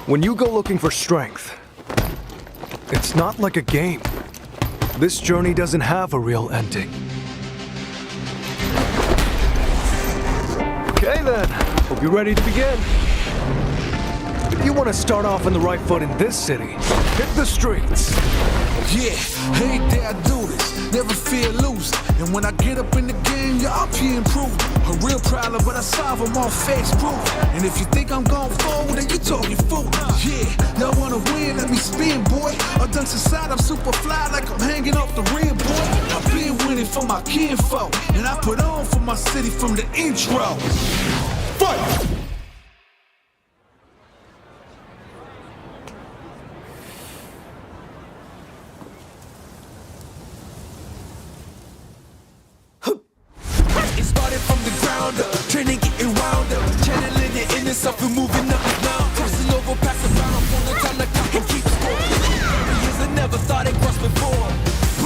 When you go looking for strength, it's not like a game. This journey doesn't have a real ending. Okay then, hope you're ready to begin. If you want to start off on the right foot in this city, hit the streets. Yeah, hey there, I do this. Never fear losing. And when I get up in the game, yeah, I'll be improving. A real problem, but I solve them all face proof. And if you think I'm going forward, then you talking fool. Yeah, y'all wanna win, let me spin, boy. Or dunk society, I'm super fly like I'm hanging off the rim, boy. I've been winning for my kinfolk. And I put on for my city from the intro. Fight! Training, getting wound up, channeling the inner self and moving up and down. Crossing over, passing around, from the time the clock and keep score. Years I never thought it crossed before.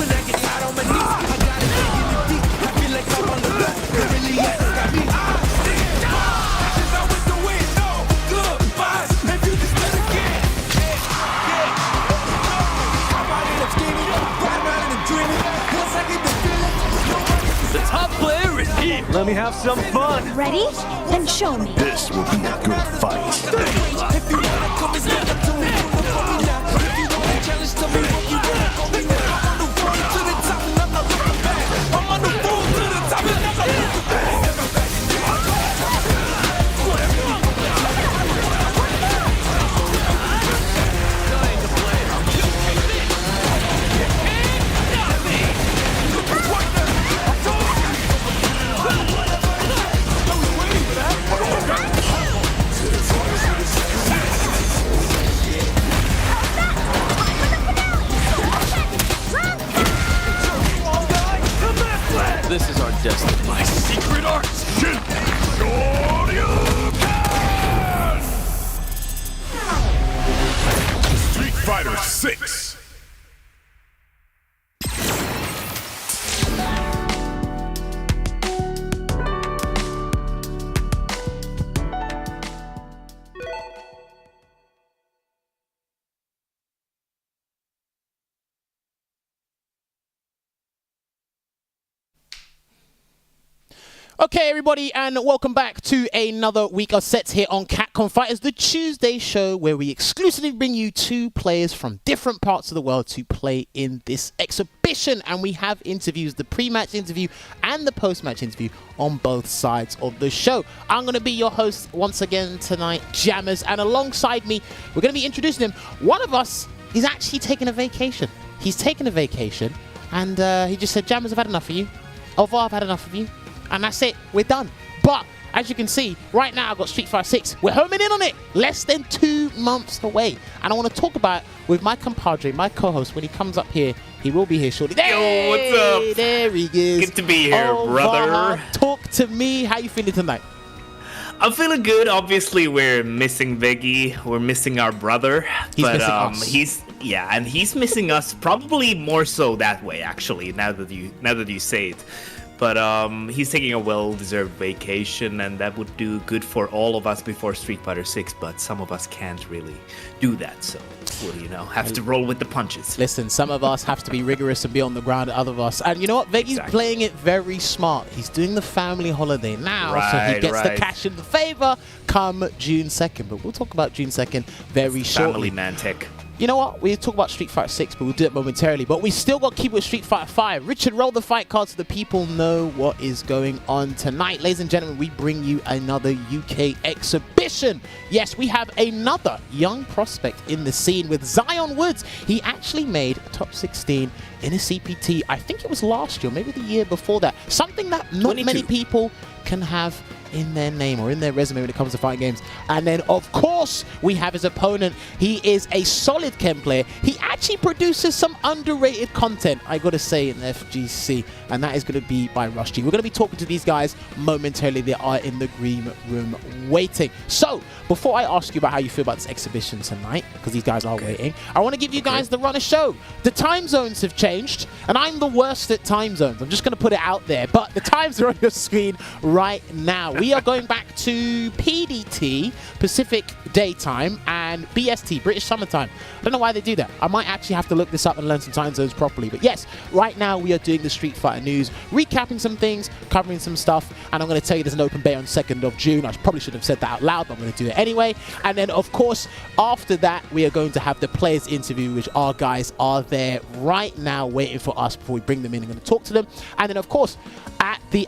When I get out on my knees, I got it digging it deep. I feel like I'm on the left, it really has got me. Ashes out with the wind, no good vibes. If you just let it get, I'm out in the skinny, ride around in the dreaming. Once I get the feeling, The top player is here. Let me have some fun. Ready? Then show me. This will be a good fight. if you wanna come and stand up to me, call me now. If you want to challenge to me, you wanna call me now. I'm on the road to the top and I'm not looking back. I'm on the road to the top and I'm not looking back. This is our destiny. My secret art. Street Fighter 6. Okay, everybody, and welcome back to another week of sets here on Capcom Fighters, the Tuesday show where we exclusively bring you two players from different parts of the world to play in this exhibition. And we have interviews, the pre-match interview and the post-match interview on both sides of the show. I'm going to be your host once again tonight, Jammers, and alongside me, we're going to be introducing him. One of us is actually taking a vacation. He's taking a vacation, and he just said, Jammers, I've had enough of you. Over, I've had enough of you. And that's it. We're done. But as you can see, right now I've got Street Fighter 6. We're homing in on it. Less than 2 months away. And I want to talk about it with my compadre, my co-host. When he comes up here, he will be here shortly. Yo, what's up? There he is. Good to be here, brother. Vaha, talk to me. How you feeling tonight? I'm feeling good. Obviously, we're missing Viggy. We're missing our brother. He's missing us. He's missing us. Probably more so that way, actually. Now that you say it. But he's taking a well-deserved vacation, and that would do good for all of us before Street Fighter 6, but some of us can't really do that, so we'll, have to roll with the punches. Listen, some of us have to be rigorous and be on the ground, other of us. And you know what? Veggy's playing it very smart. He's doing the family holiday now, so he gets the cash in the favor come June 2nd. But we'll talk about June 2nd very shortly. Family man tech. You know what? We'll talk about Street Fighter 6, but we'll do it momentarily. But we still got to keep with Street Fighter 5. Richard, roll the fight card so the people know what is going on tonight. Ladies and gentlemen, we bring you another UK exhibition. Yes, we have another young prospect in the scene with Zion Woods. He actually made top 16 in a CPT. I think it was last year, maybe the year before that. Something that not 22. many people can have in their name or in their resume when it comes to fighting games. And then, of course, we have his opponent. He is a solid Ken player. He actually produces some underrated content, I gotta say, in FGC, and that is going to be by Rush G. We're going to be talking to these guys momentarily. They are in the green room waiting. So, before I ask you about how you feel about this exhibition tonight, because these guys are waiting, I want to give you guys the run of show. The time zones have changed, and I'm the worst at time zones. I'm just going to put it out there, but the times are on your screen right now. We are going back to PDT, Pacific daytime and BST, British Summertime. I don't know why they do that. I might actually have to look this up and learn some time zones properly. But yes, right now we are doing the Street Fighter news, recapping some things, covering some stuff, and I'm going to tell you there's an open beta on 2nd of June. I probably should have said that out loud, but I'm going to do it anyway. And then, of course, after that, we are going to have the players interview, which our guys are there right now waiting for us before we bring them in and going to talk to them. And then, of course, at the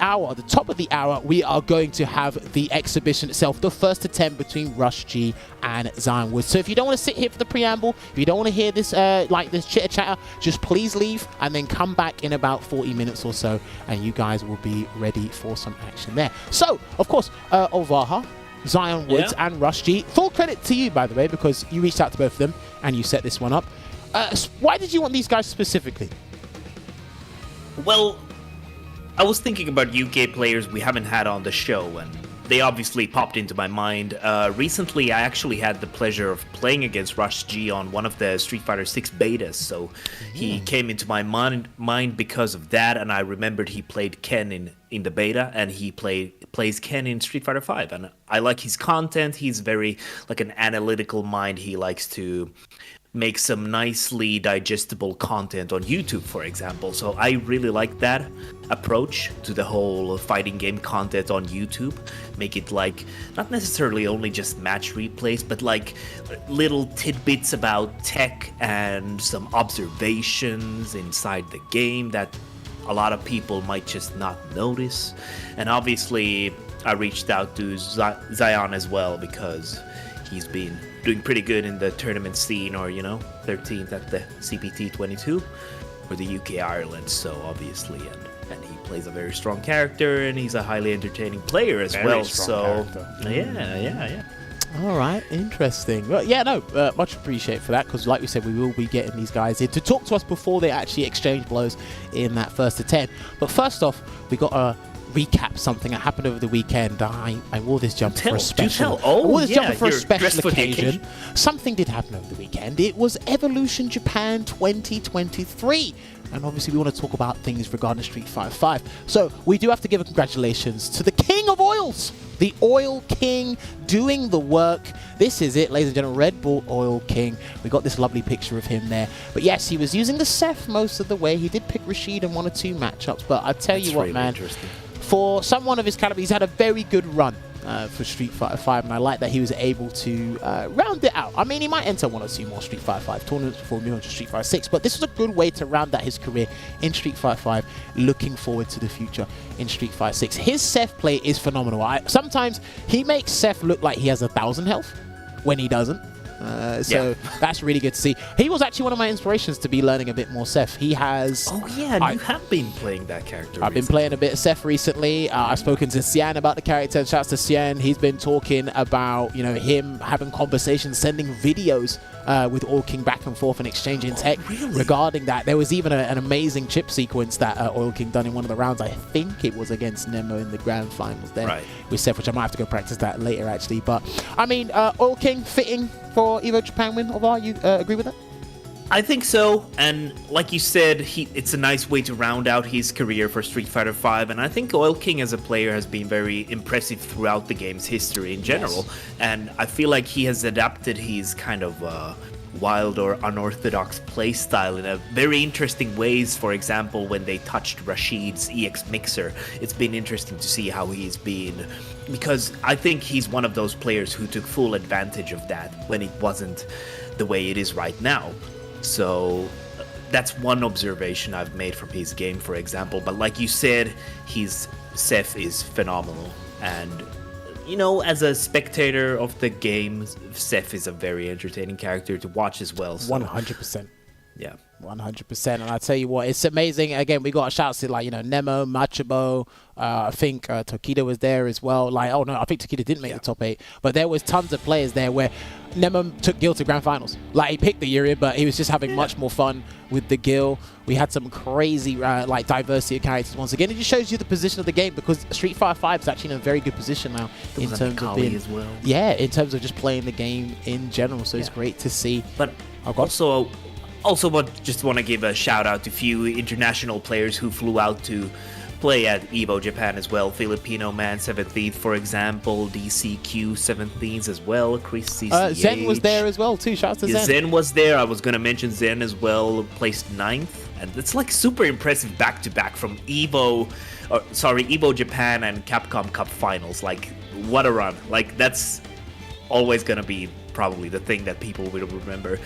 top of the hour, we are going to have the exhibition itself, the first to 10 between Rush G and Zion Woods. So if you don't want to sit here for the preamble, if you don't want to hear this this chitter chatter, just please leave and then come back in about 40 minutes or so, and you guys will be ready for some action there. So, of course, Ovaha, Zion Woods, and Rush G. Full credit to you, by the way, because you reached out to both of them and you set this one up. Why did you want these guys specifically? Well, I was thinking about UK players we haven't had on the show, and they obviously popped into my mind. Recently, I actually had the pleasure of playing against Rush G on one of the Street Fighter 6 betas, so he came into my mind because of that, and I remembered he played Ken in the beta, and he plays Ken in Street Fighter 5, and I like his content. He's very like an analytical mind. He likes to make some nicely digestible content on YouTube, for example. So I really like that approach to the whole fighting game content on YouTube. Make it like not necessarily only just match replays, but like little tidbits about tech and some observations inside the game that a lot of people might just not notice. And obviously I reached out to Zion as well, because he's been doing pretty good in the tournament scene, or 13th at the CPT 22 for the UK Ireland. So obviously, and he plays a very strong character, and he's a highly entertaining player as well. So yeah. All right, interesting. Well, yeah, no, much appreciated for that, because like we said, we will be getting these guys in to talk to us before they actually exchange blows in that first to 10. But first off, we got a recap something that happened over the weekend. I wore this jumper for a special. Occasion. Something did happen over the weekend. It was Evolution Japan 2023. And obviously we want to talk about things regarding Street Fighter 5. So we do have to give a congratulations to the King of Oils, the Oil King, doing the work. This is it, ladies and gentlemen, Red Bull Oil King. We got this lovely picture of him there. But yes, he was using the Seth most of the way. He did pick Rashid in 1 or 2 matchups. But I tell you what, really, man, for someone of his caliber, he's had a very good run for Street Fighter 5, and I like that he was able to round it out. I mean, he might enter 1 or 2 more Street Fighter 5 tournaments before moving on to Street Fighter 6, but this was a good way to round out his career in Street Fighter 5, looking forward to the future in Street Fighter 6. His Seth play is phenomenal. Sometimes he makes Seth look like he has 1,000 health when he doesn't. So that's really good to see. He was actually one of my inspirations to be learning a bit more Seth. He has... Oh, yeah, you have been playing that character I've been playing a bit of Seth recently. I've spoken to Sian about the character. Shouts to Sian. He's been talking about, him having conversations, sending videos with Oil King back and forth and exchanging tech regarding that. There was even an amazing chip sequence that Oil King done in one of the rounds. I think it was against Nemo in the grand finals there with Seth, which I might have to go practice that later, actually. But, I mean, Oil King fitting for Evo Japan win, Ovar, you agree with that? I think so, and like you said, it's a nice way to round out his career for Street Fighter 5, and I think Oil King as a player has been very impressive throughout the game's history in general, and I feel like he has adapted his kind of wild or unorthodox playstyle in a very interesting ways. For example, when they touched Rashid's EX Mixer, it's been interesting to see how he's been, because I think he's one of those players who took full advantage of that when it wasn't the way it is right now. So that's one observation I've made from his game, for example. But like you said, his Seth is phenomenal, and as a spectator of the game, Seth is a very entertaining character to watch as well. So. 100%. Yeah. 100%. And I tell you what, it's amazing. Again, we got shouts to Nemo, Machabo. I think Tokido was there as well. I think Tokido didn't make the top 8, but there was tons of players there where Nemo took Gil to grand finals. He picked the Urian, but he was just having much more fun with the Gil. We had some crazy diversity of characters once again. It just shows you the position of the game, because Street Fighter 5 is actually in a very good position now in terms of being, as well. Yeah, in terms of just playing the game in general. So it's great to see. But also, just want to give a shout out to a few international players who flew out to play at EVO Japan as well. Filipino Man 17th, for example. DCQ 17th as well. Chris CCH. Zen was there as well too. Shout out to Zen. Zen was there. I was gonna mention Zen as well. Placed 9th. And it's like super impressive back-to-back from EVO Japan and Capcom Cup finals. Like, what a run. Like, that's always gonna be probably the thing that people will remember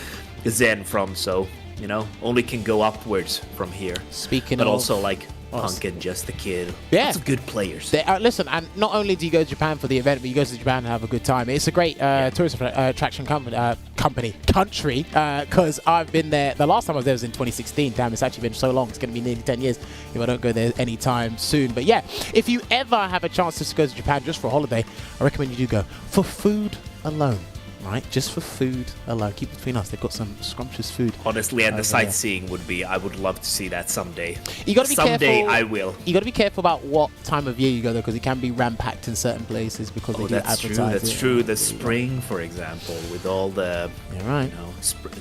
Zen from. So, you know, only can go upwards from here. Speaking but of... also, like, Punk and Just the Kid. Yeah. Lots of good players. Listen, and not only do you go to Japan for the event, but you go to Japan and have a good time. It's a great tourist attraction country, because I've been there. The last time I was there was in 2016. Damn, it's actually been so long. It's going to be nearly 10 years if I don't go there anytime soon. But yeah, if you ever have a chance to go to Japan just for a holiday, I recommend you do go. For food alone. Right, just for food alone. Keep it between us. They've got some scrumptious food. Honestly, and the sightseeing would be. I would love to see that someday. You got to be careful. Someday I will. You got to be careful about what time of year you go there, because it can be ram-packed in certain places because they do advertise. That's true. The spring, for example, with all the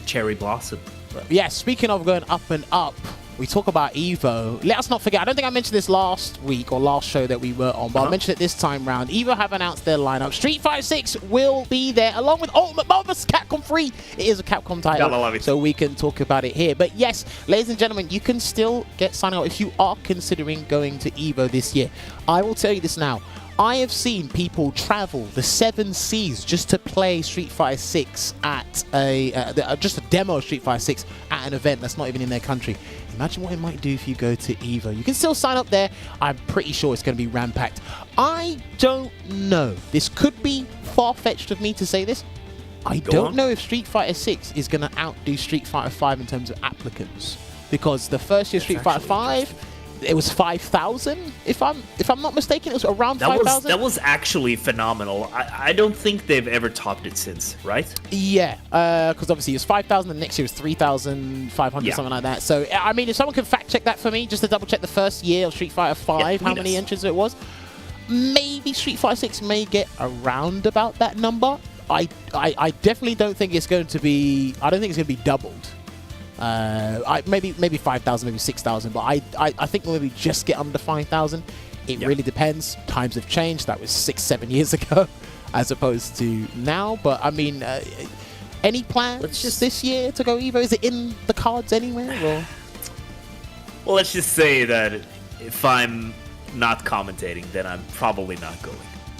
cherry blossom. Yeah. Speaking of going up and up, we talk about EVO. Let us not forget, I don't think I mentioned this last week or last show that we were on, but I'll mention it this time round. EVO have announced their lineup. Street Fighter 6 will be there, along with Ultimate Bonus Capcom 3. It is a Capcom title, Gotta love it. so we can talk about it here. But yes, ladies and gentlemen, you can still get signed up if you are considering going to EVO this year. I will tell you this now. I have seen people travel the 7 seas just to play Street Fighter 6 at just a demo of Street Fighter 6 at an event that's not even in their country. Imagine what it might do if you go to EVO. You can still sign up there. I'm pretty sure it's going to be ram-packed. I don't know. This could be far-fetched of me to say this. I don't know if Street Fighter 6 is going to outdo Street Fighter 5 in terms of applicants, because the first year Street Fighter 5, it was 5,000. If I'm not mistaken, it was around 5,000. That was actually phenomenal. I don't think they've ever topped it since, right? Yeah, because obviously it was 5,000, and next year was 3,500, something like that. So, I mean, if someone can fact check that for me, just to double check the first year of Street Fighter 5, how many entrants it was, maybe Street Fighter 6 may get around about that number. I definitely don't think it's going to be. I don't think it's going to be doubled. Maybe 5,000, maybe 6,000, but I think we'll maybe just get under 5,000. It really depends. Times have changed. That was 6-7 years ago, as opposed to now. But I mean, any plans this year to go EVO? Is it in the cards anywhere? Or? Well, let's just say that if I'm not commentating, then I'm probably not going.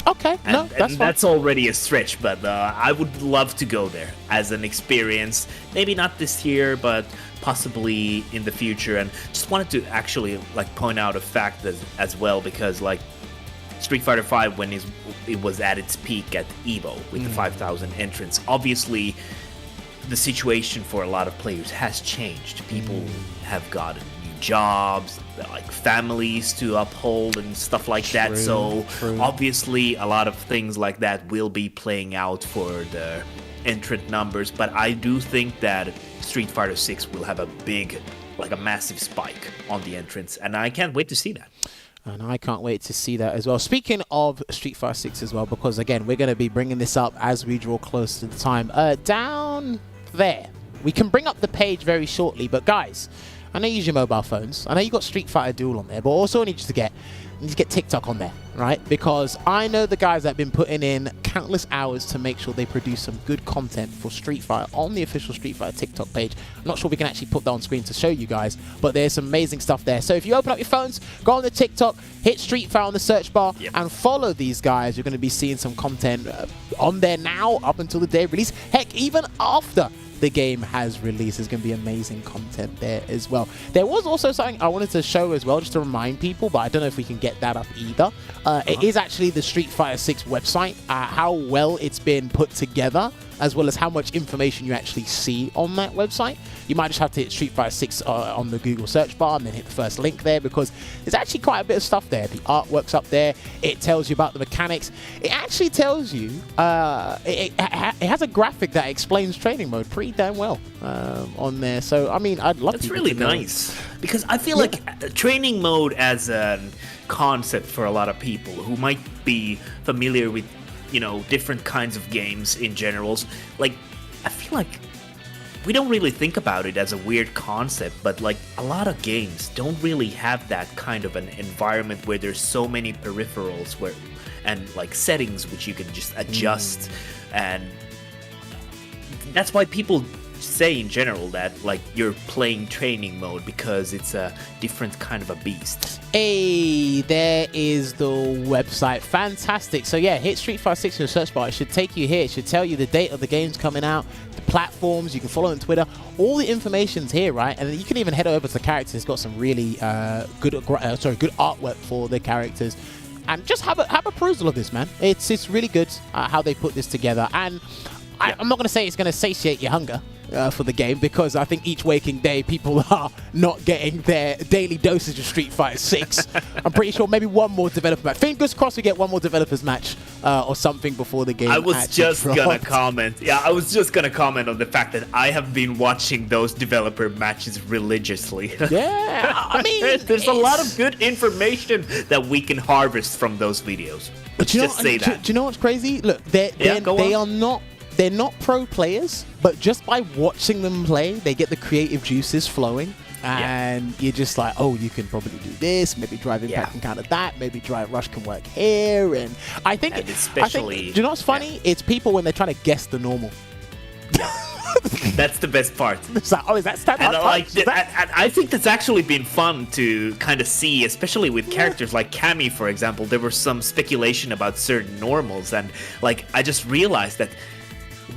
Okay, no, that's fine. That's already a stretch, but I would love to go there as an experience. Maybe not this year, but possibly in the future. And just wanted to actually point out a fact as well, because Street Fighter 5, when it was at its peak at EVO with the 5,000 entrants, obviously the situation for a lot of players has changed. People have gotten new jobs, families to uphold and stuff like that. So obviously a lot of things like that will be playing out for the entrant numbers. But I do think that Street Fighter 6 will have a massive spike on the entrants, and I can't wait to see that. And I can't wait to see that as well. Speaking of Street Fighter 6 as well, because again, we're going to be bringing this up as we draw close to the time. Down there, we can bring up the page very shortly, but guys, I know you use your mobile phones. I know you got Street Fighter Duel on there, but also I need you to get TikTok on there, right? Because I know the guys that have been putting in countless hours to make sure they produce some good content for Street Fighter on the official Street Fighter TikTok page. I'm not sure we can actually put that on screen to show you guys, but there's some amazing stuff there. So if you open up your phones, go on the TikTok, hit Street Fighter on the search bar, and follow these guys. You're going to be seeing some content on there now up until the day of release. Heck, even after the game has released, there's going to be amazing content there as well. There was also something I wanted to show as well, just to remind people, but I don't know if we can get that up either. It is actually the Street Fighter 6 website, how well it's been put together, as well as how much information you actually see on that website. You might just have to hit Street Fighter 6 on the Google search bar and then hit the first link there, because there's actually quite a bit of stuff there. The artwork's up there. It tells you about the mechanics. It actually tells you, it has a graphic that explains training mode pretty damn well on there. So, I mean, I'd love to. That's really nice, because I feel like training mode as a concept for a lot of people who might be familiar with, different kinds of games in general, I feel like we don't really think about it as a weird concept, but like a lot of games don't really have that kind of an environment where there's so many peripherals and like settings which you can just adjust, and that's why people say in general that like you're playing training mode, because it's a different kind of a beast. Hey, there is the website. Fantastic. So yeah, hit Street Fighter 6 in the search bar. It should take you here. It should tell you the date of the games coming out, the platforms. You can follow on Twitter. All the information's here, right? And you can even head over to the characters. It's got some really good artwork for the characters. And just have a perusal of this, man. It's really good how they put this together. And I'm not going to say it's going to satiate your hunger for the game, because I think each waking day people are not getting their daily dosage of Street Fighter 6. I'm pretty sure maybe one more developer match. Fingers crossed we get one more developers match or something before the game. I was just gonna comment. Yeah, I was just gonna comment on the fact that I have been watching those developer matches religiously. Yeah, I mean, there's a lot of good information that we can harvest from those videos. Let's just say that. Do you know what's crazy? Look, they're not pro players, but just by watching them play, they get the creative juices flowing. And you're just like, oh, you can probably do this, maybe Drive Impact can counter that, maybe Drive Rush can work here. And I think, do you know what's funny? It's people when they're trying to guess the normal. That's the best part. It's like, oh, is that stand and I think that's actually been fun to kind of see, especially with characters like Cammy, for example. There was some speculation about certain normals, and like I just realized that,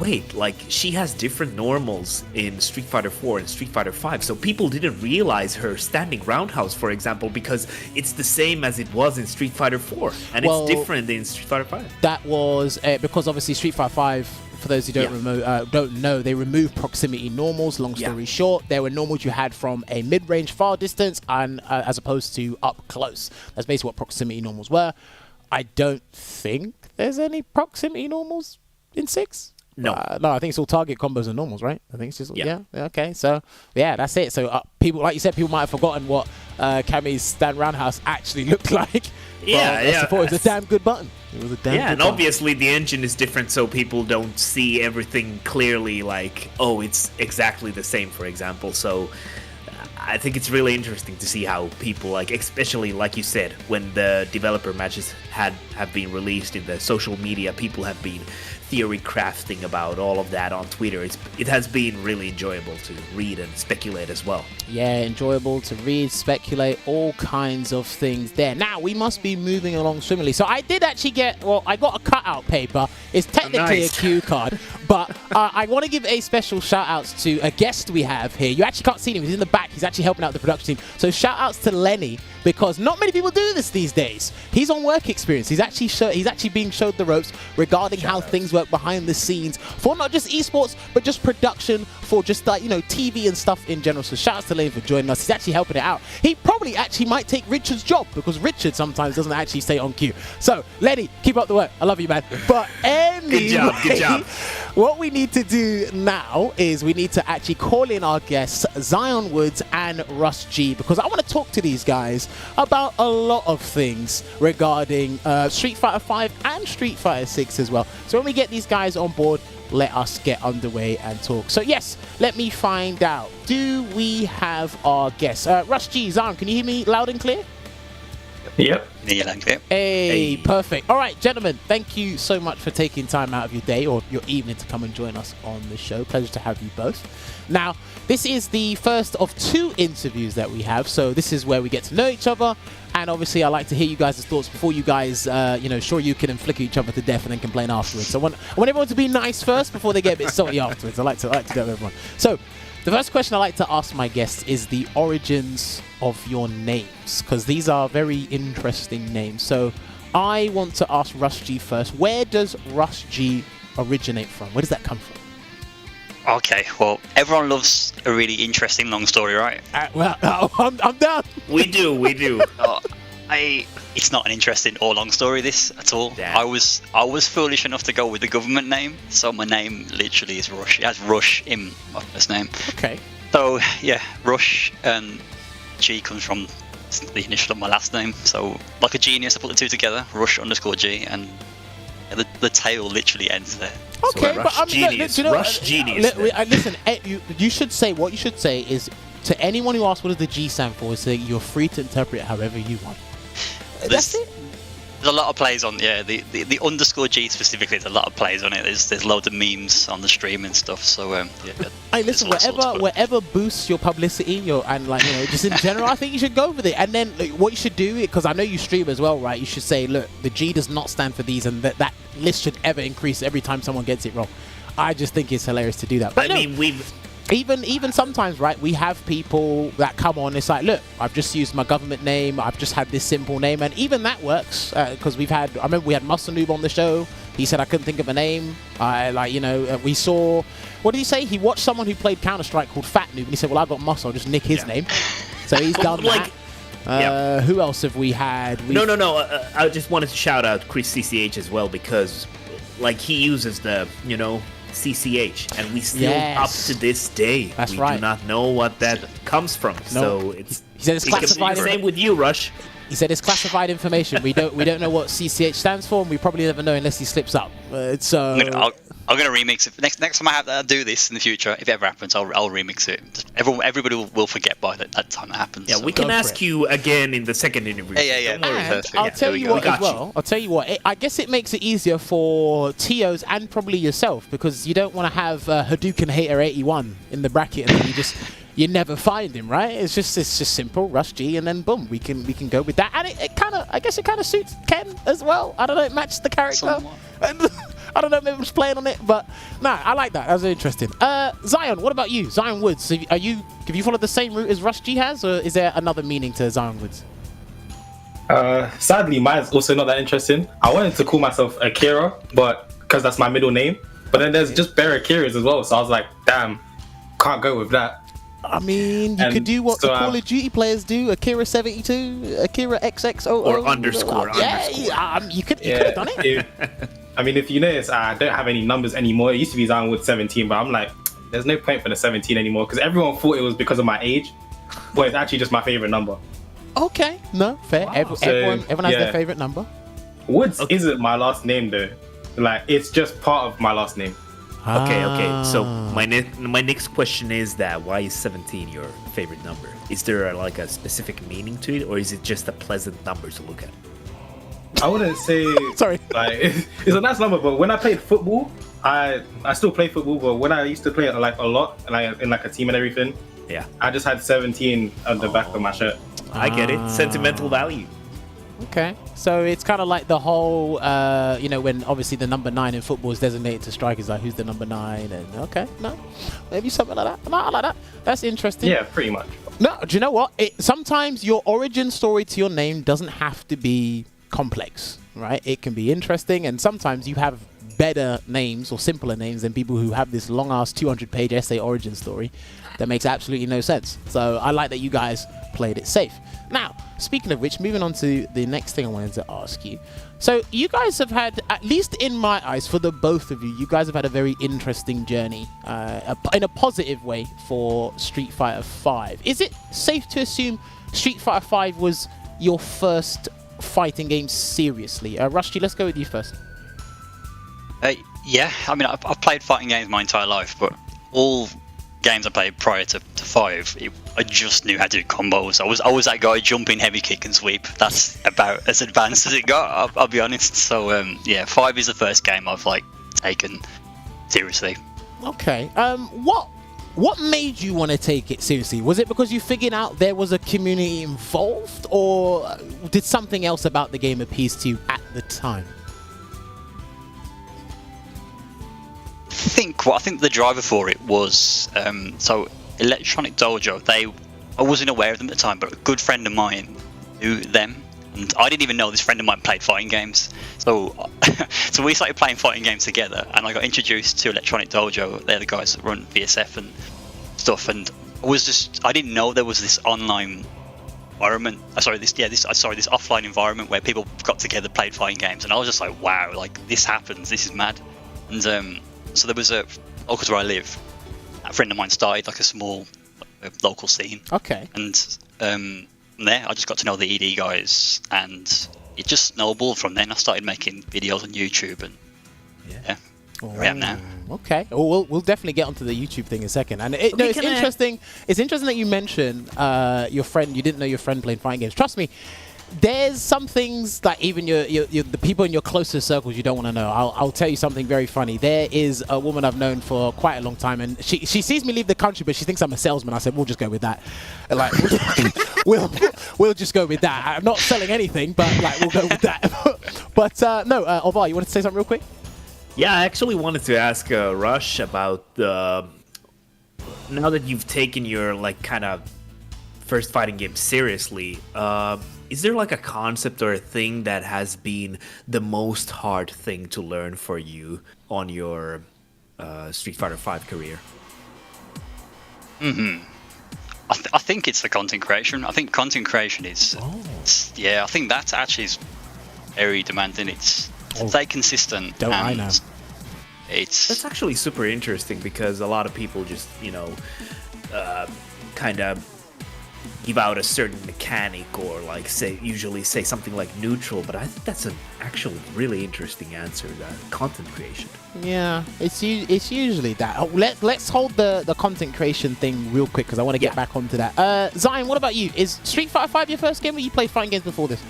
wait, like she has different normals in Street Fighter 4 and Street Fighter 5, so people didn't realize her standing roundhouse, for example, because it's the same as it was in Street Fighter 4, and it's different in Street Fighter 5. That was because obviously Street Fighter 5, for those who don't know, they removed proximity normals. Long story short, there were normals you had from a mid-range far distance, and as opposed to up close. That's basically what proximity normals were. I don't think there's any proximity normals in 6. No, I think it's all target combos and normals, right? I think it's just okay. So that's it. So people, like you said, people might have forgotten what Cammy's stand roundhouse actually looked like. It was a damn good button. It was a damn good and button. Obviously the engine is different, so people don't see everything clearly. Like, oh, it's exactly the same, for example. So I think it's really interesting to see how people, like, especially like you said, when the developer matches have been released in the social media, people have been theory crafting about all of that on Twitter. It has been really enjoyable to read and speculate as well. Yeah, enjoyable to read, speculate, all kinds of things there. Now, we must be moving along swimmingly. So I did actually I got a cutout paper. It's technically a cue card, but I want to give a special shout outs to a guest we have here. You actually can't see him. He's in the back. He's actually helping out the production team. So shout outs to Lenny, because not many people do this these days. He's on work experience. He's actually being showed the ropes regarding how things work behind the scenes for not just esports, but just production for just like, TV and stuff in general. So shout out to Lenny for joining us. He's actually helping it out. He probably actually might take Richard's job, because Richard sometimes doesn't actually stay on cue. So Lenny, keep up the work. I love you, man. But anyway, good job. What we need to do now is we need to actually call in our guests, Zion Woods and Russ G, because I want to talk to these guys about a lot of things regarding Street Fighter 5 and Street Fighter 6 as well. So when we get these guys on board, let us get underway and talk. So yes, let me find out. Do we have our guests? Russ G, Zion, can you hear me loud and clear? Yep. Yeah, loud and clear. Hey, perfect. All right, gentlemen, thank you so much for taking time out of your day or your evening to come and join us on the show. Pleasure to have you both. Now, this is the first of 2 interviews that we have, so this is where we get to know each other, and obviously I like to hear you guys' thoughts before you guys, sure you can and flicker each other to death and then complain afterwards. So I want everyone to be nice first before they get a bit salty afterwards. I like to do that with everyone. So the first question I like to ask my guests is the origins of your names, because these are very interesting names. So I want to ask Russ G first. Where does Russ G originate from? Where does that come from? Okay, well, everyone loves a really interesting long story, right? I'm down. We do. It's not an interesting or long story, this, at all. Damn. I was foolish enough to go with the government name, so my name literally is Rush. It has Rush in my first name. Okay. So, yeah, Rush, and G comes from the initial of my last name. So, like a genius, I put the two together, Rush _G, and The tail literally ends there. Okay, So but I mean, Genius, do you know, Rush Genius. listen, you should say what you should say is to anyone who asks what does the G stand for, is that you're free to interpret it however you want. That's it. There's a lot of plays on the underscore G specifically. There's a lot of plays on it. There's loads of memes on the stream and stuff. So Hey, listen, whatever boosts your publicity, and like just in general, I think you should go with it. And then what you should do, because I know you stream as well, right? You should say, look, the G does not stand for these, and that list should ever increase every time someone gets it wrong. I just think it's hilarious to do that. But I mean, we've. Even sometimes, right, we have people that come on, it's like, look, I've just used my government name, I've just had this simple name, and even that works, because I remember we had Muscle Noob on the show, he said I couldn't think of a name, we saw, what did he say? He watched someone who played Counter-Strike called Fat Noob, and he said, well, I've got Muscle, I'll just nick his name. So he's done that. Who else have we had? No. I just wanted to shout out Chris CCH as well, because, he uses the, CCH, and we still up to this day That's we right. do not know what that comes from. So it's he said it's classified. Same with you, Rush. He said it's classified information. We don't know what CCH stands for, and we probably never know unless he slips up. I'm gonna remix it. Next time I have to do this in the future, if it ever happens, I'll remix it. Everybody will forget by that time that happens. Yeah, so. we can ask you again in the second interview. Yeah. And I'll tell you what as well. I'll tell you what. I guess it makes it easier for TOs and probably yourself, because you don't want to have Hadouken Hater 81 in the bracket and then you never find him, right? It's just simple, Rush G, and then boom, we can go with that. And it kind of suits Ken as well. I don't know, it matches the character. I don't know, maybe I'm just playing on it, but nah, I like that. That was interesting. Zion, what about you? Zion Woods, have you followed the same route as Rush G has, or is there another meaning to Zion Woods? Sadly, mine's also not that interesting. I wanted to call myself Akira, but because that's my middle name. But then there's just bare Akiras as well, so I was like, damn, can't go with that. I mean, you could do what the Call of Duty players do, Akira 72, Akira XXO, or underscore. You could have done it. If you notice, I don't have any numbers anymore. It used to be Zion Woods 17, but I'm like, there's no point for the 17 anymore, because everyone thought it was because of my age, but it's actually just my favorite number. Okay, no, fair. Wow. Everyone has their favorite number. Woods isn't my last name though. It's just part of my last name. Okay. So my next question is that why is 17 your favorite number? Is there a specific meaning to it, or is it just a pleasant number to look at? I wouldn't say. Sorry. It's a nice number, but when I played football, I still play football, but when I used to play it a lot, in a team and everything, yeah, I just had 17 on the back of my shirt. I get it. Sentimental value. Okay, so it's kind of like the whole, when obviously the number 9 in football is designated to strikers, like who's the number 9, and maybe something like that. No, I like that. That's interesting. Yeah, pretty much. No, do you know what? Sometimes your origin story to your name doesn't have to be complex, right? It can be interesting, and sometimes you have better names or simpler names than people who have this long-ass 200-page essay origin story that makes absolutely no sense. So I like that you guys played it safe. Now, speaking of which, moving on to the next thing I wanted to ask you. So you guys have had, at least in my eyes, for the both of you guys have had a very interesting journey in a positive way for Street Fighter V. Is it safe to assume Street Fighter V was your first fighting game seriously? Rusty, let's go with you first. Yeah, I've played fighting games my entire life, but all games I played prior to 5, I just knew how to do combos. I was that guy jumping heavy kick and sweep. That's about as advanced as it got, I'll be honest. So 5 is the first game I've taken seriously. Okay. What made you want to take it seriously? Was it because you figured out there was a community involved, or did something else about the game appease to you at the time? I think the driver for it was so Electronic Dojo. I wasn't aware of them at the time, but a good friend of mine knew them, and I didn't even know this friend of mine played fighting games. So we started playing fighting games together, and I got introduced to Electronic Dojo. They're the guys that run VSF and stuff, and I didn't know there was this online environment. This offline environment where people got together, played fighting games, and I was just like, wow, this happens. This is mad. And so there was local to where I live. A friend of mine started a small local scene. Okay. And there, I just got to know the ED guys, and it just snowballed from then. I started making videos on YouTube, and yeah, where I am now. Okay. Well, we'll definitely get onto the YouTube thing in a second. And it's interesting. It's interesting that you mentioned your friend. You didn't know your friend played fighting games. Trust me, there's some things that even the people in your closest circles you don't want to know. I'll tell you something very funny. There is a woman I've known for quite a long time, and she sees me leave the country, but she thinks I'm a salesman. I said, we'll just go with that. Like, we'll just go with that. I'm not selling anything, but like we'll go with that. But no, Alvar, you wanted to say something real quick? Yeah, I actually wanted to ask Rush about now that you've taken your like kind of first fighting game seriously. Is there like a concept or a thing that has been the most hard thing to learn for you on your Street Fighter V career? I think it's the content creation. I think content creation is, I think that's actually very demanding. It's to stay consistent. Don't I know? That's actually super interesting because a lot of people just, kind of give out a certain mechanic or like usually say something like neutral, but I think that's an actually really interesting answer, that content creation. Yeah, it's usually that. Oh, let's hold the content creation thing real quick because I want to get back onto that. Zion, what about you? Is Street Fighter 5 your first game, or you played fighting games before this?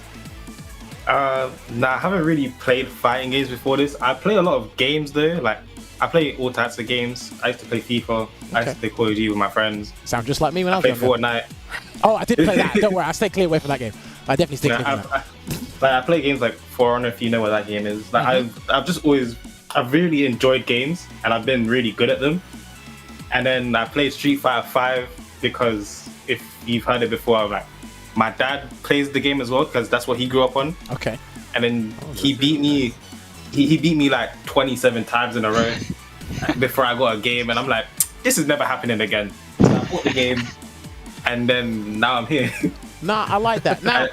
Nah, I haven't really played fighting games before this. I play a lot of games though. Like, I play all types of games. I used to play FIFA. I used to play Call of Duty with my friends. Sound just like me when I was younger. Fortnite. Oh, I did play that. Don't worry, I stay clear away from that game. I definitely stay clear from that. I play games like For Honor, if you know what that game is. Like, I've really enjoyed games, and I've been really good at them. And then I played Street Fighter 5 because, if you've heard it before, like, my dad plays the game as well because that's what he grew up on. Okay. And then he beat me. He beat me like 27 times in a row before I got a game, and I'm like, this is never happening again. So I bought the game, and then now I'm here. Nah, I like that. Now,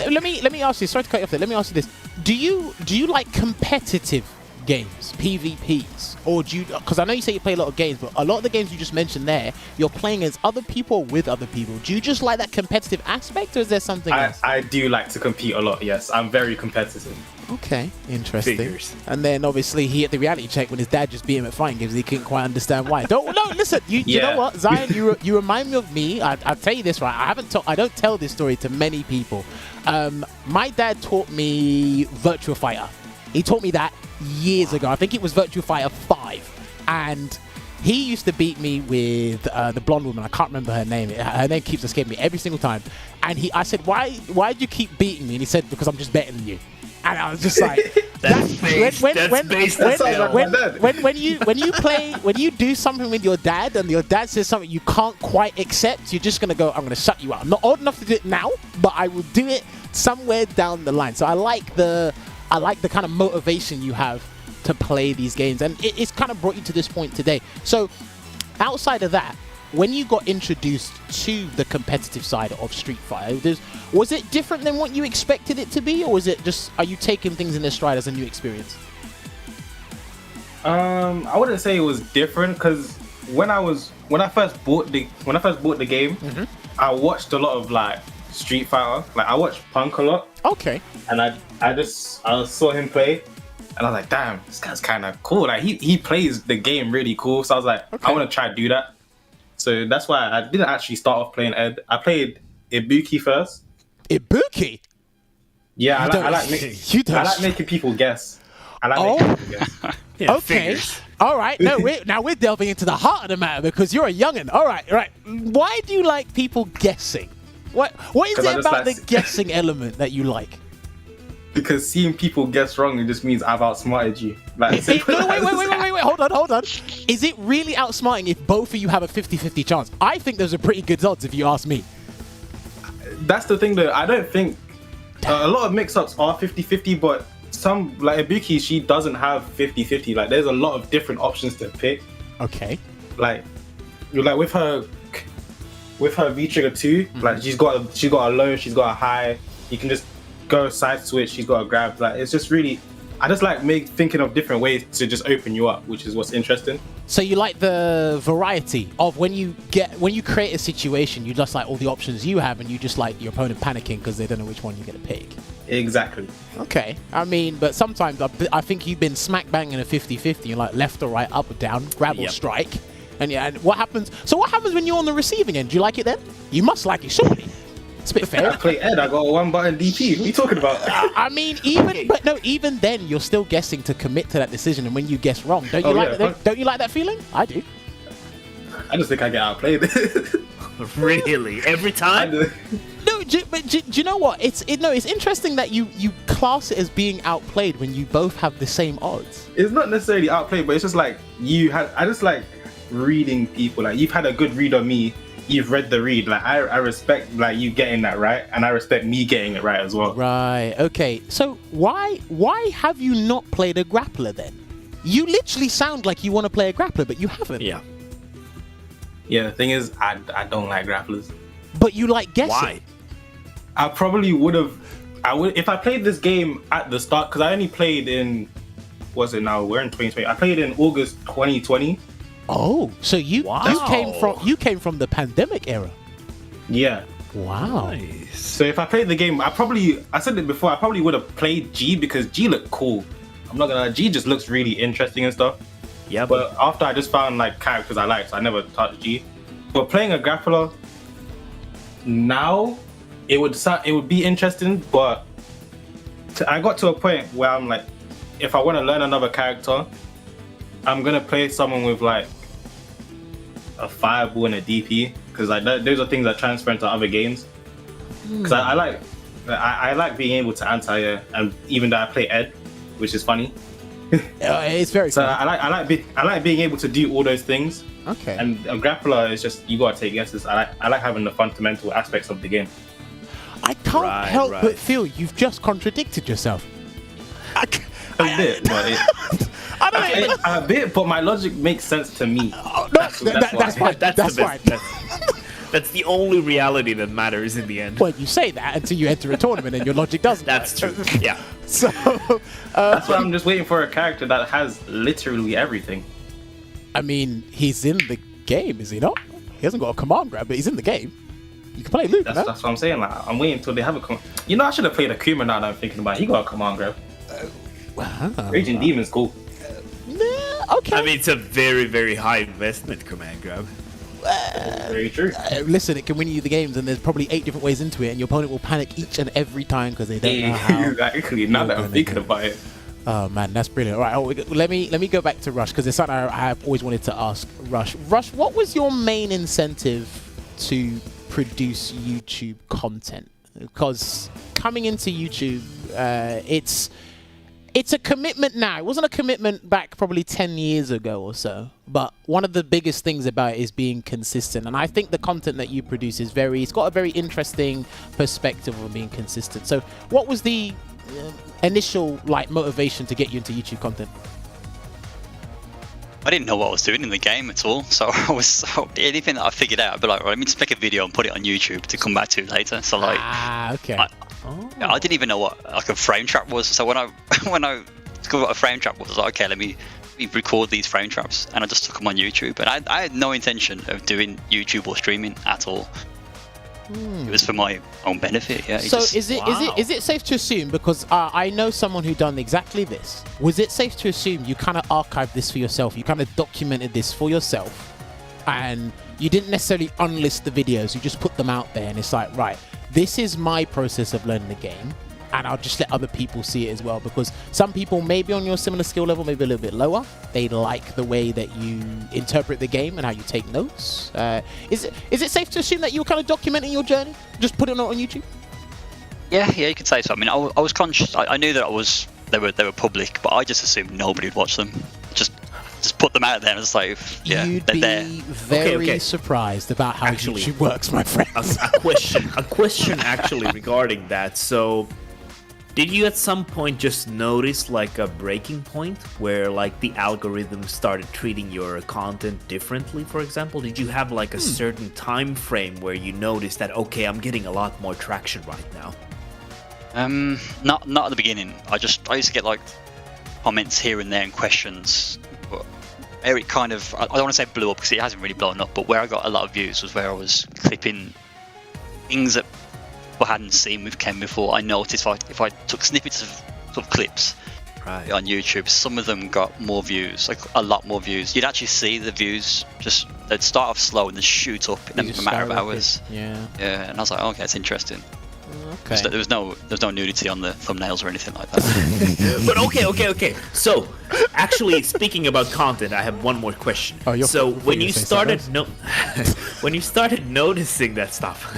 let me ask you. Sorry to cut you off there. Let me ask you this: Do you like competitive games, PvPs, or do you? Because I know you say you play a lot of games, but a lot of the games you just mentioned there, you're playing as other people or with other people. Do you just like that competitive aspect, or is there something else? I do like to compete a lot. Yes, I'm very competitive. Okay, interesting. Figures. And then obviously he had the reality check when his dad just beat him at fighting games. He couldn't quite understand why. No, listen. You know what, Zion? You remind me of me. I'll tell you this, right? I don't tell this story to many people. My dad taught me Virtua Fighter. He taught me that years ago. I think it was Virtua Fighter 5, and he used to beat me with the blonde woman. I can't remember her name. Her name keeps escaping me every single time. And I said, why do you keep beating me? And he said, because I'm just better than you. And I was just like, when you do something with your dad and your dad says something you can't quite accept, you're just gonna go, I'm gonna shut you out. I'm not old enough to do it now, but I will do it somewhere down the line. So I like the kind of motivation you have to play these games, and it's kind of brought you to this point today. So outside of that, when you got introduced to the competitive side of Street Fighter, was it different than what you expected it to be, or was it just, are you taking things in their stride as a new experience? I wouldn't say it was different, because when I first bought the game, I watched a lot of like Street Fighter. Like, I watched Punk a lot. Okay. And I saw him play, and I was like, damn, this guy's kind of cool. Like, he plays the game really cool. So I was like, I want to try to do that. So that's why I didn't actually start off playing Ed. I played Ibuki first. Ibuki? Yeah, I like making people guess. Okay. Figures. All right. No, we're delving into the heart of the matter because you're a youngin'. All right. Why do you like people guessing? What is it about the guessing element that you like? Because seeing people guess wrong, it just means I've outsmarted you. Like, wait, hold on. Is it really outsmarting if both of you have a 50-50 chance? I think those are pretty good odds if you ask me. That's the thing though, I don't think a lot of mix-ups are 50-50, but some, like Ibuki, she doesn't have 50-50. Like, there's a lot of different options to pick. Okay. Like with her V-Trigger 2, like she's got a low, she's got a high, you can just go side switch, she's got a grab. Like, it's just really, I just like thinking of different ways to just open you up, which is what's interesting. So you like the variety of when you create a situation, you just like all the options you have, and you just like your opponent panicking because they don't know which one you're gonna pick. Exactly. Okay, I mean, but sometimes I think you've been smack bang in a 50-50, you're like left or right, up or down, grab or strike, and yeah. And what happens? So what happens when you're on the receiving end? Do you like it then? You must like it, surely. It's a bit fair. I play Ed. I got a one button DP. What are you talking about? I mean, even then, you're still guessing to commit to that decision, and when you guess wrong, don't you like that feeling? I do. I just think I get outplayed. Really? Every time? No, but do you know what? It's interesting that you class it as being outplayed when you both have the same odds. It's not necessarily outplayed, but it's just like I just like reading people. Like, you've had a good read on me. You've read the read. Like, I respect like you getting that right, and I respect me getting it right as well. Right. Okay. So why have you not played a grappler then? You literally sound like you want to play a grappler, but you haven't. Yeah. Yeah. The thing is, I don't like grapplers. But you like guessing. Why? I probably would have. I would if I played this game at the start, because I only played in. What's it now? We're in 2020. I played in August 2020. Oh, so you came from the pandemic era. Yeah. Wow. Nice. So if I played the game, I said it before, I probably would have played G, because G looked cool. I'm not gonna lie, G just looks really interesting and stuff. Yeah, But after I just found like characters I liked, so I never touched G. But playing a grappler now, it would be interesting, but I got to a point where I'm like, if I want to learn another character, I'm gonna play someone with like a fireball and a DP, because like those are things that transfer into other games. Because I like being able to anti-air, and even though I play Ed, which is funny. It's very so funny. I like being able to do all those things. Okay. And a grappler is just, you gotta take guesses. I like having the fundamental aspects of the game. I can't help but feel you've just contradicted yourself. A bit, but I don't know. a bit, but my logic makes sense to me. That's fine. That's fine. That's the only reality that matters in the end. Well, you say that until you enter a tournament and your logic doesn't. That's true. Yeah. So that's why I'm just waiting for a character that has literally everything. I mean, he's in the game, is he not? He hasn't got a command grab, but he's in the game. You can play Luke. That's what I'm saying. Like, I'm waiting until they have a command. You know, I should have played Akuma now that I'm thinking about it. He got a command grab. Wow. Raging Demon's cool. Okay. I mean, it's a very, very high investment command grab. Very true. Listen, it can win you the games, and there's probably 8 different ways into it, and your opponent will panic each and every time because they don't know how. Exactly. Now that I'm thinking about it. Oh man, that's brilliant. All right, let me go back to Rush, because it's something I have always wanted to ask Rush. Rush, what was your main incentive to produce YouTube content? Because coming into YouTube, it's a commitment now. It wasn't a commitment back probably 10 years ago or so. But one of the biggest things about it is being consistent. And I think the content that you produce is it's got a very interesting perspective of being consistent. So what was the initial motivation to get you into YouTube content? I didn't know what I was doing in the game at all, so anything that I figured out, I'd be like, right, let me just make a video and put it on YouTube to come back to later. So like, okay. I didn't even know what like a frame trap was. So when I discovered what a frame trap was, I was like, okay, let me record these frame traps, and I just took them on YouTube. And I had no intention of doing YouTube or streaming at all. It was for my own benefit. Yeah. So is it safe to assume, because I know someone who done exactly this? Was it safe to assume you kind of archived this for yourself? You kind of documented this for yourself, and you didn't necessarily unlist the videos. You just put them out there, and it's like, right, this is my process of learning the game, and I'll just let other people see it as well, because some people may be on your similar skill level, maybe a little bit lower. They like the way that you interpret the game and how you take notes. Is it safe to assume that you were kind of documenting your journey, just putting it on YouTube? Yeah, you could say so. I mean, I was conscious. I knew that they were public, but I just assumed nobody would watch them. Just put them out there, and it's like, yeah, you'd they're be there. very surprised about how YouTube works, my friend. A question actually regarding that. So, did you at some point just notice like a breaking point where like the algorithm started treating your content differently? For example, did you have like a certain time frame where you noticed that, okay, I'm getting a lot more traction right now? Not at the beginning. I used to get like comments here and there and questions. But where it kind of, I don't want to say blew up because it hasn't really blown up, but where I got a lot of views was where I was clipping things that I hadn't seen with Ken before. I noticed if I took snippets of sort of clips on YouTube, some of them got more views, like a lot more views. You'd actually see the views just, they'd start off slow and then shoot up in a matter of hours. Yeah, and I was like, oh, okay, it's interesting. Okay. There was no nudity on the thumbnails or anything like that. But okay. So, actually, speaking about content, I have one more question. So when you started when you started noticing that stuff,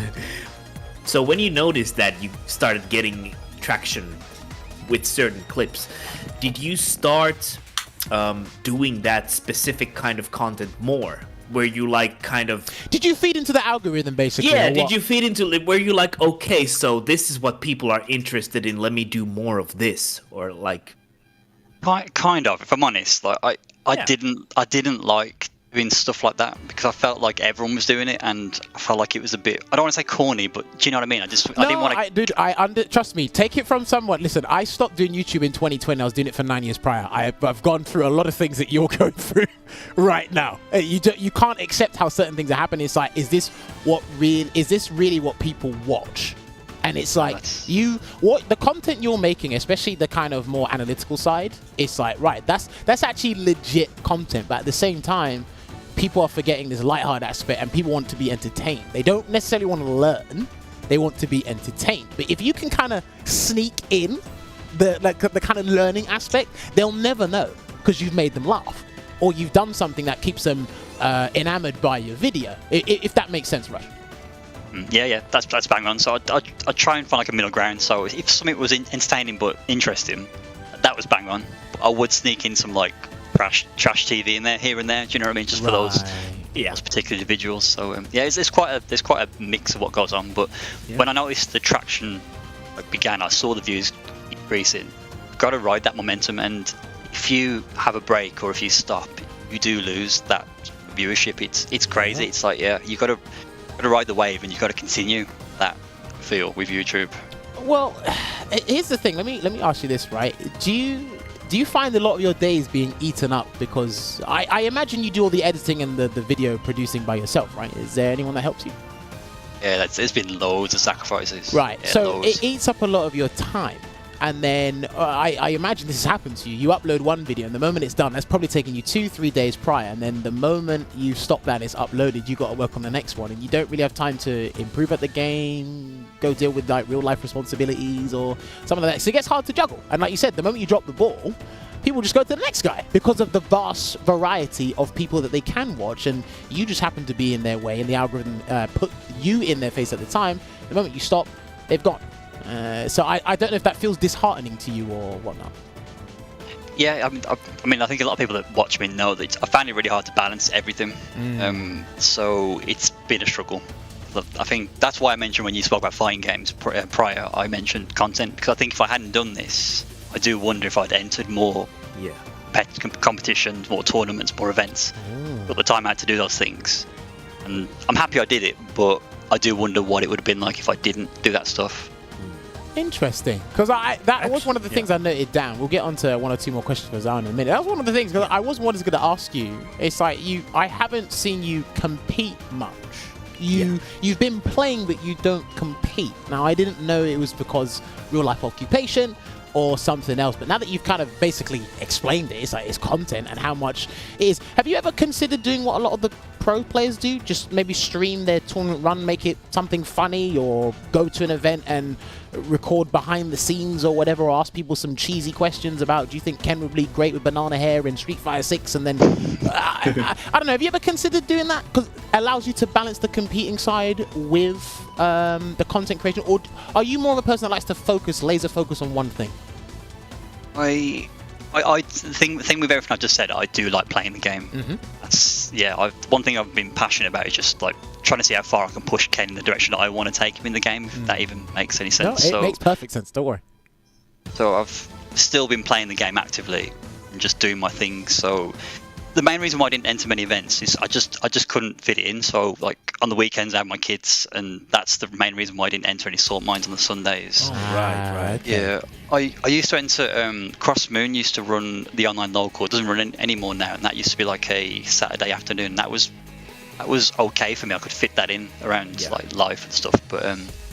so when you noticed that you started getting traction with certain clips, did you start doing that specific kind of content more? Where you like kind of... Did you feed into the algorithm basically? Yeah, did you feed into it where you like, okay, so this is what people are interested in, let me do more of this, or like... Kind of, if I'm honest. Like I didn't like doing stuff like that because I felt like everyone was doing it, and I felt like it was a bit, I don't want to say corny, but do you know what I mean? I didn't want to... trust me, take it from someone. Listen, I stopped doing YouTube in 2020. I was doing it for 9 years prior. I've gone through a lot of things that you're going through right now. You can't accept how certain things are happening. It's like, is this really what people watch? And it's like, the content you're making, especially the kind of more analytical side, it's like, right, that's actually legit content, but at the same time, people are forgetting this lighthearted aspect, and people want to be entertained. They don't necessarily want to learn; they want to be entertained. But if you can kind of sneak in the kind of learning aspect, they'll never know because you've made them laugh, or you've done something that keeps them enamored by your video. If that makes sense, Rush. Yeah, that's bang on. So I try and find like a middle ground. So if something was entertaining but interesting, that was bang on. But I would sneak in some like trash TV in there, here and there. Do you know what I mean? Just for those particular individuals. So there's quite a mix of what goes on. But when I noticed the traction began, I saw the views increasing. Got to ride that momentum, and if you have a break or if you stop, you do lose that viewership. It's crazy. It's like you got to ride the wave, and you got to continue that feel with YouTube. Well, here's the thing. Let me ask you this, right? Do you find a lot of your days being eaten up because I imagine you do all the editing and the video producing by yourself, right? Is there anyone that helps you? Yeah, there's been loads of sacrifices. Right, yeah, so loads. It eats up a lot of your time. And then I imagine this has happened to you. You upload one video, and the moment it's done, that's probably taken you 2-3 days prior. And then the moment you stop that, it's uploaded. You got to work on the next one, and you don't really have time to improve at the game, go deal with like real life responsibilities or something like that. So it gets hard to juggle. And like you said, the moment you drop the ball, people just go to the next guy because of the vast variety of people that they can watch, and you just happen to be in their way, and the algorithm put you in their face at the time. The moment you stop, they've gone. So I don't know if that feels disheartening to you or whatnot. Yeah, I mean, I think a lot of people that watch me know that I find it really hard to balance everything. So it's been a struggle. I think that's why I mentioned when you spoke about fighting games prior, I mentioned content, because I think if I hadn't done this, I do wonder if I'd entered more competitions, more tournaments, more events. But the time I had to do those things, and I'm happy I did it, but I do wonder what it would have been like if I didn't do that stuff. Interesting, because that was one of the things I noted down. We'll get on to one or two more questions for Zion in a minute. That was one of the things, because I was going to ask you. It's like I haven't seen you compete much. You've been playing, but you don't compete. Now, I didn't know it was because real life occupation or something else, but now that you've kind of basically explained it, it's like it's content and how much it is. Have you ever considered doing what a lot of the pro players do? Just maybe stream their tournament run, make it something funny, or go to an event and record behind the scenes or whatever, or ask people some cheesy questions about, do you think Ken would be great with banana hair in Street Fighter 6? And then I don't know, have you ever considered doing that? Because it allows you to balance the competing side with the content creation, or are you more of a person that likes to laser focus on one thing? I think with everything I've just said, I do like playing the game. That's one thing I've been passionate about is just like trying to see how far I can push Ken in the direction that I want to take him in the game, if that even makes any sense. No, it makes perfect sense, don't worry. So I've still been playing the game actively and just doing my thing. So the main reason why I didn't enter many events is I just couldn't fit it in. So like on the weekends I have my kids, and that's the main reason why I didn't enter any salt mines on the Sundays. Right. Yeah, I used to enter Cross Moon used to run the online local. It doesn't run anymore now, and that used to be like a Saturday afternoon. That was okay for me. I could fit that in around like life and stuff. But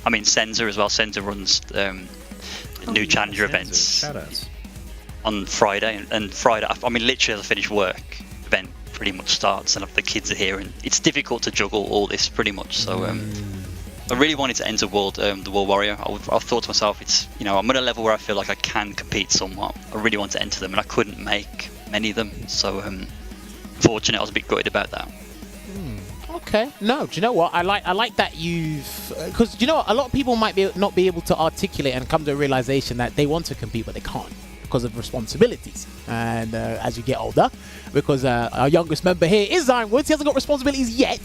I mean Senza as well. Senza runs new challenger events on Friday, and Friday, I mean literally as I finish work, event pretty much starts, and the kids are here, and it's difficult to juggle all this pretty much. So I really wanted to enter the World Warrior. I thought to myself, it's, you know, I'm at a level where I feel like I can compete somewhat. I really want to enter them, and I couldn't make many of them. So fortunate, I was a bit gutted about that. Okay. No, do you know what? I like that because you know what? A lot of people might not be able to articulate and come to a realization that they want to compete, but they can't because of responsibilities. And as you get older, because our youngest member here is Zion Woods, he hasn't got responsibilities yet,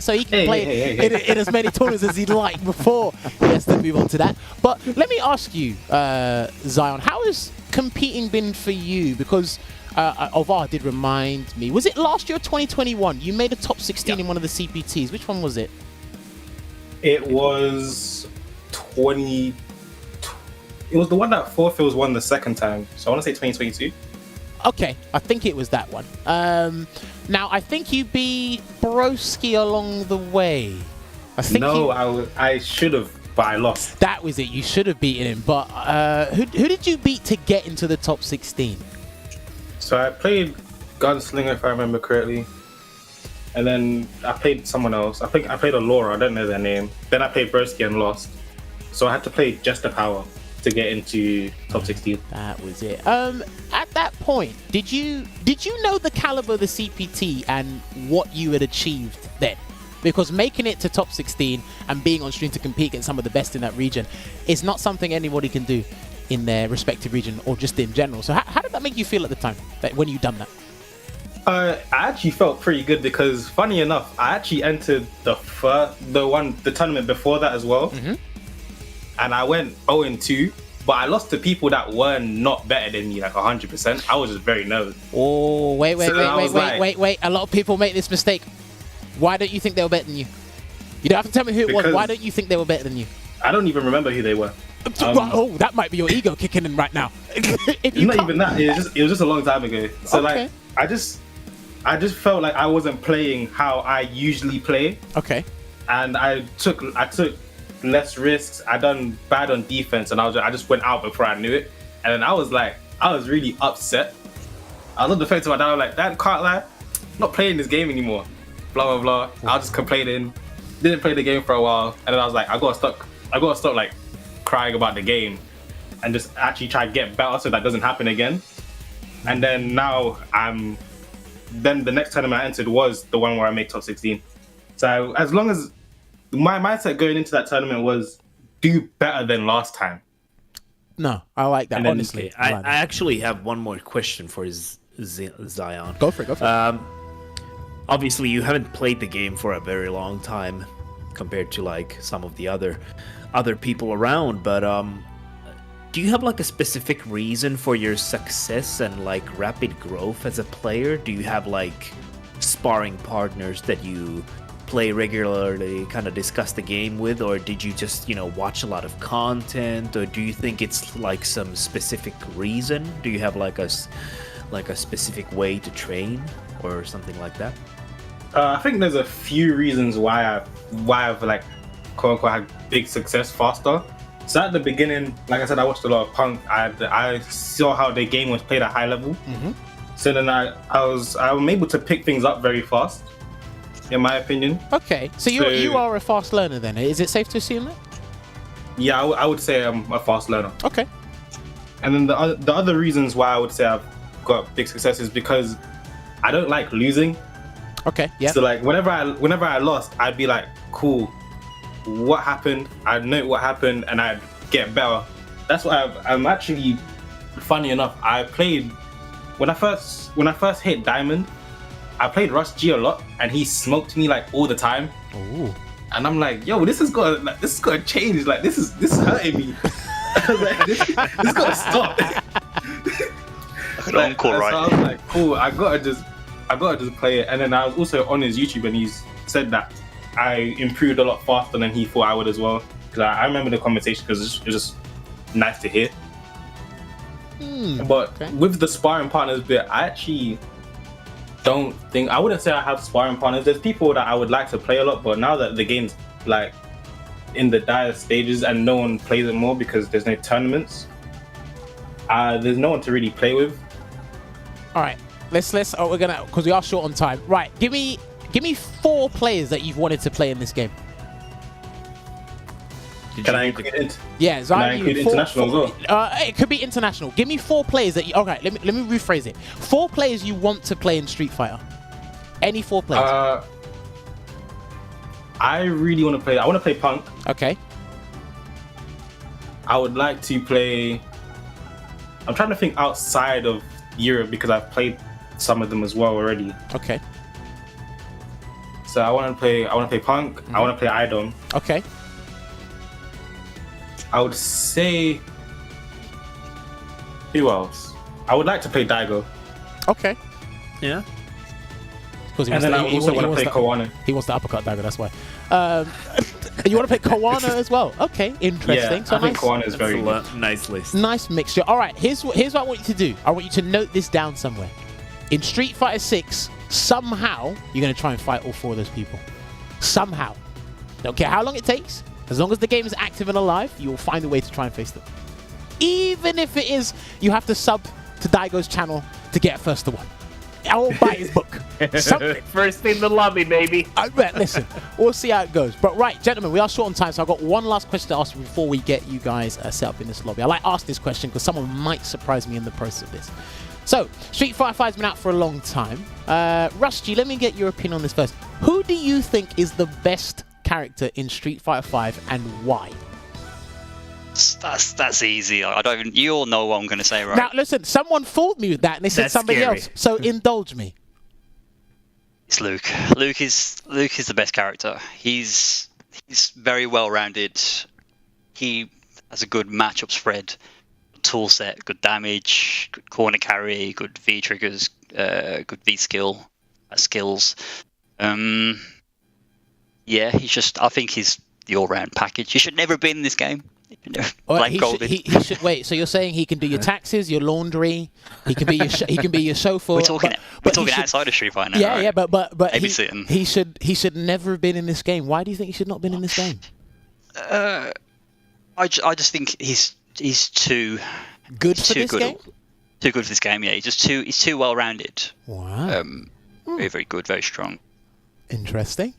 so he can play in as many tournaments as he'd like before he has to move on to that. But let me ask you, Zion, how has competing been for you? Because Ovar did remind me, was it last year, 2021? You made a top 16 in one of the CPTs. Which one was it? It was It was the one that Forfils won the second time. So I want to say 2022. Okay, I think it was that one. Now, I think you beat Broski along the way. I should have, but I lost. That was it. You should have beaten him. But who did you beat to get into the top 16? So I played Gunslinger, if I remember correctly. And then I played someone else. I think I played a Laura. I don't know their name. Then I played Broski and lost. So I had to play Just the Power to get into top 16. That was it. At that point, did you know the caliber of the CPT and what you had achieved then? Because making it to top 16 and being on stream to compete against some of the best in that region is not something anybody can do in their respective region or just in general. So how did that make you feel at the time, when you done that? I actually felt pretty good because, funny enough, I actually entered the tournament before that as well. Mm-hmm. And I went 0-2, but I lost to people that were not better than me, like 100%. I was just very nervous. Oh, wait. A lot of people make this mistake. Why don't you think they were better than you? You don't have to tell me who it was. Why don't you think they were better than you? I don't even remember who they were. That might be your ego kicking in right now. It's not even that. It was just a long time ago. So okay. like, I just felt like I wasn't playing how I usually play. Okay. And I took less risks. I done bad on defense, and I just went out before I knew it. And then I was really upset. I was on the fence with my dad. I was like, Dad, can't lie, I'm not playing this game anymore. Blah blah blah. I was just complaining. Didn't play the game for a while, and then I was like, I gotta stop like crying about the game, and just actually try to get better so that doesn't happen again. And then now then the next tournament I entered was the one where I made top 16. So as long as my mindset going into that tournament was do better than last time. No, I like that, and then, honestly. I actually have one more question for Zion. Go for it. Obviously, you haven't played the game for a very long time compared to like some of the other people around, but do you have like a specific reason for your success and like rapid growth as a player? Do you have like sparring partners that you play regularly, kind of discuss the game with, or did you just, you know, watch a lot of content, or do you think it's like some specific reason? Do you have like a specific way to train or something like that? I think there's a few reasons why I've like quote unquote had big success faster. So at the beginning, like I said, I watched a lot of Punk. I saw how the game was played at high level. Mm-hmm. So then I'm able to pick things up very fast, in my opinion. Okay, so you are a fast learner then. Is it safe to assume that? Yeah, I would say I'm a fast learner. Okay. And then the other reasons why I would say I've got big success is because I don't like losing. Okay, yeah. So like whenever I lost, I'd be like, cool, what happened? I'd note what happened and I'd get better. That's why I'm actually, funny enough, I played when I first hit Diamond, I played Rush G a lot and he smoked me like all the time. Ooh. And I'm like, yo, this has got to change. Like this is hurting me. I was like, this got to stop. Like an encore, right? So I was like, cool, I gotta I got to just play it. And then I was also on his YouTube, and he's said that I improved a lot faster than he thought I would as well. Because I remember the conversation because it was just nice to hear. But with the sparring partners bit, I actually don't think, I wouldn't say I have sparring partners. There's people that I would like to play a lot, but now that the game's like in the dire stages and no one plays it more because there's no tournaments, there's no one to really play with. All right, let's. Oh, we're gonna, because we are short on time. Right, give me 4 players that you've wanted to play in this game. Can I include it? Yeah, Can I include international as well? It could be international. Give me 4 players that you. Okay, let me rephrase it. 4 players you want to play in Street Fighter. Any 4 players. I really want to play. I want to play Punk. Okay. I would like to play. I'm trying to think outside of Europe because I've played some of them as well already. Okay. So I want to play. Punk. I want to play Idom. Okay. I would say. Who else? I would like to play Daigo. Okay. Yeah. And then I also want to play Koana. He wants to uppercut Daigo, that's why. You want to play Koana as well? Okay, interesting. Yeah, so I think Koana is very good. Nice list. Nice mixture. All right, here's what I want you to do. I want you to note this down somewhere. In Street Fighter 6, somehow you're going to try and fight all 4 of those people. Somehow. Don't care how long it takes. As long as the game is active and alive, you will find a way to try and face them. Even if it is you have to sub to Daigo's channel to get first to 1. I will buy his book. Something. First in the lobby, baby. I bet. Listen, we'll see how it goes. But right, gentlemen, we are short on time, so I've got one last question to ask you before we get you guys set up in this lobby. I like to ask this question because someone might surprise me in the process of this. So, Street Fighter 5's been out for a long time. Rusty, let me get your opinion on this first. Who do you think is the best character in Street Fighter 5 and why? That's easy. I don't even. You all know what I'm going to say, right? Now, listen. Someone fooled me with that, and they said That's somebody scary. else. So indulge me. It's Luke. Luke is the best character. He's very well rounded. He has a good matchup spread, tool set, good damage, good corner carry, good V triggers, good V skills. Yeah, he's just. I think he's the all-round package. He should never have been in this game. He should wait. So you're saying he can do your taxes, your laundry. He can be your chauffeur. We're talking outside of Street Fighter now. Yeah, right? yeah, but Babysitting. he should never have been in this game. Why do you think he should not have been in this game? I just think he's too good for this game. Too good for this game. Yeah, he's too well rounded. Wow. Very very good, very strong. Interesting.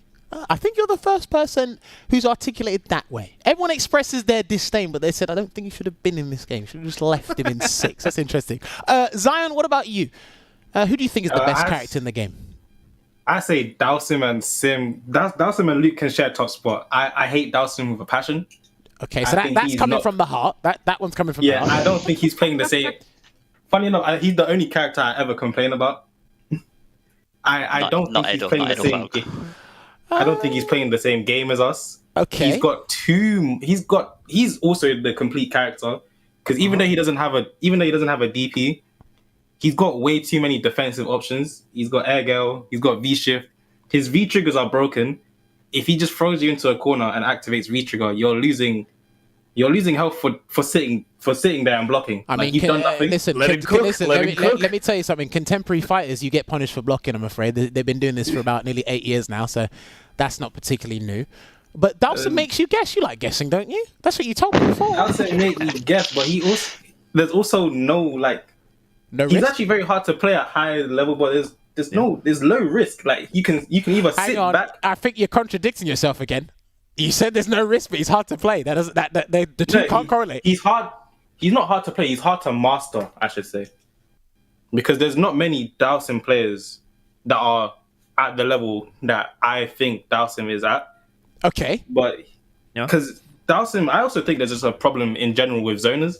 I think you're the first person who's articulated that way. Everyone expresses their disdain, but they said, I don't think you should have been in this game. You should have just left him in 6. That's interesting. Zion, what about you? Who do you think is the best character in the game? I say Dhalsim and Sim. Dhalsim and Luke can share top spot. I hate Dhalsim with a passion. Okay, so that's coming from the heart. That one's coming from the heart. Yeah, I don't think he's playing the same. Funny enough, he's the only character I ever complain about. I don't think he's playing the same game. I don't think he's playing the same game as us. Okay. He's also the complete character because even though he doesn't have a DP, he's got way too many defensive options. He's got air gale. He's got V shift. His V triggers are broken. If he just throws you into a corner and activates V trigger, you're losing health for sitting there and blocking. I mean, you've done nothing. Listen, Let him cook. Let me tell you something. Contemporary fighters, you get punished for blocking, I'm afraid. They've been doing this for about nearly 8 years now, so that's not particularly new. But Dhalsim makes you guess. You like guessing, don't you? That's what you told me before. Dhalsim makes me guess, but there's also no he's risk? actually very hard to play at high level, but there's low risk. Like you can either sit back. I think you're contradicting yourself again. You said there's no risk, but he's hard to play. The two can't correlate. He's not hard to play. He's hard to master, I should say, because there's not many Dhalsim players that are at the level that I think Dhalsim is at. Okay, but because Dhalsim, I also think there's just a problem in general with zoners.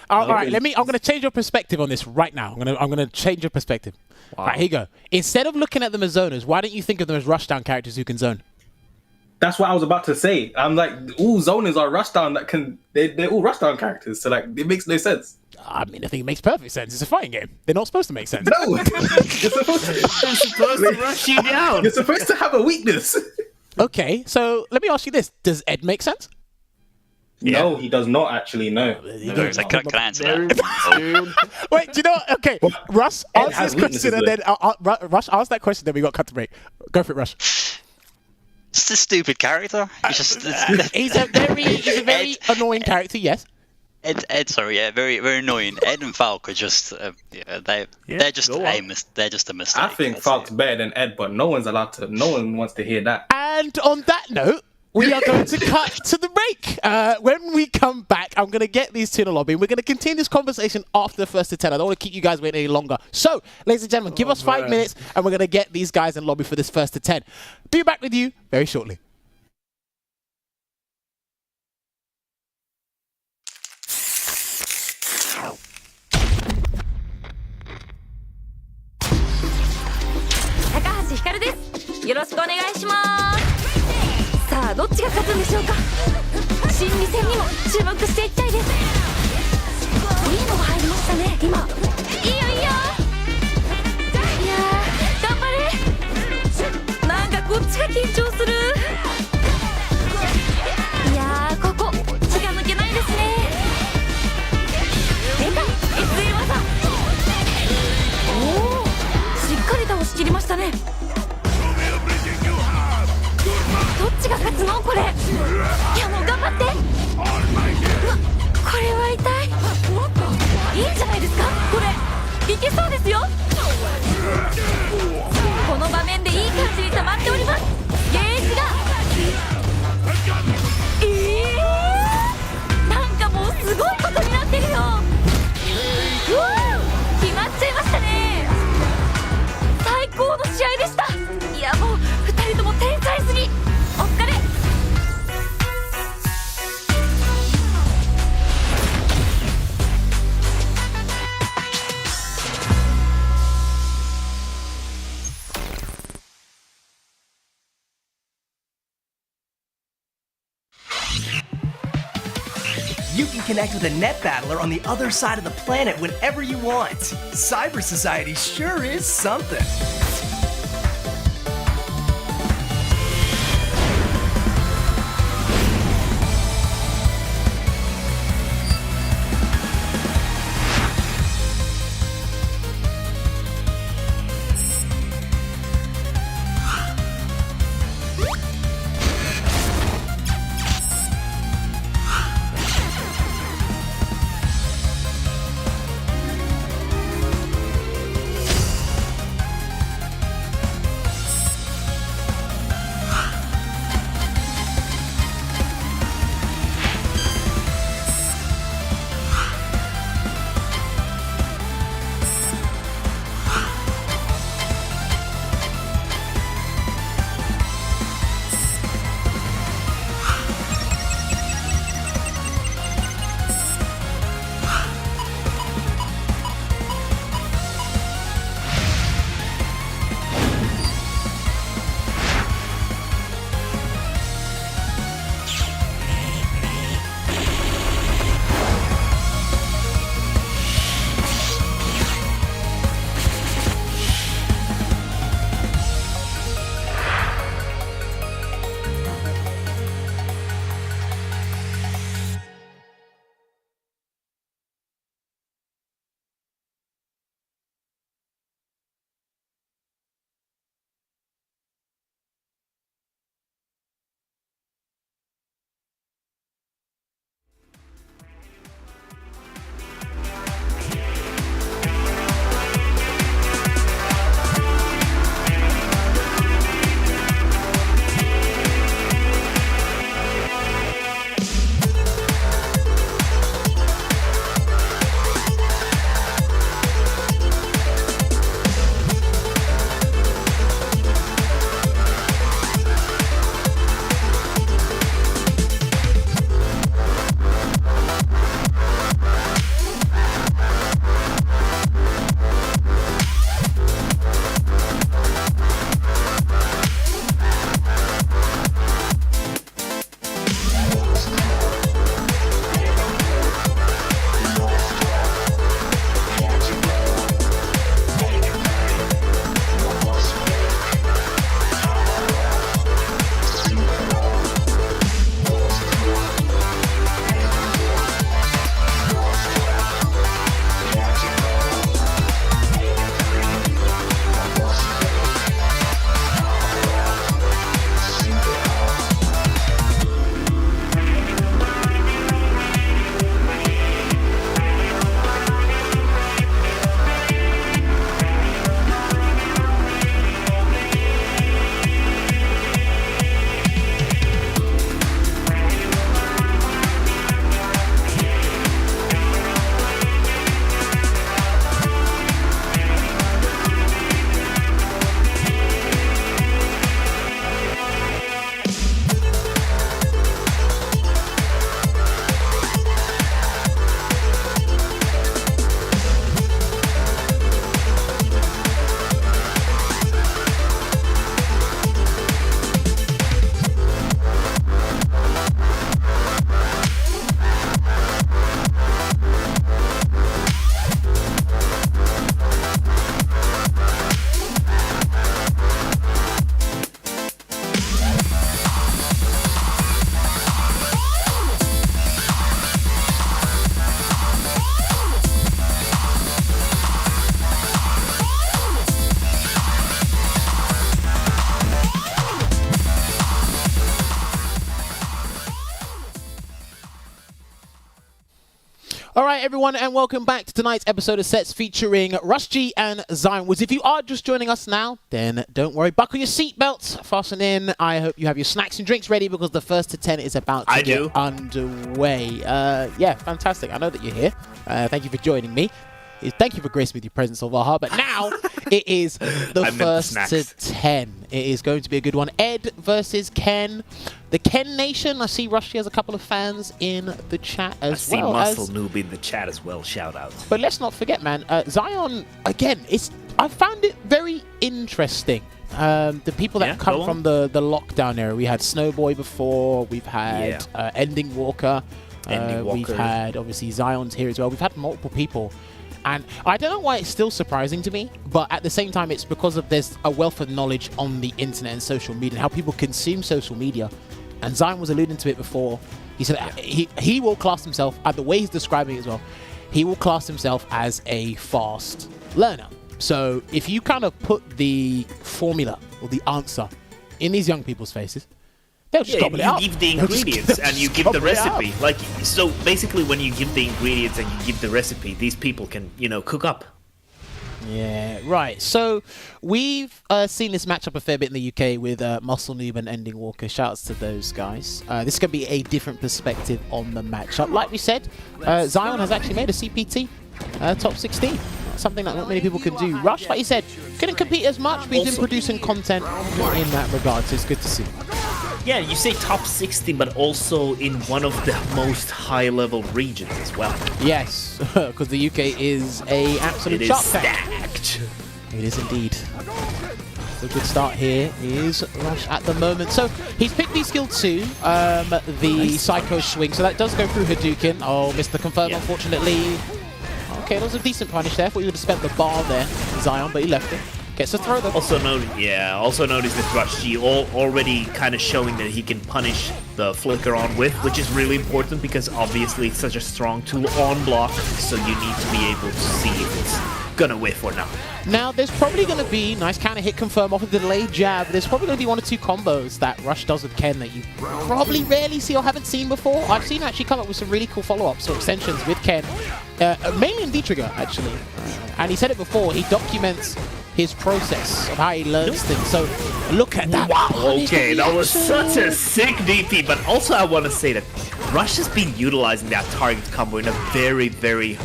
All right, I'm going to change your perspective on this right now. I'm going to change your perspective. Wow. All right, here you go. Instead of looking at them as zoners, why don't you think of them as rushdown characters who can zone? That's what I was about to say. I'm like, all zoners are rushdown they're all rushdown characters. So it makes no sense. I mean, I think it makes perfect sense. It's a fighting game. They're not supposed to make sense. No, you're supposed to rush you down. You're supposed to have a weakness. Okay, so let me ask you this. Does Ed make sense? No, he does not actually know. It's like, can I answer that? Wait, do you know what? Okay, Russ, Ed answer has this question and then Rush, ask that question, then we got cut to break. Go for it, Rush. It's a stupid character. It's just He's a very annoying character, yes. Very, very annoying. Ed and Falk are just, they're just a mistake. I think Falk's better than Ed, but no one wants to hear that. And on that note, we are going to cut to the break. When we come back, I'm going to get these two in the lobby. We're going to continue this conversation after the first to 10. I don't want to keep you guys waiting any longer. So, ladies and gentlemen, give us 5 minutes, and we're going to get these guys in the lobby for this first to 10. Be back with you very shortly.よろしくお願いします。さあどっちが勝つんでしょうか。心理戦にも注目していきたいです。いいのが入りましたね今。いいよいいよ。いやー頑張れ。なんかこっちが緊張する。いやーここ気が抜けないですね。出た SL 技。おおしっかり倒しきりましたね。どっちが勝つのこれ。いやもう頑張って。うわこれは痛い。いいんじゃないですかこれ。いけそうですよ。この場面でいい感じに溜まっております。ゲージがなんかもうすごいことになってるよ。決まっちゃいましたね。最高の試合でした。いやもう2人とも天才すぎ。お疲れ。You can connect with a net battler on the other side of the planet whenever you want. Cyber Society sure is something. All right, everyone, and welcome back to tonight's episode of Sets featuring Rush G and Zion Woods. If you are just joining us now, then don't worry. Buckle your seatbelts, fasten in. I hope you have your snacks and drinks ready because the first to 10 is about to get underway. Yeah, fantastic. I know that you're here. Thank you for joining me. Thank you for gracing me with your presence, Silvaha. But now it is the first to 10. It is going to be a good one. Ed versus Ken. The Ken Nation. I see Rushy has a couple of fans in the chat as well. I see Muscle Noob in the chat as well. Shout out. But let's not forget, man. Zion, again, I found it very interesting. The people that come from the lockdown era. We had Snowboy before. We've had Ending Walker. We've had, obviously, Zion's here as well. We've had multiple people. And I don't know why it's still surprising to me, but at the same time, it's because there's a wealth of knowledge on the internet and social media and how people consume social media. And Zion was alluding to it before. He said he will class himself, the way he's describing it as well, he will class himself as a fast learner. So if you kind of put the formula or the answer in these young people's faces, they'll just gobble it up. You give the ingredients and you give the recipe. Like, so basically when you give the ingredients and you give the recipe, these people can, cook up. Yeah, right. So we've seen this matchup a fair bit in the UK with Muscle Noob and Ending Walker. Shouts to those guys. This could be a different perspective on the matchup. Like we said, Zion has actually made a CPT top 16. Something that not many people can do. Rush, like you said, couldn't compete as much, but he's been producing content in that regard, so it's good to see. Yeah, you say top 60, but also in one of the most high-level regions as well. Yes, because the UK is a absolute It is stacked. It is indeed. So a good start here is Rush at the moment. So he's picked the skill 2, the Psycho Swing. So that does go through Hadouken. Oh, missed the confirm, unfortunately. Okay, that was a decent punish there. I thought you would have spent the bar there, Zion, but he left it. Gets a throw though. Also noticed that Rush G already kind of showing that he can punish the flicker on whiff, which is really important because obviously it's such a strong tool on block, so you need to be able to see if it's gonna whiff or not. Now, there's probably going to be, nice counter hit confirm off of the delayed jab, there's probably going to be 1 or 2 combos that Rush does with Ken that you probably rarely see or haven't seen before. I've seen him actually come up with some really cool follow-ups or extensions with Ken, mainly in D-Trigger, actually. And he said it before, he documents his process of how he learns things. So, look at that. Wow, okay, that was such a sick DP, but also I want to say that Rush has been utilizing that target combo in a very, very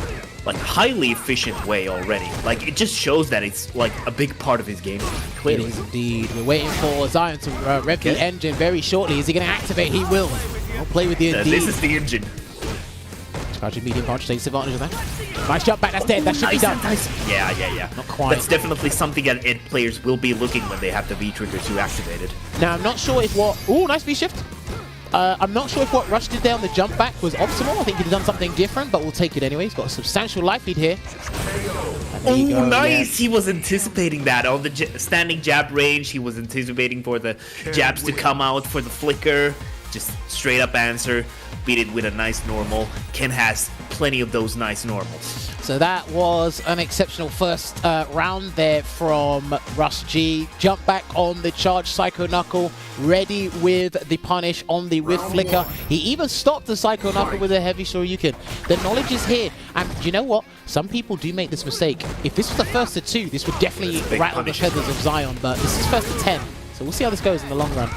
highly efficient way already. Like, it just shows that it's like a big part of his game. Clearly. It is indeed. We're waiting for Zion to rev the engine very shortly. Is he going to activate? He will. I'll play with the indeed. This is the engine. Charging medium punch, takes advantage of that. Nice jump back, that's dead. That should be done. Yeah. Not quite. That's definitely something that Ed players will be looking when they have the V-Trigger 2 activated. Now, I'm not sure if what... Ooh, nice V-shift. I'm not sure if what Rush did there on the jump back was optimal. I think he'd have done something different, but we'll take it anyway. He's got a substantial life lead here. Oh, nice! Yeah. He was anticipating that. On the standing jab range, he was anticipating for the jabs to come out for the flicker. Just straight up answer. Beat it with a nice normal. Ken has plenty of those nice normals. So that was an exceptional first round there from Rush G. Jump back on the charge Psycho Knuckle, ready with the punish on the whiff flicker. He even stopped the Psycho Knuckle with a heavy Shoryuken. The knowledge is here, and do you know what? Some people do make this mistake. If this was the first to 2, this would definitely rattle the feathers of Zion, but this is first to 10. So we'll see how this goes in the long run.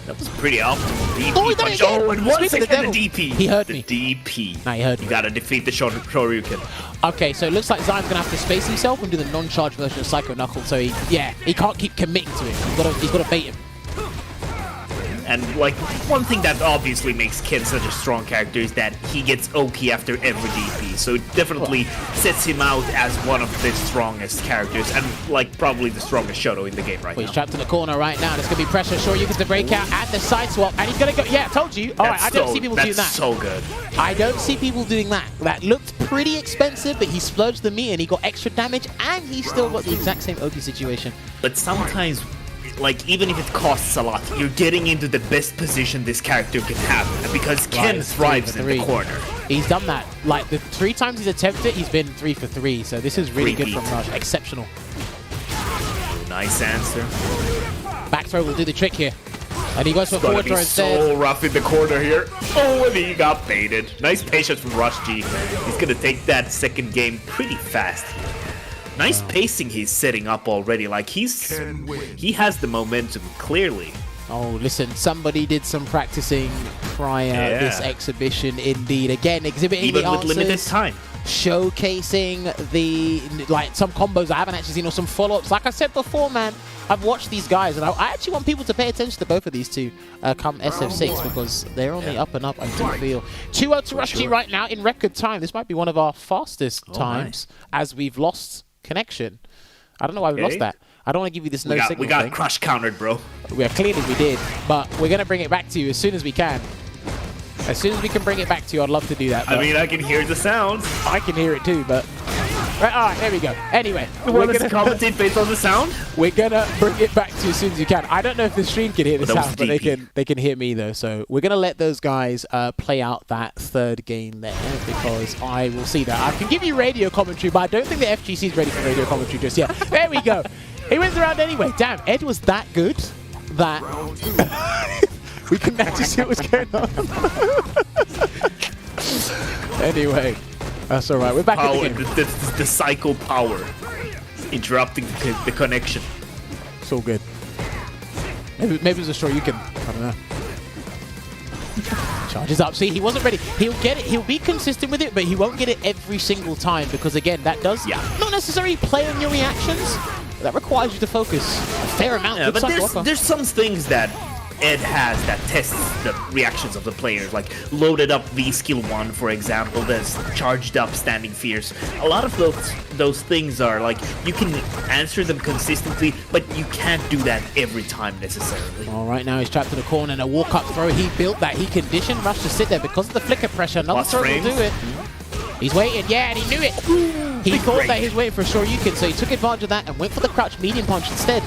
That was pretty optimal. DP. Oh, he done it again! And once again, the DP. He heard me. The DP. Nah, he heard me. You gotta defeat the Shoryuken. Okay, so it looks like Zion's gonna have to space himself and do the non-charge version of Psycho Knuckle. So he can't keep committing to it. He's gotta bait him. And one thing that obviously makes Ken such a strong character is that he gets Oki after every DP, so it definitely sets him out as one of the strongest characters and probably the strongest Shoto in the game right now. He's trapped in the corner right now. There's gonna be pressure. Shoryuken's the breakout and the side swap, and he's gonna go. Yeah, I told you. All right, I don't see people doing that. That's so good. I don't see people doing that. That looked pretty expensive, but he splurged the meat and he got extra damage, and he still got the exact same Oki situation. But sometimes, even if it costs a lot, you're getting into the best position this character can have, because Ken thrives in the corner. He's done that. The 3 times he's attempted it, he's been 3 for 3, so this is really good from Rush. Exceptional. Nice answer. Back throw will do the trick here. And he goes for forward throw instead. So rough in the corner here. Oh, and he got baited. Nice patience from Rush G. He's gonna take that second game pretty fast. Nice pacing he's setting up already. Like he has the momentum clearly. Oh, listen, somebody did some practicing prior this exhibition indeed. Again, exhibiting even the with answers, limited time. showcasing the some combos I haven't actually seen or some follow-ups. Like I said before, man, I've watched these guys and I actually want people to pay attention to both of these two come SF6 because they're on the up and up, I do feel. 2-0 to Rush G right now in record time. This might be one of our fastest times as we've lost connection. I don't know why we lost that. I don't want to give you this no signal We got thing. crush countered, bro. Yeah, clearly we did, but we're going to bring it back to you as soon as we can. As soon as we can bring it back to you, I'd love to do that. I mean, I can hear the sounds. I can hear it too, but... Right, all right, there we go. Anyway, we're going to commentate based on the sound? We're going to bring it back to you as soon as you can. I don't know if the stream can hear the sound, but they can hear me, though. So we're going to let those guys play out that third game there because I will see that. I can give you radio commentary, but I don't think the FGC is ready for radio commentary just yet. There we go. He wins the round anyway. Damn, Ed was that good that we couldn't actually see what was going on. Anyway, that's all right. We're back in the game. The cycle power interrupting the connection. It's all good. Maybe there's a story you can. I don't know. Charges up. See, he wasn't ready. He'll get it. He'll be consistent with it, but he won't get it every single time because, again, that does not necessarily play on your reactions. That requires you to focus a fair amount. Yeah, but there's some things that Ed has that tests the reactions of the players, like loaded up V skill 1, for example, that's charged up standing fierce. A lot of those things are like you can answer them consistently, but you can't do that every time necessarily. All right, now he's trapped in the corner and a walk-up throw. He built that. He conditioned Rush to sit there because of the flicker pressure. Another throw will do it. He's waiting, and he knew it. He thought that he was waiting for a Shoryuken, so he took advantage of that and went for the crouch medium punch instead.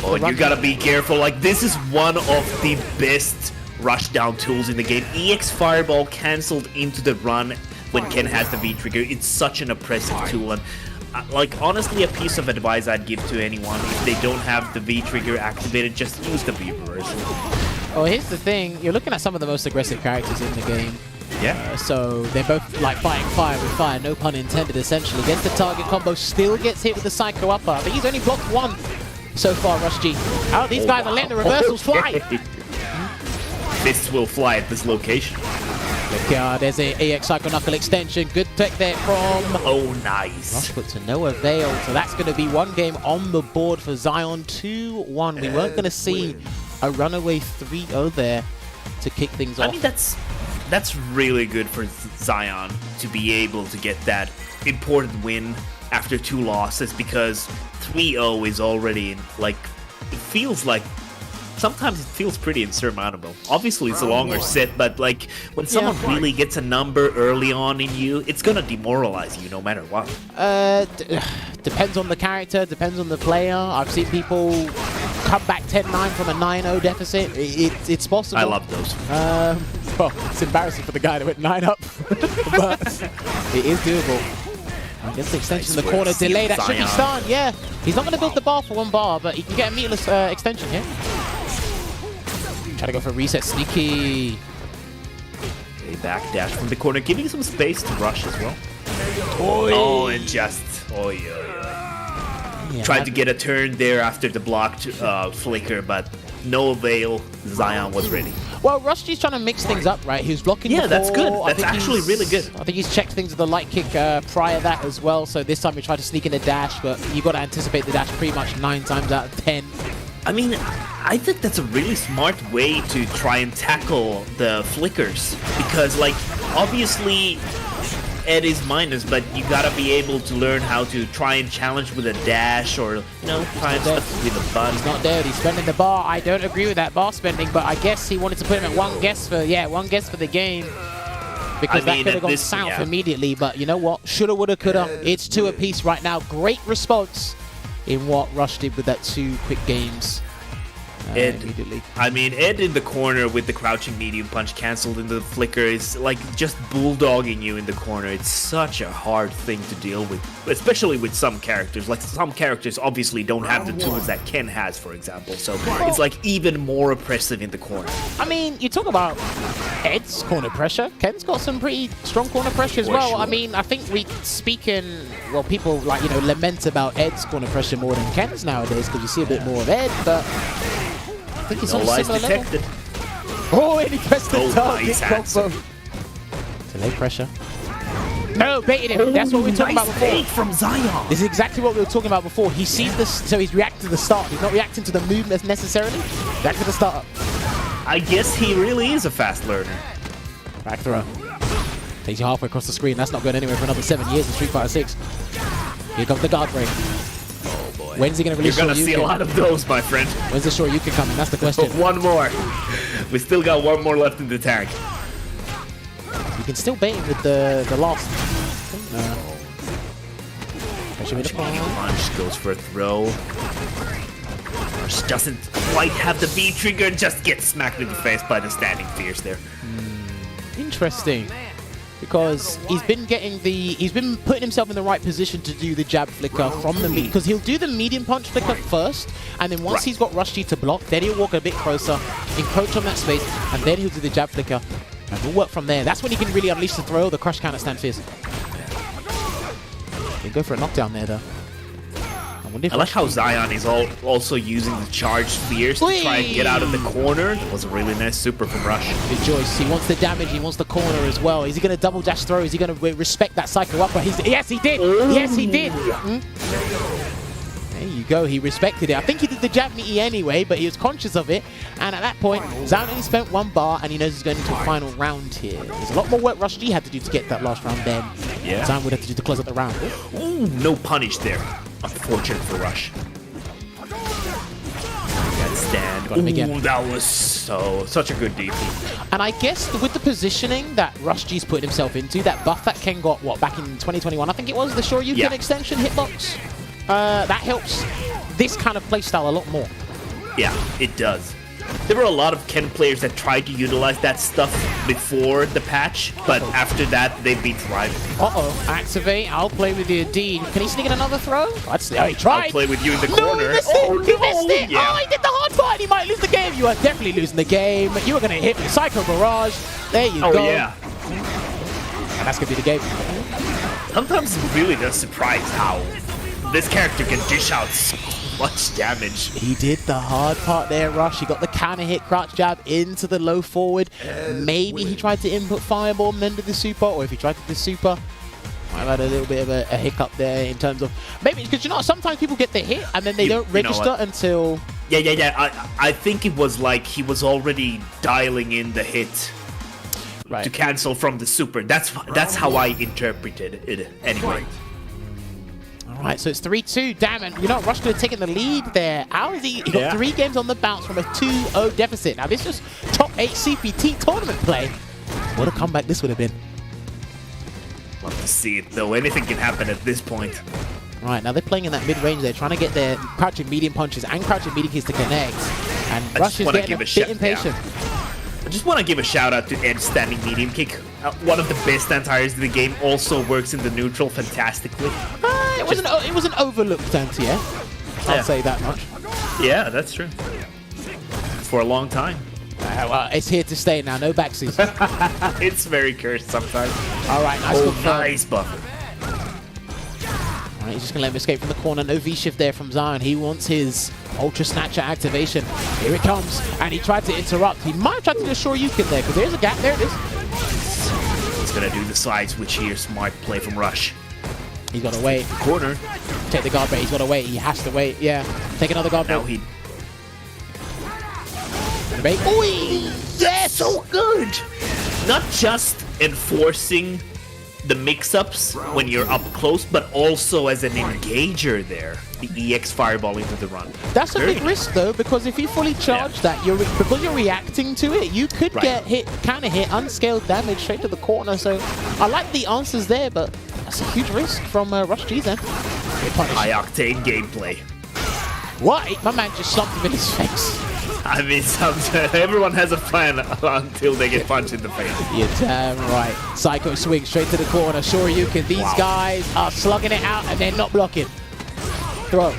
Oh, and you gotta be careful. Like, this is one of the best rushdown tools in the game. EX Fireball cancelled into the run when Ken has the V-Trigger. It's such an oppressive tool. And, like, honestly, a piece of advice I'd give to anyone, if they don't have the V-Trigger activated, just use the V-Reversal. Well, here's the thing. You're looking at some of the most aggressive characters in the game. Yeah. So they're both like fighting fire with fire, no pun intended, essentially. Against the target combo, still gets hit with the Psycho Upper. I think he's only blocked one so far, Rush G. Oh, these guys are letting the reversals fly. Fists will fly at this location. There's a EX Psycho Knuckle extension. Good tech there from... Oh, nice. Rush, but to no avail. So that's going to be one game on the board for Zion. 2-1. We weren't going to see a runaway 3-0 there to kick things off. I mean, that's really good for Zion to be able to get that important win after 2 losses, because 3-0 is already, like, it feels like, sometimes it feels pretty insurmountable. Obviously, it's a longer set, but, like, when someone really gets a number early on in you, it's gonna demoralize you no matter what. Depends on the character, depends on the player. I've seen people come back 10-9 from a 9-0 deficit. It's possible. I love those. Well, it's embarrassing for the guy that went 9 up, but it is doable. Gets the extension in the corner, delay, that should be stun, yeah. He's not going to build the bar for 1 bar, but he can get a meatless extension here. Try to go for a reset, sneaky. A back dash from the corner, giving some space to Rush as well. Oy. Oh, and just... Tried to get a turn there after the blocked flicker, but no avail. Zion was ready. Well, Rush G's trying to mix things up, right? He was blocking before. That's good. That's actually really good. I think he's checked things with the light kick prior that as well. So this time he tried to sneak in a dash, but you got to anticipate the dash pretty much 9 times out of 10. I mean, I think that's a really smart way to try and tackle the flickers, because, like, obviously Ed is minus, but you gotta be able to learn how to try and challenge with a dash, or, you know, try and stuff with a button. He's not dead. He's spending the bar. I don't agree with that bar spending, but I guess he wanted to put him at one guess for the game, because that could have gone south immediately. But you know what? Shoulda, woulda, coulda. It's 2 apiece right now. Great response in what Rush did with that 2 quick games. Ed, immediately. I mean, Ed in the corner with the crouching medium punch cancelled in the flicker is like just bulldogging you in the corner. It's such a hard thing to deal with, especially with some characters. Like some characters obviously don't have the tools that Ken has, for example. So it's like even more oppressive in the corner. I mean, you talk about Ed's corner pressure. Ken's got some pretty strong corner pressure as well. Sure. I mean, I think we speak in, well, people like, you know, lament about Ed's corner pressure more than Ken's nowadays because you see a bit more of Ed, but I think it's No on a lies similar detected. level. Oh, and he pressed the No target lies combo. Delay pressure. No, baited him. That's what we were talking about before. Bait from Zion. This is exactly what we were talking about before. He sees this, so he's reacting to the start. He's not reacting to the movement necessarily. Back to the startup. I guess he really is a fast learner. Back throw. Takes you halfway across the screen. That's not going anywhere for another 7 years in Street Fighter 6. Here comes the guard break. Oh boy. When's he going to release You're gonna see a Shoryuken? lot of those, my friend. When's the Shoryuken coming? That's the question. One more. We still got one more left in the tank. You can still bait him with the last. No. Pressure with the Punch goes for a throw. Rush doesn't quite have the V trigger and just gets smacked in the face by the standing fierce there. Interesting. Because he's been putting himself in the right position to do the jab flicker from the because he'll do the medium punch flicker first, and then once he's got Rush G to block, then he'll walk a bit closer, encroach on that space, and then he'll do the jab flicker, and we'll work from there. That's when he can really unleash the throw, the crush counter stand fierce. He'll go for a knockdown there though. I like how Zion is also using the charged spears to try and get out of the corner. That was a really nice super from Rush. Good choice. He wants the damage. He wants the corner as well. Is he going to double dash throw? Is he going to respect that cycle up? Yes, he did. Yes, he did. There you go. He respected it. I think he did the jab meaty anyway, but he was conscious of it. And at that point, Zion only spent 1 bar, and he knows he's going into a final round here. There's a lot more work Rush G had to do to get that last round then. Yeah. Zion would have to do to close up the round. Ooh, no punish there. Unfortunate for Rush. That stand. Ooh, that was such a good DP. And I guess with the positioning that Rush G's put himself into, that buff that Ken got, what, back in 2021, I think it was, the Shoryuken extension hitbox, that helps this kind of playstyle a lot more. Yeah, it does. There were a lot of Ken players that tried to utilize that stuff before the patch, but after that, they've been thriving. Uh-oh, activate, I'll play with you, Dean. Can he sneak in another throw? He tried. I'll play with you in the No, corner. he missed it! Oh, He missed it! Yeah. Oh, he did the hard part! He might lose the game! You are definitely losing the game. You are going to hit me. Psycho Barrage. There you go. Oh, yeah. And that's going to be the game. Sometimes it really does surprise how this character can dish out so much damage. He did the hard part there, Rush. He got the counter hit, crouch jab into the low forward. Maybe he tried to input fireball and then did the super, or if he tried to do the super, might have had a little bit of a hiccup there in terms of maybe because you know sometimes people get the hit and then they don't register until. Yeah. I think it was like he was already dialing in the hit to cancel from the super. That's how I interpreted it anyway. Alright, so it's 3-2. Damn it. You know, Rush could have taken the lead there. How is he? He got 3 games on the bounce from a 2-0 deficit. Now, this is top 8 CPT tournament play. What a comeback this would have been. Love to see it, though. Anything can happen at this point. Right, now they're playing in that mid-range. They're trying to get their crouching medium punches and crouching medium kicks to connect. And Rush is getting a bit impatient. I just want to give a shout out to Ed's standing medium kick. One of the best anti-airs in the game, also works in the neutral fantastically. It was an overlooked anti-air. I'll say that much. Yeah, that's true. For a long time. Well, it's here to stay now. No backsies. It's very cursed sometimes. All right, nice buffer. All right, he's just going to let him escape from the corner. No V-shift there from Zion. He wants his Ultra Snatcher activation. Here it comes. And he tried to interrupt. He might have tried to do a Shoryuken there because there's a gap. There it is. He's going to do the side switch here. Smart play from Rush. He's got to wait. Corner. Take the guard break. He's got to wait. He has to wait. Yeah. Take another guard break. Now he... Oi! Yes! So good! Not just enforcing the mix-ups when you're up close, but also as an engager there. The EX fireball into the run. That's a big risk though, because if you fully charge that, because you're reacting to it, you could get hit, counter hit, unscaled damage straight to the corner. So I like the answers there, but that's a huge risk from Rush G's end. High octane gameplay. What? My man just slumped him in his face. I mean, everyone has a plan until they get punched in the face. You're damn right. Psycho swing straight to the corner. Shoryuken. These guys are slugging it out and they're not blocking. Throw.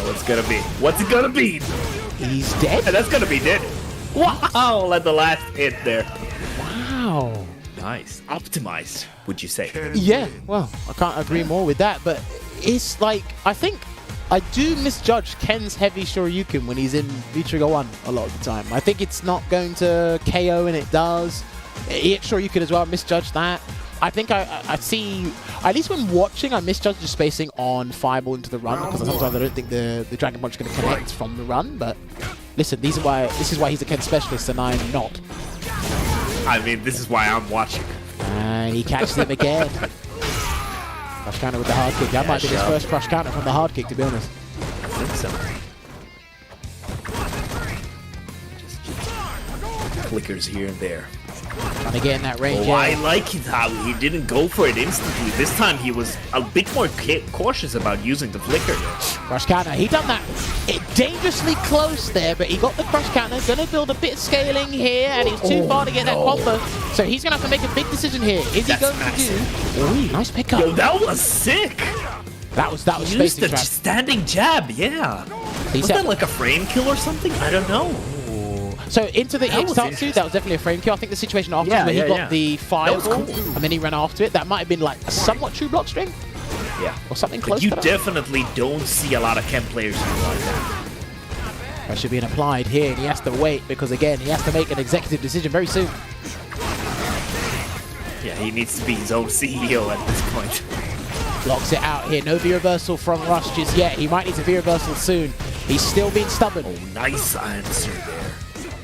What's it gonna be? What's it gonna be? He's dead? And that's gonna be dead. Wow! At the last hit there. Wow. Nice. Optimized, would you say? Yeah, well, I can't agree more with that, but it's like, I think I do misjudge Ken's heavy Shoryuken when he's in V-Trigger 1 a lot of the time. I think it's not going to KO and it does. It Shoryuken as well, I misjudged that. I think I see, at least when watching, I misjudged the spacing on Fireball into the run because sometimes I don't think the Dragon Punch is going to connect from the run, but listen, this is why he's a Ken specialist and I'm not. I mean, this is why I'm watching. And he catches him again. Crush counter with the hard kick. That might be his first crush counter from the hard kick, to be honest. I think so. Just flickers here and there. Trying to get in that range. Oh, I like it how he didn't go for it instantly. This time he was a bit more cautious about using the flicker. Crush counter. He done that. Dangerously close there, but he got the crush counter. Gonna build a bit of scaling here, and he's too far to get that combo. So he's gonna have to make a big decision here. Is he going to do? Ooh, nice pickup. Yo, that was sick. That was he used the standing jab. Yeah. Was that like a frame kill or something? I don't know. So into the Ixtatsu, that was definitely a frame kill. I think the situation after where he got the fireball and then he ran after it, that might have been like a somewhat true block string. Yeah. Or something close to that. You definitely don't see a lot of Ken players do like that. Pressure being applied here, and he has to wait because, again, he has to make an executive decision very soon. Yeah, he needs to be his own CEO at this point. Blocks it out here. No V-reversal from Rush just yet. He might need a V-reversal soon. He's still being stubborn. Oh, nice answer there.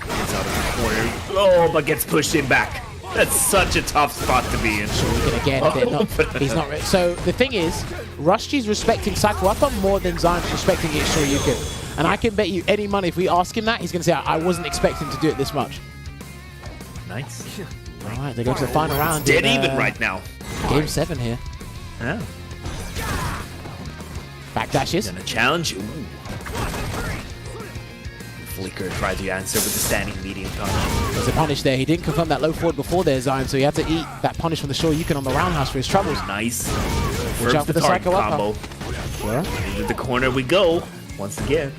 Gets out of the corner. Oh, but gets pushed in back. That's such a tough spot to be in. He's not. So the thing is, Rushji's respecting Psycho Upper more than Zion's respecting it Shoryuken. And I can bet you any money if we ask him that, he's going to say, I wasn't expecting to do it this much. Nice. All right, they go to the final round. Dead even right now. Game 7 here. Yeah. Backdashes. Gonna challenge. Ooh. Flicker tried to answer with the standing medium punch. There's a punish there. He didn't confirm that low forward before there, Zion, so he had to eat that punish from the Shoryuken on the roundhouse for his troubles. Nice. Watch out for the Psycho combo. Into the corner we go once again.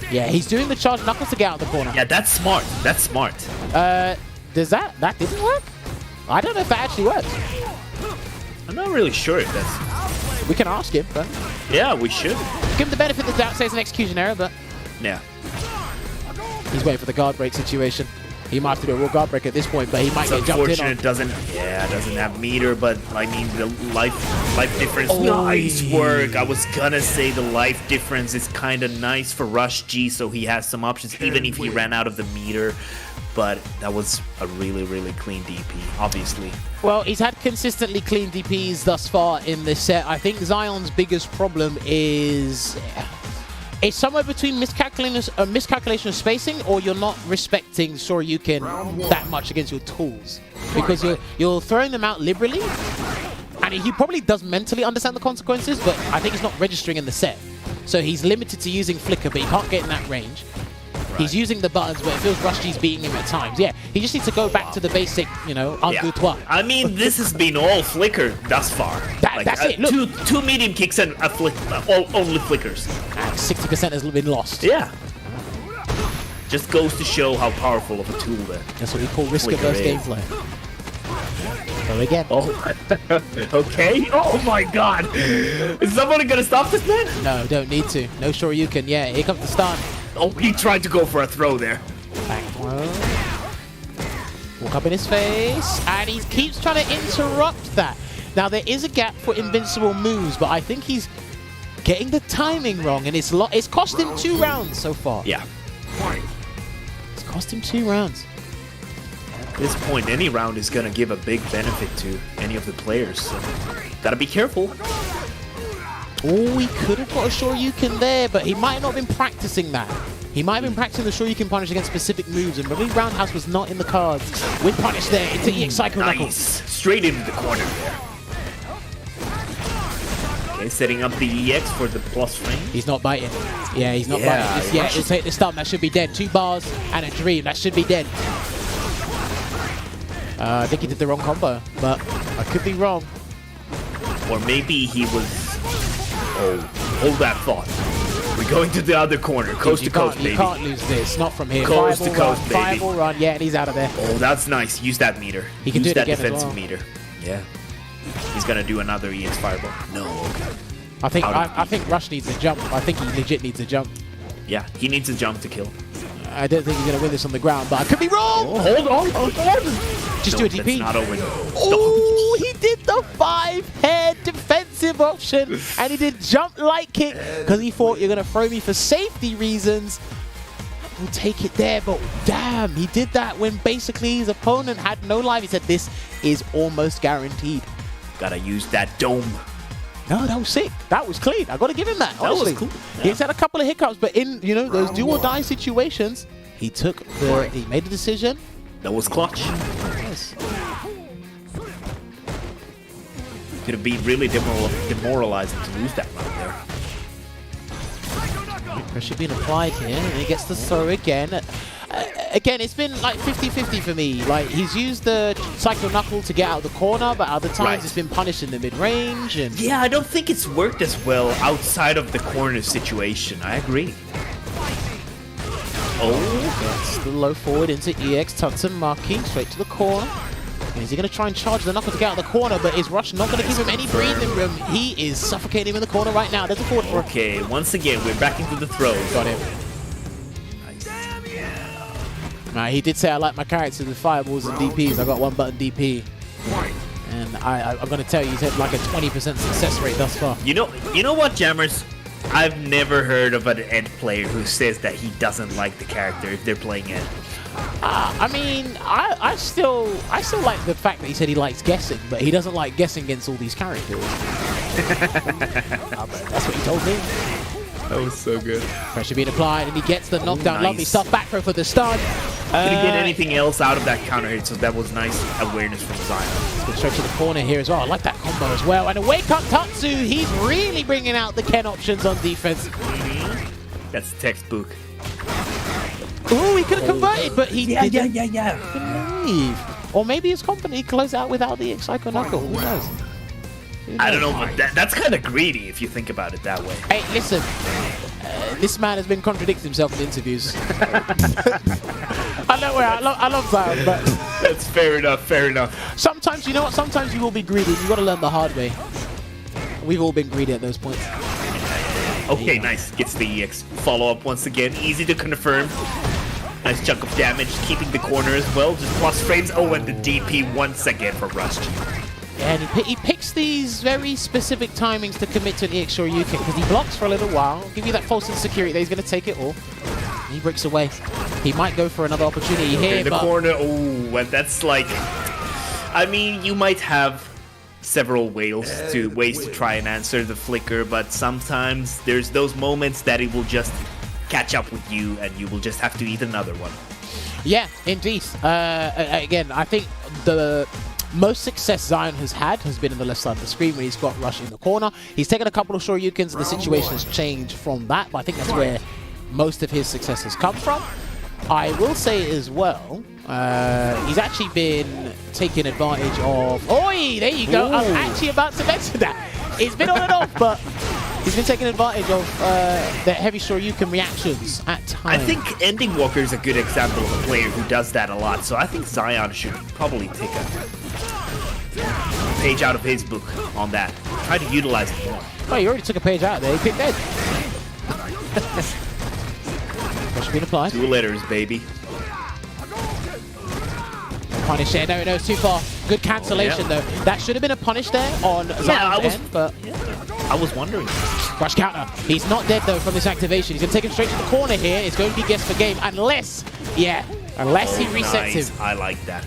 Yeah, he's doing the charge knuckles to get out of the corner. Yeah, that's smart. That's smart. Does that didn't work? I don't know if that actually works. I'm not really sure if that's... We can ask him, but... Yeah, we should. Give him the benefit of the doubt, say it's an execution error, but... Yeah. He's waiting for the guard break situation. He might have to do a real guard break at this point, but he might get jumped in on. Doesn't have meter, but I mean the life difference. Nice work. I was gonna say the life difference is kind of nice for Rush G, so he has some options, even if he ran out of the meter. But that was a really, really clean DP, obviously. Well, he's had consistently clean DPs thus far in this set. I think Zion's biggest problem is... It's somewhere between miscalculation of spacing, or you're not respecting Shoryuken that much against your tools. Because you're throwing them out liberally, and he probably does mentally understand the consequences, but I think he's not registering in the set. So he's limited to using Flicker, but he can't get in that range. He's using the buttons, but it feels Rushji's beating him at times. Yeah, he just needs to go back to the basic, un deux trois. I mean, this has been all Flicker thus far. That's it. Look. Two medium kicks and only Flickers. 60% has been lost. Yeah. Just goes to show how powerful of a tool there. That's what we call risk-averse gameplay. So again. Oh, okay. Oh my God. Is somebody gonna stop this man? No, don't need to. No Shoryuken. Yeah, here comes the stun. Oh, he tried to go for a throw there. Back throw. Walk up in his face, and he keeps trying to interrupt that. Now, there is a gap for invincible moves, but I think he's getting the timing wrong, and it's cost him 2 rounds so far. Yeah. It's cost him 2 rounds. At this point, any round is going to give a big benefit to any of the players, so gotta be careful. Oh, he could have got a Shoryuken there, but he might not have been practicing that. He might have been practicing the Shoryuken punish against specific moves, and probably Roundhouse was not in the cards. With punish there into EX Psycho Knuckles. Straight into the corner there. Okay, setting up the EX for the plus frame. He's not biting. Yeah, he's not biting. He'll take the stun. That should be dead. 2 bars and a dream. That should be dead. I think he did the wrong combo, but I could be wrong. Or maybe he was... Oh, hold that thought. We're going to the other corner, coast to coast, baby. You can't lose this. Not from here. Coast to coast, baby. 5-ball run. Yeah, and he's out of there. Oh, that's nice. Use that meter. He can Use do it that again as defensive well. meter. Yeah. He's gonna do another EX fireball. No, okay. I think Rush needs a jump. I think he legit needs a jump. Yeah, he needs a jump to kill. I don't think he's gonna win this on the ground, but I could be wrong. Oh, hold on. Just do a DP. That's not over. Oh, he did the 5-head defensive option, and he did jump light kick because he thought you're gonna throw me for safety reasons. We'll take it there, but damn, he did that when basically his opponent had no life. He said this is almost guaranteed. Gotta use that dome. No, that was sick. That was clean. I gotta give him that. Honestly. That was cool. Yeah. He's had a couple of hiccups, but in those do or die situations, he made the decision. That was clutch. Yes. Could be really demoralizing to lose that round there. Pressure being applied here, and he gets the throw again. Again, it's been like 50-50 for me. Like, he's used the Psycho Knuckle to get out of the corner, but other times it's been punished in the mid-range. And yeah, I don't think it's worked as well outside of the corner situation. I agree. Oh, that's the low forward into EX. Tutson marking straight to the corner. And is he going to try and charge the Knuckle to get out of the corner, but is Rush not going to give him any breathing room? He is suffocating him in the corner right now. There's a forward. Okay, once again, we're back into the throw. Got him. He did say I like my characters with fireballs and DPs. I got 1-button DP. And I'm going to tell you, he's had like a 20% success rate thus far. You know what, Jammers? I've never heard of an Ed player who says that he doesn't like the character if they're playing Ed. I mean, I still like the fact that he said he likes guessing, but he doesn't like guessing against all these characters. That's what he told me. That was so good. Pressure being applied, and he gets the knockdown. Nice. Lovely stuff. Back throw for the stun. Couldn't get anything else out of that counter hit, so that was nice awareness from Zion. Good straight to the corner here as well. I like that combo as well. And a wake up Tatsu. He's really bringing out the Ken options on defense. That's textbook. Oh, he could have converted, but he didn't. Yeah. Leave. Or maybe his company closed out without the Psycho Knuckle. Who knows? I don't know, but that's kind of greedy if you think about it that way. Hey, listen. This man has been contradicting himself in interviews. I love Zion, but... That's fair enough, fair enough. Sometimes, you know what? Sometimes you will be greedy. You've got to learn the hard way. We've all been greedy at those points. Okay, nice. Gets the EX follow-up once again. Easy to confirm. Nice chunk of damage, keeping the corner as well. Just plus frames. Oh, and the DP once again for Rush. Yeah, and he picks these very specific timings to commit to an EX or UK because he blocks for a little while, give you that false insecurity that he's going to take it all. He breaks away. He might go for another opportunity here, in the corner. Oh, and that's like... I mean, you might have several ways to try and answer the flicker, but sometimes there's those moments that it will just catch up with you and you will just have to eat another one. Yeah, indeed. Again, I think the most success Zion has had has been in the left side of the screen when he's got Rush in the corner. He's taken a couple of Shoryukens and the situation has changed from that, but I think that's where most of his success has come from. I will say as well, he's actually been taking advantage of... Oi! There you go. Ooh. I was actually about to mention that. It's been on and off, but he's been taking advantage of the heavy Shoryuken reactions at times. I think Ending Walker is a good example of a player who does that a lot, so I think Zion should probably take a page out of his book on that. Try to utilize it more. Oh, you already took a page out there. He picked Ed. Pressure being applied. 2 letters, baby. Punish there. No, it's too far. Good cancellation, though. That should have been a punish there on Zion's end, but... I was wondering. Rush counter. He's not dead, though, from this activation. He's going to take him straight to the corner here. It's going to be guess for game, unless he resets him. I like that.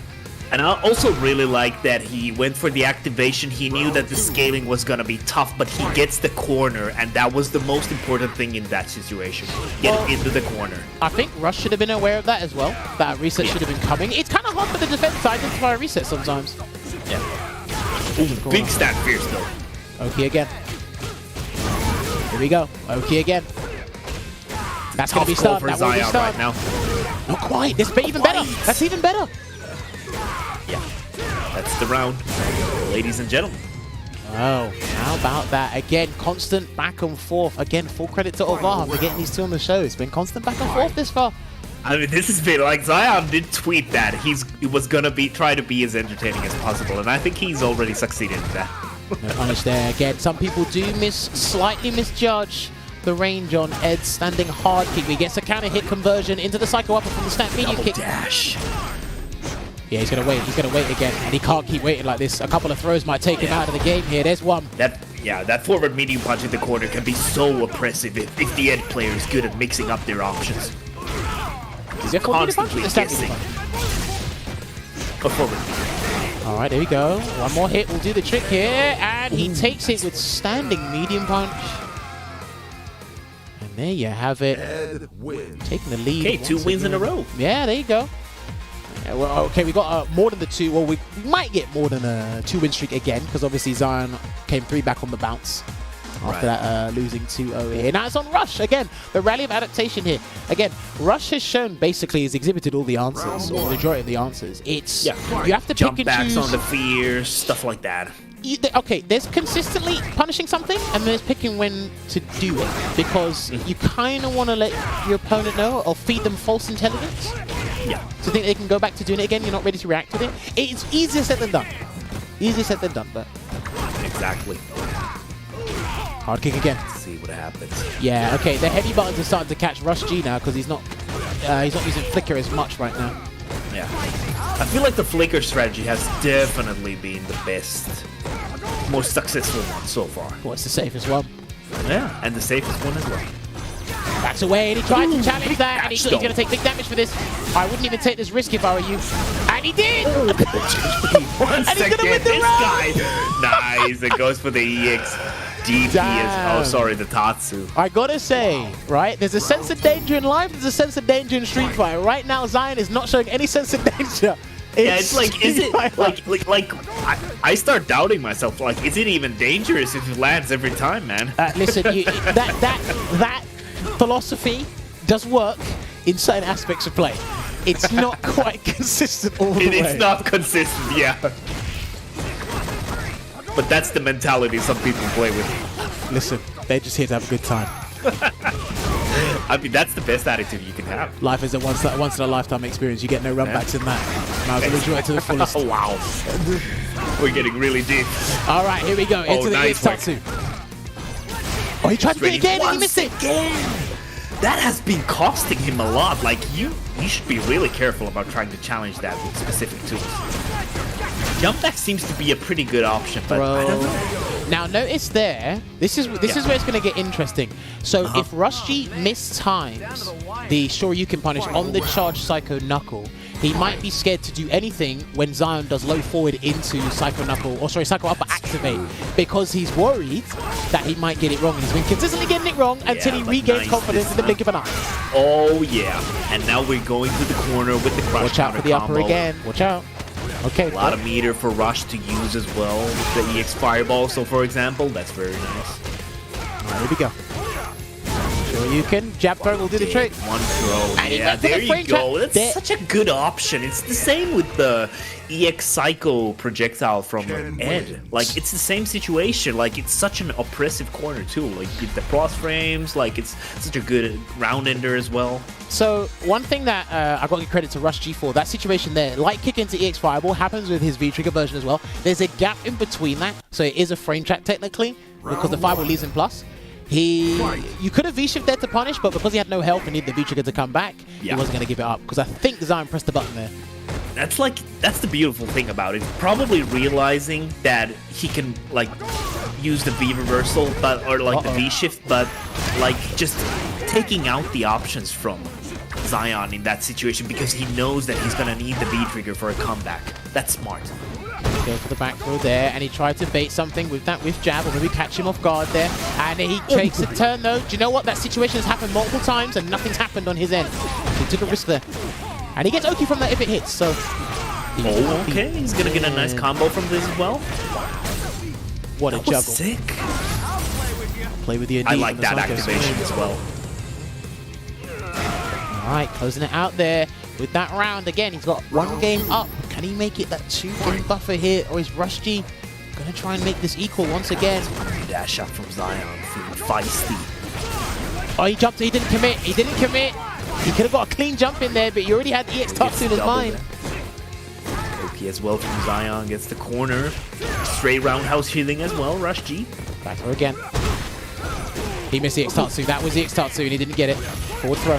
And I also really like that he went for the activation. He knew that the scaling was going to be tough, but he gets the corner, and that was the most important thing in that situation. Get into the corner. I think Rush should have been aware of that as well. That reset should have been coming. It's kind of hard for the defense to identify a reset sometimes. Yeah. Ooh, big stat fierce, though. Okay, again. Here we go. Oki again. That's going to be stunned. For That will be Zion stunned. right now. Not quite. This is even better. That's even better. Yeah, that's the round, ladies and gentlemen. Oh, how about that? Again, constant back and forth. Again, full credit to Ovar for getting these two on the show. It's been constant back and forth this far. I mean, this has been like Zion did tweet that he was gonna try to be as entertaining as possible, and I think he's already succeeded in that. No punish there. Again, some people do slightly misjudge the range on Ed's standing hard kick. He gets a counter hit conversion into the psycho upper from the stand medium kick. Dash. Yeah, he's gonna wait. He's gonna wait again, and he can't keep waiting like this. A couple of throws might take him out of the game here. There's one. That forward medium punch in the corner can be so oppressive if the Ed player is good at mixing up their options. Is it Constantly guessing. Go forward. All right, there we go. One more hit will do the trick here, and he takes it with standing medium punch. And there you have it. Taking the lead. Okay, 2 wins in a row. Yeah, there you go. Yeah, well, okay, we got more than the 2. Well, we might get more than a 2-win streak again, because obviously Zion came 3 back on the bounce after that losing 2-0 here. Now it's on Rush again. The rally of adaptation here. Again, Rush has shown basically has exhibited all the answers, or the majority of the answers. It's you have to jump pick and backs choose on the fears, stuff like that. Okay, there's consistently punishing something, and there's picking when to do it, because you kind of want to let your opponent know or feed them false intelligence. Yeah. So think they can go back to doing it again. You're not ready to react with it. It's easier said than done. Easier said than done, but exactly. Hard kick again. Let's see what happens. Yeah. Okay. The heavy buttons are starting to catch Rush G now because he's not using flicker as much right now. Yeah. I feel like the flicker strategy has definitely been the best, most successful one so far. Well, it's the safest one. Yeah, and the safest one as well. Backs away and he tried to challenge that, and he's going to take big damage for this. I wouldn't even take this risk if I were you. And he did! One second, this guy. Nice, it goes for the EX. DP is, oh sorry, the Tatsu. I gotta say, right, there's a sense of danger in life, there's a sense of danger in Street Fighter. Right now, Zion is not showing any sense of danger. It's like, is it, like, I start doubting myself, like, is it even dangerous if it lands every time, man? Listen, that philosophy does work in certain aspects of play. It's not quite consistent all the way. It's not consistent, yeah. But that's the mentality some people play with. Listen, they're just here to have a good time. I mean, that's the best attitude you can have. Life is a once in a lifetime experience. You get no runbacks in that. Might as well enjoy it to the fullest. Wow. We're getting really deep. All right, here we go. Into the EX Tatsu. Oh, he tried to do it again and he missed it. That has been costing him a lot. Like, you should be really careful about trying to challenge that with specific tools. Jump back seems to be a pretty good option, but I don't know. Now notice there, this is where it's going to get interesting. So if Rush G mistimes the Shoryuken punish on the charged Psycho Knuckle, he might be scared to do anything when Zion does low forward into Psycho Knuckle, or sorry, Psycho Upper activate, because he's worried that he might get it wrong. He's been consistently getting it wrong until he regains confidence in the blink of an eye. Oh yeah, and now we're going to the corner with the crush. Watch out for the upper again. Watch out. Okay. A lot of meter for Rush to use as well. The EX Fireball, so for example, that's very nice. Here we go. Shoryuken, jab throw will do the trick. One throw, and yeah, there you go. That's such a good option. It's the same with the EX Psycho projectile from Ed. Like, it's the same situation. Like, it's such an oppressive corner too. Like, the cross frames, like, it's such a good round ender as well. So, one thing that I got to give credit to Rush G for, that situation there, light kick into EX Fireball happens with his V-Trigger version as well. There's a gap in between that, so it is a frame track technically, because the Fireball leaves in plus. You could have V-shift there to punish, but because he had no health and needed the V-Trigger to come back, he wasn't going to give it up, because I think Zion pressed the button there. That's the beautiful thing about it. Probably realizing that he can, like, use the V reversal, or the V shift, but like just taking out the options from Zion in that situation because he knows that he's gonna need the V trigger for a comeback. That's smart. Go for the back throw there, and he tried to bait something with that jab, or maybe catch him off guard there, and he takes a turn though. Do you know what? That situation has happened multiple times and nothing's happened on his end. He took a risk there. And he gets Oki from that if it hits, so... okay, he's gonna get a nice combo from this as well. What a juggle. Sick. Play with the I like that activation as well. Alright, closing it out there with that round. Again, he's got 1 game up. Can he make it that 2-game buffer here? Or is Rush G going to try and make this equal once again? Dash up from Zion, feeling feisty. Oh, he jumped. He didn't commit. He didn't commit. He could have got a clean jump in there, but he already had EX Tatsu in his mind. Okay, as well from Zion, gets the corner. Straight roundhouse healing as well, Rush G. Back throw again. He missed EX Tatsu. That was EX Tatsu, and he didn't get it. Forward throw.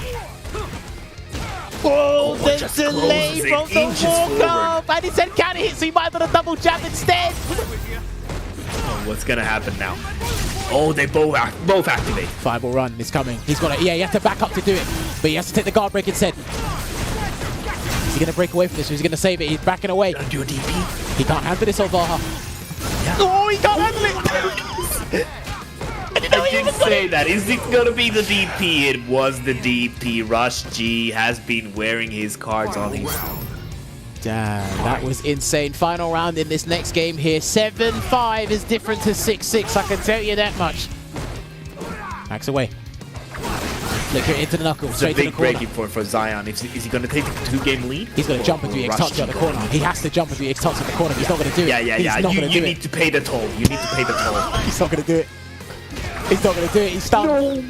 Oh, the delay from the walk-up! And he said counter hit, so he might have done a double jab instead. Oh, what's gonna happen now? Oh, they both activate. Fireball run is coming. He's got it. Yeah, he has to back up to do it, but he has to take the guard break instead. Is he gonna break away from this, or is he gonna save it? He's backing away. Gonna do a DP. He can't handle this, Olvaha. Yeah. Oh, he can't handle it! I did say that. Is it gonna be the DP? It was the DP. Rush G has been wearing his cards on his... Damn, that was insane. Final round in this next game here. 7-5 is different to 6-6. I can tell you that much. Max away. Look here into the knuckle. It's straight a big to the corner. breaking point for Zion. Is he going to take the 2-game lead? He's going to jump into the X-Touch at the corner. He has to jump into the X-Touch at the corner. He's not going to do it. Yeah. You need to pay the toll. You need to pay the toll. He's not going to do it. He's not going to do it. He's stunned. No.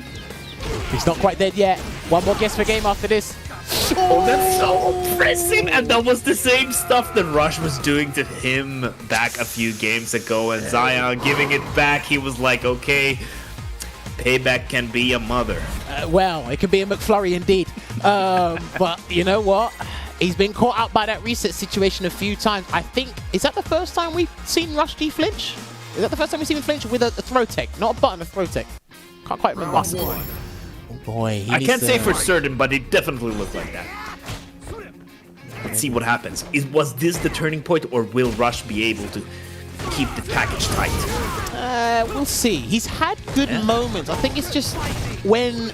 He's not quite dead yet. One more guess per game after this. Oh, that's so impressive. And that was the same stuff that Rush was doing to him back a few games ago. And Zion giving it back, he was like, okay, payback can be a mother. Well, it can be a McFlurry indeed. But you know what? He's been caught out by that reset situation a few times. I think, is that the first time we've seen Rush G flinch? Is that the first time we've seen him flinch with a throw tech? Not a button, a throw tech. Can't quite remember. Oh boy. I can't say for certain, but it definitely looked like that. Let's see what happens. Was this the turning point, or will Rush be able to keep the package tight? We'll see. He's had good moments. I think it's just when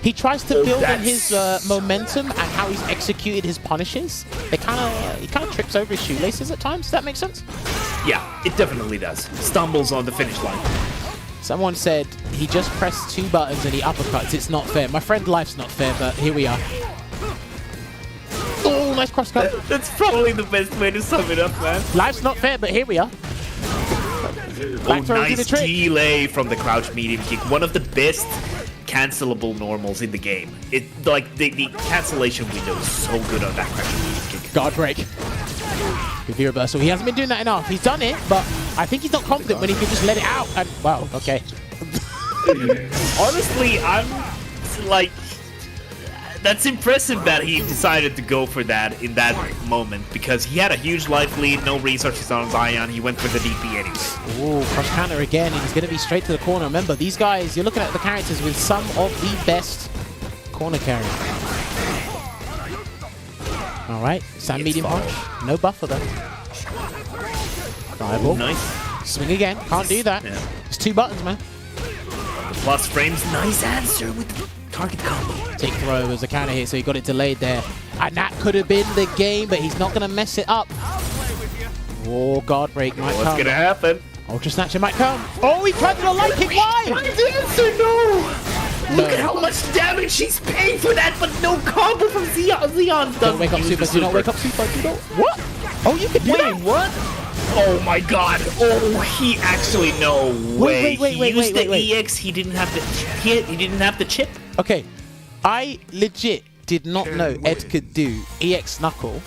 he tries to build on his momentum and how he's executed his punishes, he kind of trips over his shoelaces at times. Does that make sense? Yeah, it definitely does. Stumbles on the finish line. Someone said he just pressed 2 buttons and he uppercuts. It's not fair. My friend, life's not fair, but here we are. Oh, nice cross cut. That's probably the best way to sum it up, man. Life's not fair, but here we are. Oh, nice delay from the crouch medium kick. One of the best cancelable normals in the game. It like the cancellation window is so good on that crouch medium kick. Guard break. With the reversal. He hasn't been doing that enough. He's done it, but I think he's not confident when he can just let it out. And wow, okay. Honestly, I'm like, that's impressive that he decided to go for that in that moment, because he had a huge life lead, no resources on Zion. He went for the DP anyway. Ooh, cross counter again, and he's going to be straight to the corner. Remember, these guys, you're looking at the characters with some of the best corner carry. All right, Sand medium punch. No buffer though. Fireball. Nice. Swing again. Can't do that. Yeah. It's 2 buttons, man. Plus frames. Nice answer with the target combo. Take throw as a counter hit, so he got it delayed there. And that could have been the game, but he's not going to mess it up. Oh, guard break might come. What's going to happen? Ultra Snatcher might come. Oh, he tried to do a light kick. Why? Answer, no! Look at how much damage she's paying for that, but no combo from Zion. Zion Don't wake up super. Do not wake up super. Do not. What? Oh, you can do that. What? Oh my god. Oh, he actually, no way. He used the EX. He didn't have the he didn't have the chip. Okay. I legit did not know Ed could do EX Knuckle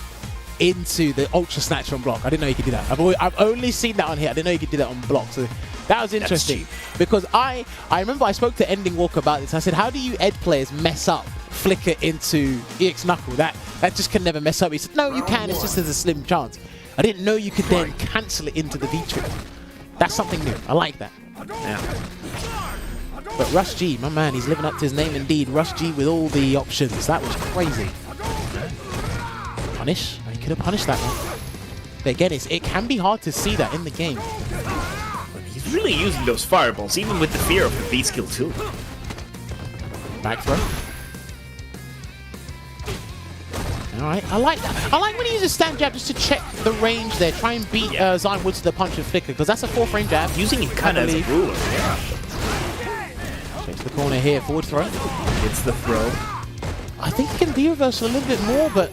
into the Ultra Snatcher on block. I didn't know he could do that. I've only seen that on here. I didn't know he could do that on block. So that was interesting. Because I remember I spoke to Ending Walker about this. I said, how do you Ed players mess up Flicker into EX Knuckle? That just can never mess up. He said, no, you can. It's just there's a slim chance. I didn't know you could then cancel it into the V-trip. That's something new. I like that. Yeah. But Rush G, my man, he's living up to his name indeed. Rush G with all the options. That was crazy. Punish. He could have punished that one. But again, it can be hard to see that in the game. He's really using those fireballs, even with the fear of the V-skill too. Back throw. Alright, I like that. I like when he uses stand jab just to check the range there. Try and beat Zion Woods to the punch and flicker, because that's a 4-frame jab. Using it kind of as a ruler. to the corner here. Forward throw. It's the throw. I think he can V-reversal a little bit more, but...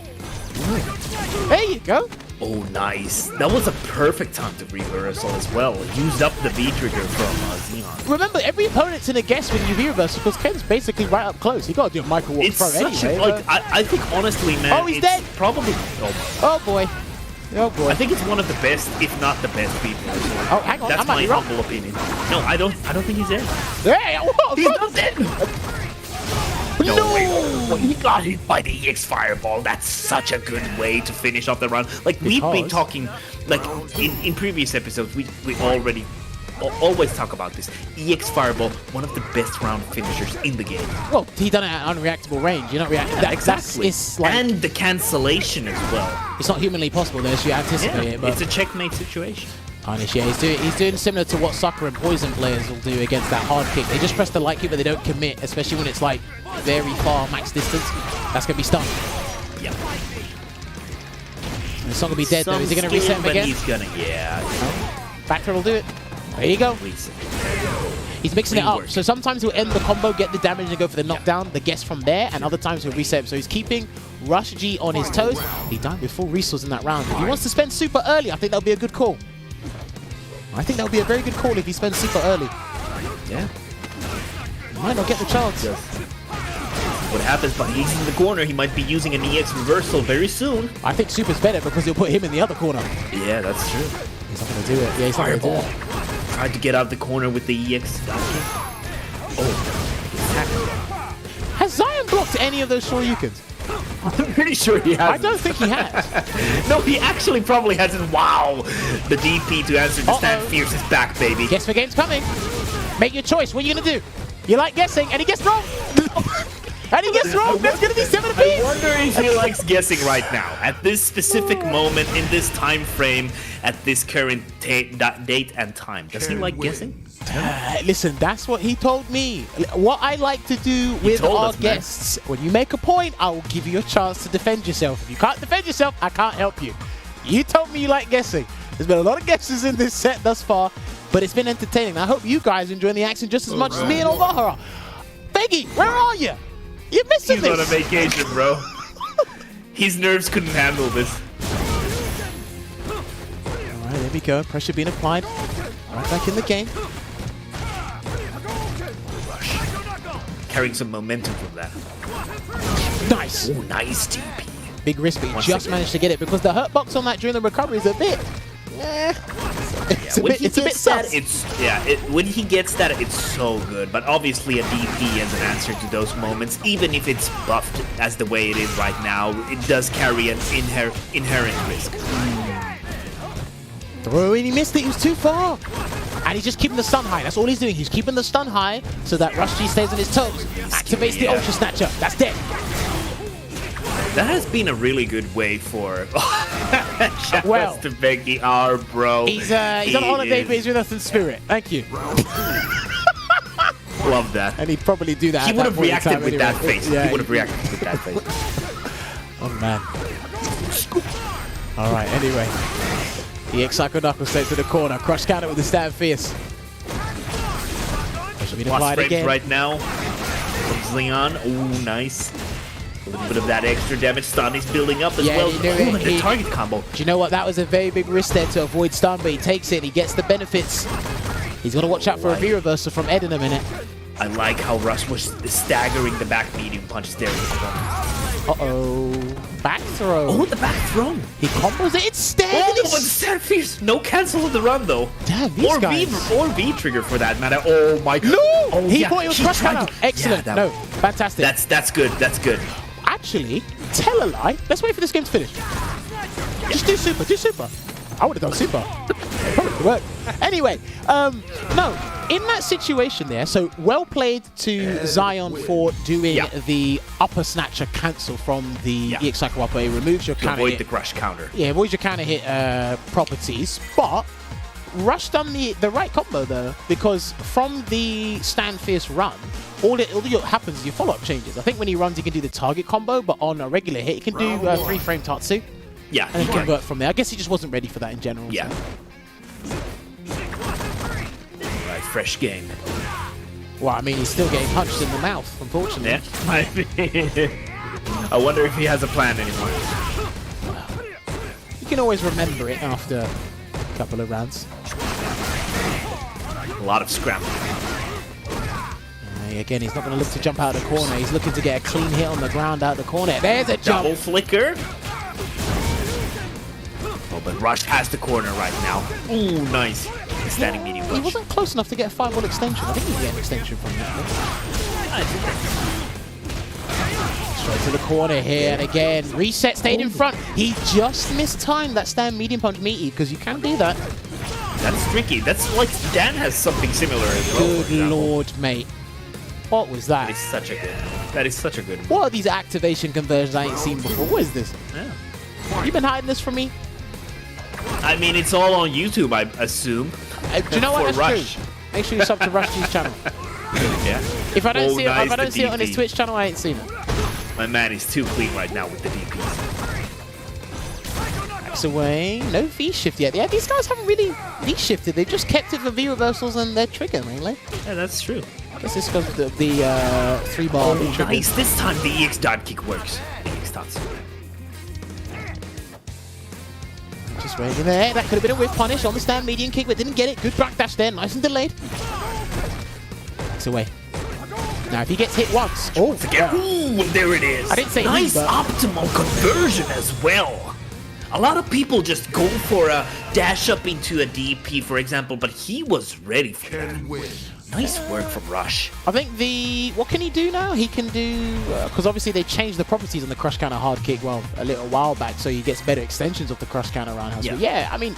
There you go. Oh, nice. That was a perfect time to reversal as well. Used up the V-trigger from Xeon. Remember, every opponent's in a guess when you V-reverse because Ken's basically right up close. You got to do a Michael Walk It's throw such anyway. like, I think honestly, man, Oh, he's it's dead. probably... Oh, boy. Oh, boy. I think it's one of the best, if not the best V-reversal. Oh, hang on. That's I might my be wrong. humble opinion. No, I don't think he's dead. Hey, whoa, He's not dead! No way. Well, he got hit by the EX Fireball. That's such a good way to finish off the run. Like, we've been talking, like, in previous episodes, we already always talk about this. EX Fireball, one of the best round finishers in the game. Well, he done it at unreactable range. You're not reacting. Yeah, exactly. It's like, and the cancellation as well. it's not humanly possible unless you anticipate it. But It's a checkmate situation. Honest, yeah, he's doing similar to what Sucker and Poison players will do against that hard kick. They just press the light kick, but they don't commit, especially when it's like very far max distance. That's gonna be stunned. Yep. It's not gonna be dead though. Is he gonna reset him again? He's gonna, yeah. Back throw will do it. There you go. He's mixing it up. So sometimes he'll end the combo, get the damage, and go for the knockdown, the guess from there, and other times he'll reset him. So he's keeping Rush G on his toes. He died with full resource in that round. If he wants to spend super early, I think that'll be a good call. I think that would be a very good call if he spends super early. Yeah. He might not get the chance. What happens, but he's in the corner. He might be using an EX reversal very soon. I think super's better because he'll put him in the other corner. Yeah, that's true. He's not going to do it. Yeah, he's not going to do it. Tried to get out of the corner with the EX. Oh. Has Zion blocked any of those Shoryukens? I'm pretty sure he has. I don't think he has. No, he actually probably hasn't. Wow. The DP to answer the stand fierce is back, baby. Guess the game's coming. Make your choice. What are you going to do? You like guessing, and he gets wrong. And he gets wrong. There's going to be 7 apiece. I wonder if he likes guessing right now. At this specific moment, in this time frame, at this current date and time. Does he like guessing? Listen, that's what he told me. What I like to do with our guests, when you make a point, I will give you a chance to defend yourself. If you can't defend yourself, I can't help you. You told me you like guessing. There's been a lot of guesses in this set thus far, but it's been entertaining. I hope you guys enjoying the action just as much as me and Olvahara. Beggy, where are you? You're missing this. He's on a vacation, bro. His nerves couldn't handle this. All right, there we go. Pressure being applied. Right back in the game. Carrying some momentum from that. Nice. Oh, nice TP. Big risk, but he just managed to get it because the hurt box on that during the recovery is a bit... It's a bit sus. When he gets that, it's so good. But obviously a DP as an answer to those moments, even if it's buffed as the way it is right now, it does carry an inherent risk. Throw in, he missed it, he was too far. And he's just keeping the stun high. That's all he's doing. He's keeping the stun high so that Rush G stays on his toes. Activates the Ultra Snatcher. That's dead. That has been a really good way for well, to Becky, our bro. He's on holiday, but he's with us in spirit. Thank you. Love that. And he'd probably do that. He would have reacted with anyway. that face. Yeah, he would have reacted with that face. Oh man. All right. Anyway, the Psycho Knuckles straight to the corner. Crush counter with the stand fierce. Should be applied again. Right now from Leon. Oh, nice. A little bit of that extra damage. Stun is building up as well. The target combo. Do you know what? That was a very big risk there to avoid stun, but he takes it and he gets the benefits. He's got to watch out for a V-reversal from Ed in a minute. I like how Rush was staggering the back medium punches there in the corner. Uh-oh. Back throw. Oh, the back throw. He combos it. It's staggered. Oh, but the stand fierce. No cancel of the run, though. Damn, these guys. Or V-trigger for that matter. Oh, my God. No! Oh, he thought it was crush counter. Excellent. Yeah, no, fantastic. That's good. That's good. Actually, tell a lie. Let's wait for this game to finish. Just do super. Do super. I would have done super. Probably work. Anyway, no. In that situation there, so well played to Zion for doing the upper snatcher cancel from the EX Cycle upper. It removes your counter avoid hit. the crush counter. Yeah, avoids your counter hit properties. But Rush done the right combo though, because from the stand fierce run, all that happens is your follow-up changes. I think when he runs, he can do the target combo, but on a regular hit, he can do 3-frame Tatsu. Yeah. And then convert from there. I guess he just wasn't ready for that in general. Yeah. So. Alright, fresh game. Well, I mean, he's still getting punched in the mouth, unfortunately. Yeah. I wonder if he has a plan anymore. You can always remember it after a couple of rounds. A lot of scrambling. Again, he's not going to look to jump out of the corner. He's looking to get a clean hit on the ground out of the corner. There's a jump. Double flicker. Oh, but Rush has the corner right now. Ooh, nice. Standing medium He Rush. wasn't close enough to get a 5-ball extension. I think he can get an extension from that. Straight to the corner here, and again, reset, stayed in front. He just mistimed that stand medium punch meaty, because you can do that. That's tricky. That's like Dan has something similar as well. Good lord, mate. What was that? That is such a good one. What are these activation conversions I ain't seen before? What is this? Yeah. You been hiding this from me? I mean, it's all on YouTube, I assume. Do you know what? For That's Rush. true. Make sure you sub to Rush's channel. Yeah. If I don't Oh, see it, nice, if I don't the see it on his DP. Twitch channel, I ain't seen it. My man is too clean right now with the DPs. Backs away. No V shift yet. Yeah, these guys haven't really V shifted. They've just kept it for V reversals and their trigger mainly. Yeah, that's true. I guess this goes with the 3-bar. Oh, nice. This time the EX dive kick works. The EX dots. Just waiting there. That could have been a whiff punish on the stand medium kick, but didn't get it. Good backdash there. Nice and delayed. Backs away. Now, if he gets hit once. Oh, Again. Ooh, there it is. I didn't say nice he, but optimal conversion as well. A lot of people just go for a dash up into a DP, for example, but he was ready for that. Nice work from Rush. I think what can he do now? He can do, because obviously they changed the properties on the crush counter hard kick, well, a little while back, so he gets better extensions of the crush counter roundhouse. Yeah. But yeah, I mean,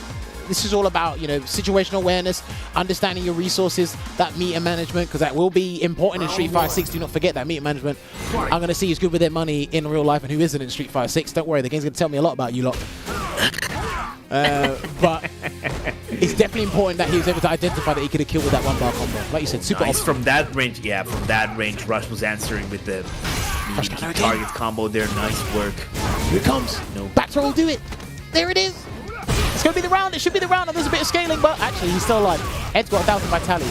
this is all about, you know, situational awareness, understanding your resources, that meter management, because that will be important in Street Fighter 6. Do not forget that meter management. I'm going to see who's good with their money in real life and who isn't in Street Fighter 6. Don't worry, the game's going to tell me a lot about you lot. But it's definitely important that he was able to identify that he could have killed with that 1-bar combo. Like you said, super Nice from that range. Yeah, from that range, Rush was answering with the target combo there. Nice work. Here it comes. No. Back throw will do it. There it is. It's going to be the round. It should be the round. And there's a bit of scaling, but actually, he's still alive. Ed's got 1,000 vitality.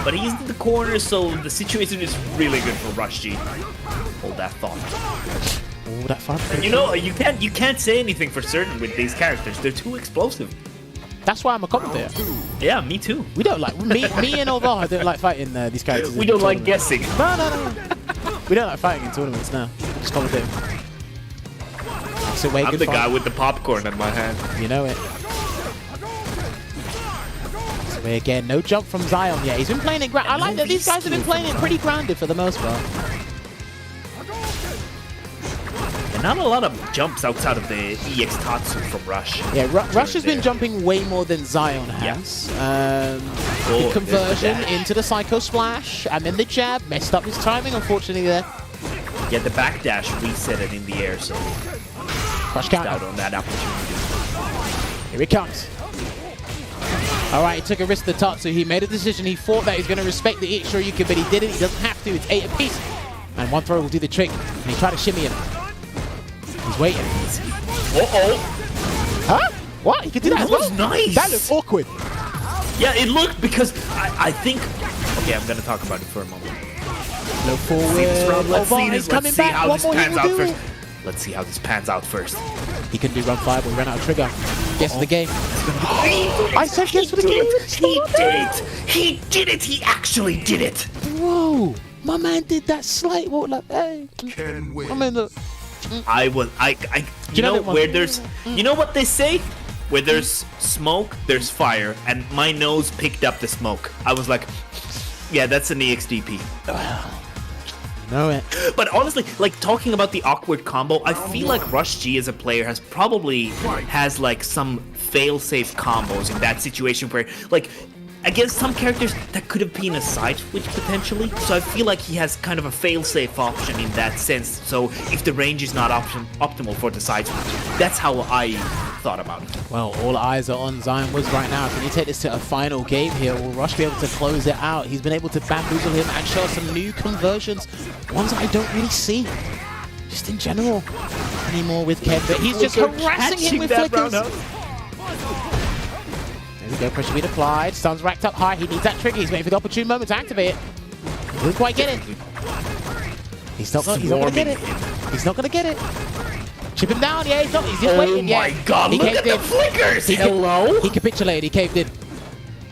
But he's in the corner, so the situation is really good for Rush G. Hold that thought. Oh, that fun. You know, you can't say anything for certain with these characters. They're too explosive. That's why I'm a commentator. Yeah, me too. We don't like me and Olvar don't like fighting these characters. We don't like guessing. No. We don't like fighting in tournaments now. Just commentating. So wait, I'm the guy with the popcorn in my hand. You know it. So wait, again, no jump from Zion yet. He's been playing it. I like that these guys have been playing it pretty grounded for the most part. Not a lot of jumps outside of the EX Tatsu from Rush. Yeah, Rush has been jumping way more than Zion has. The conversion into the Psycho Splash, and then the jab messed up his timing, unfortunately, there. Yeah, the backdash reset it in the air, so Crush counter. out on that opportunity. Here he comes. Alright, he took a risk to Tatsu. He made a decision. He thought that he was going to respect the EX Shoryuken, but he didn't. He doesn't have to. It's 8 apiece. And one throw will do the trick. And he tried to shimmy him. He's waiting. Uh-oh. Huh? What? He could do that as well? That was nice. That looked awkward. Yeah, it looked because I think... Okay, I'm going to talk about it for a moment. No forward. See this round? Let's see He's this. coming Let's see back. how One this more pans he out will do first. it. Let's see how this pans out first. He can do run 5, but he ran out of trigger. Guess the game. I said guess for the game. He did it. He did it. He actually did it. Whoa. My man did that slight walk like, hey. I mean, look. You know where there's, you know what they say? Where there's smoke, there's fire, and my nose picked up the smoke. I was like, yeah, that's an EXDP. Know it. But honestly, like talking about the awkward combo, I feel like Rush G as a player has like some fail-safe combos in that situation where like against some characters that could have been a side switch potentially. So I feel like he has kind of a fail-safe option in that sense. So if the range is not optimal for the side switch, that's how I thought about it. Well, all eyes are on Zion Woods right now. Can you take this to a final game here? Will Rush be able to close it out? He's been able to bamboozle him and show us some new conversions, ones that I don't really see, just in general, anymore with Ken. But he's just harassing him with flickers. There we go, pressure being applied. Sun's racked up high. He needs that trigger. He's waiting for the opportune moment to activate it. Doesn't quite get it. He's not gonna get it. He's not gonna get it. Chip him down, yeah, he's just waiting. Oh my god, he look caved at the in. flickers! Hello? He capitulated, he caved in.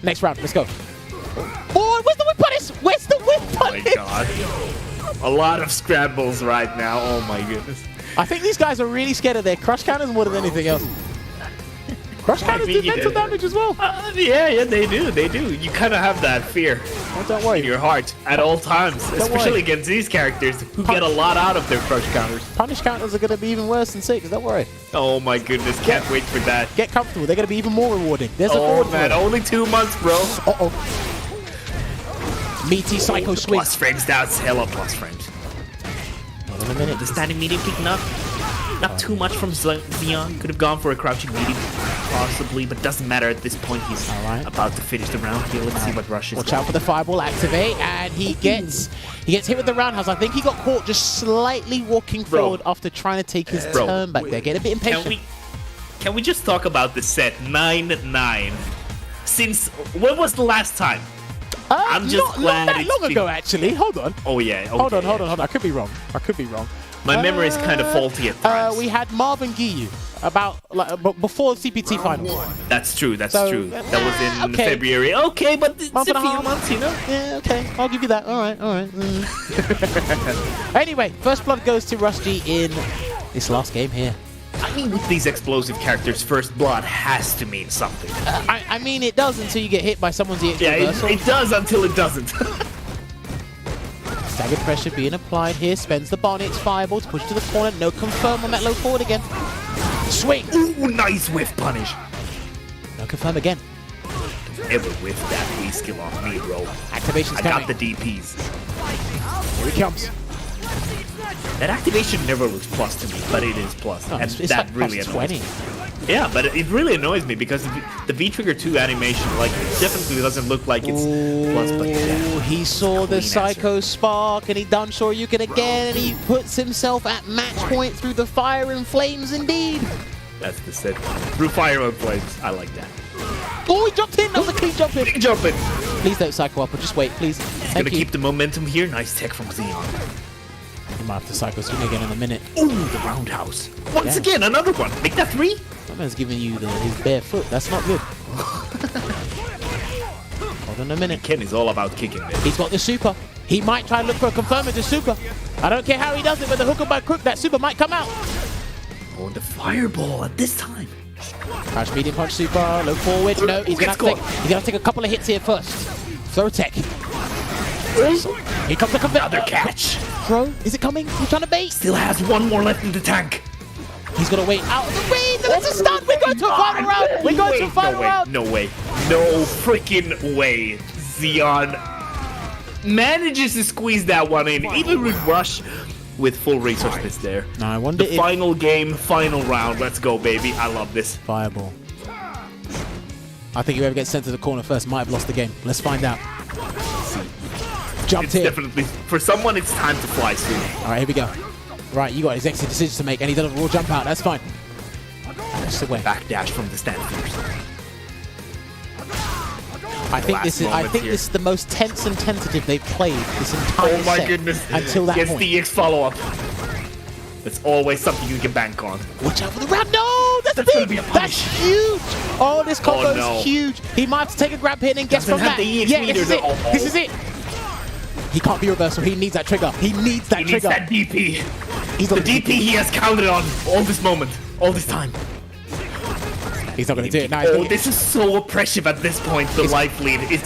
Next round, let's go. Oh, where's the whip punish? Where's the whip punish? Oh my god. A lot of scrambles right now, oh my goodness. I think these guys are really scared of their crush counters more than anything else. Crush counters do mental damage as well. Yeah, they do. You kind of have that fear don't worry. in your heart at all times, especially worry. against these characters who get a lot out of their crush counters. Punish counters are going to be even worse than 6, don't worry. Oh my goodness, can't wait for that. Get comfortable, they're going to be even more rewarding. There's a forward man, only 2 months, bro. Uh-oh. Meaty Psycho Swing. Plus frames, that's hella plus frames. Hold on a minute. The standing medium picking up. Not too much from Xeon. Could have gone for a crouching medium, possibly, but doesn't matter at this point. He's about to finish the round here. Let's see what Rush is. Watch out for the fireball, activate, and he gets hit with the roundhouse. I think he got caught just slightly walking forward after trying to take his turn back there. Get a bit impatient. Can we just talk about the set 9-9? Since when was the last time? I'm just glad not that long ago, actually. Hold on. Oh yeah. Okay. Hold on. I could be wrong. My memory is kind of faulty at times. We had Marvin Giyu about before the CPT final. That's true. That was in February. Okay, but it's a few months, you know. Yeah, okay. I'll give you that. All right. Anyway, first blood goes to Rusty in this last game here. I mean, with these explosive characters, first blood has to mean something. I mean, it does until you get hit by someone's EX reversal. It does until it doesn't. Staggered pressure being applied here. Spends the Barnet's fireballs. Push to the corner. No confirm on that low forward again. Swing. Ooh, nice whiff punish. No confirm again. Ever whiff that Wii skill off me, bro. Activation's I coming. got the DPs. Here he comes. That activation never looks plus to me, but it is plus. No, and it's that like really plus annoys 20. me. Yeah, but it really annoys me because the V-Trigger 2 animation, like, it definitely doesn't look like it's plus, but yeah. He saw the Psycho Spark and he done Shoryuken again and he puts himself at match point through the fire and flames indeed. That's the set. Through fire and flames. I like that. Oh, he jumped in. That was a clean jump in. Big jump in. Please don't Psycho up, or just wait, please. He's going to keep the momentum here. Nice tech from Xeon. He might have to Psycho Swing again in a minute. Ooh, the roundhouse. Once again, another one. Make that 3. That man's giving you his bare foot. That's not good. Hold on a minute. Ken is all about kicking it. He's got the super. He might try and look for a confirm with the super. I don't care how he does it, but the hook by crook, that super might come out. Oh, the fireball at this time. Crouch medium punch super, low forward. No, he's gonna take a couple of hits here first. Throw tech. Here comes the confirm. Another catch. Throw. Is it coming? He's trying to bait. Still has one more left in the tank. He's gonna wait out of the way. That's a stun. We're going to a final round. We're going to a final round. No way. No freaking way. Xeon manages to squeeze that one in, even with Rush with full resources there. No, I wonder the final game, final round. Let's go, baby. I love this. Fireball. I think whoever gets sent to the corner first might have lost the game. Let's find out. Jumped in. Definitely. For someone, it's time to fly soon. All right, here we go. Right, you got his exit decisions to make, and he does a raw jump out. That's fine. That's the way. Backdash from the stand first. I think this is the most tense and tentative they've played this entire set. Oh my goodness! Until that Gets point. the EX follow-up. That's always something you can bank on. Watch out for the round. No, that's big. That's huge. Oh, this combo is huge. He might have to take a grab here and guess from that. Yeah, this is it. This is it. He can't be reversal. He needs that trigger. He needs that trigger. He needs that DP. The DP he has counted on all this moment, all this time. He's not going to do it now. Oh, this is so oppressive at this point. The life lead is.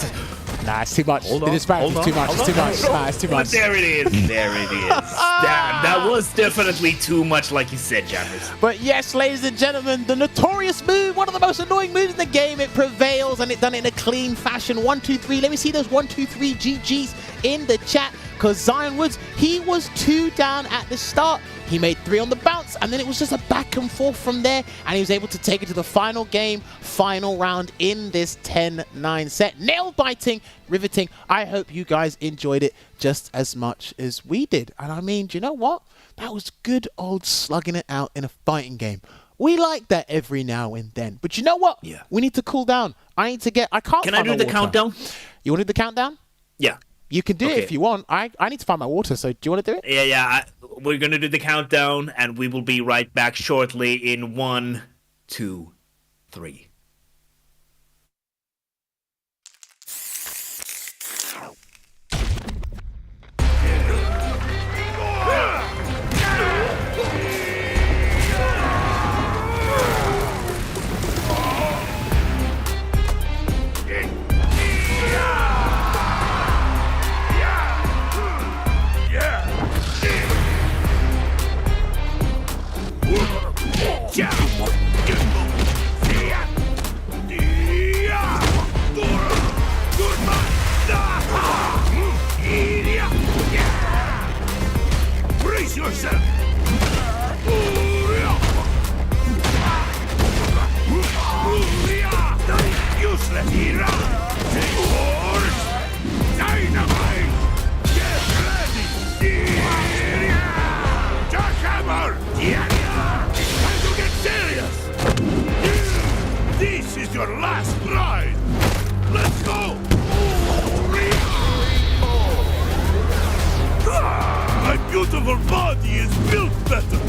Nah, it's too much. The disparity is too much. It's too much. Nah, it's too much. But there it is. There it is. Damn, that was definitely too much, like you said, Jammers. But yes, ladies and gentlemen, the notorious move, one of the most annoying moves in the game, it prevails, and it done it in a clean fashion. 1, 2, 3. Let me see those 1, 2, 3 GGs in the chat. Because Zion Woods, he was 2 down at the start. He made 3 on the bounce, and then it was just a back and forth from there, and he was able to take it to the final game, final round in this 10-9 set. Nail-biting, riveting. I hope you guys enjoyed it just as much as we did. And I mean, do you know what? That was good old slugging it out in a fighting game. We like that every now and then. But you know what? Yeah. We need to cool down. I can't Can I do the countdown? You want to do the countdown? Yeah. You can do it Okay. if you want. I need to find my water, so do you want to do it? Yeah. We're gonna do the countdown, and we will be right back shortly in 1, 2, 3. Brace yourself! Useless hero! Take force! Dynamite! Get ready! Jackhammer! It's time to get serious! This is your last ride! Let's go! My beautiful body is built better!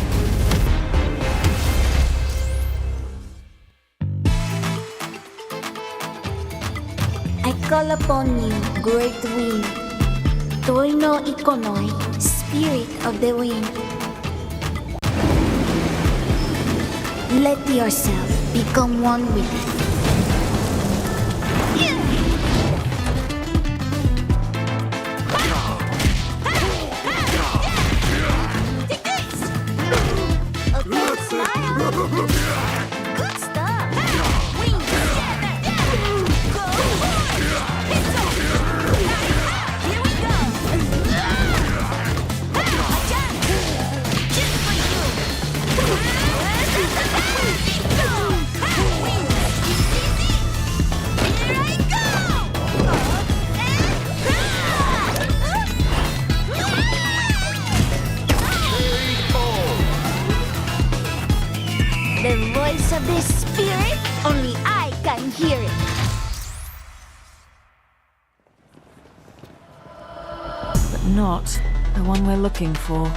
I call upon you, great wind. Toi no ikonoi, spirit of the wind. Let yourself become one with it. Good stuff. Wings. Go hard. Here we go. Just for you. Here I go. The voice of the spirit, only I can hear it. But not the one we're looking for.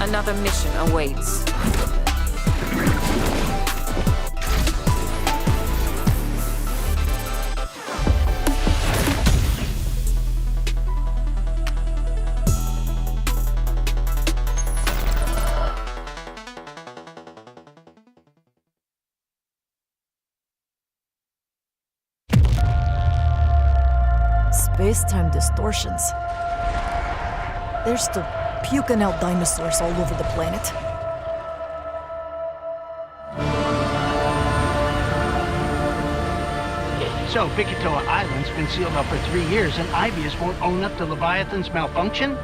Another mission awaits. Space-time distortions. There's still puking out dinosaurs all over the planet. So, Bikitoa Island's been sealed up for 3 years, and Ibius won't own up to Leviathan's malfunction?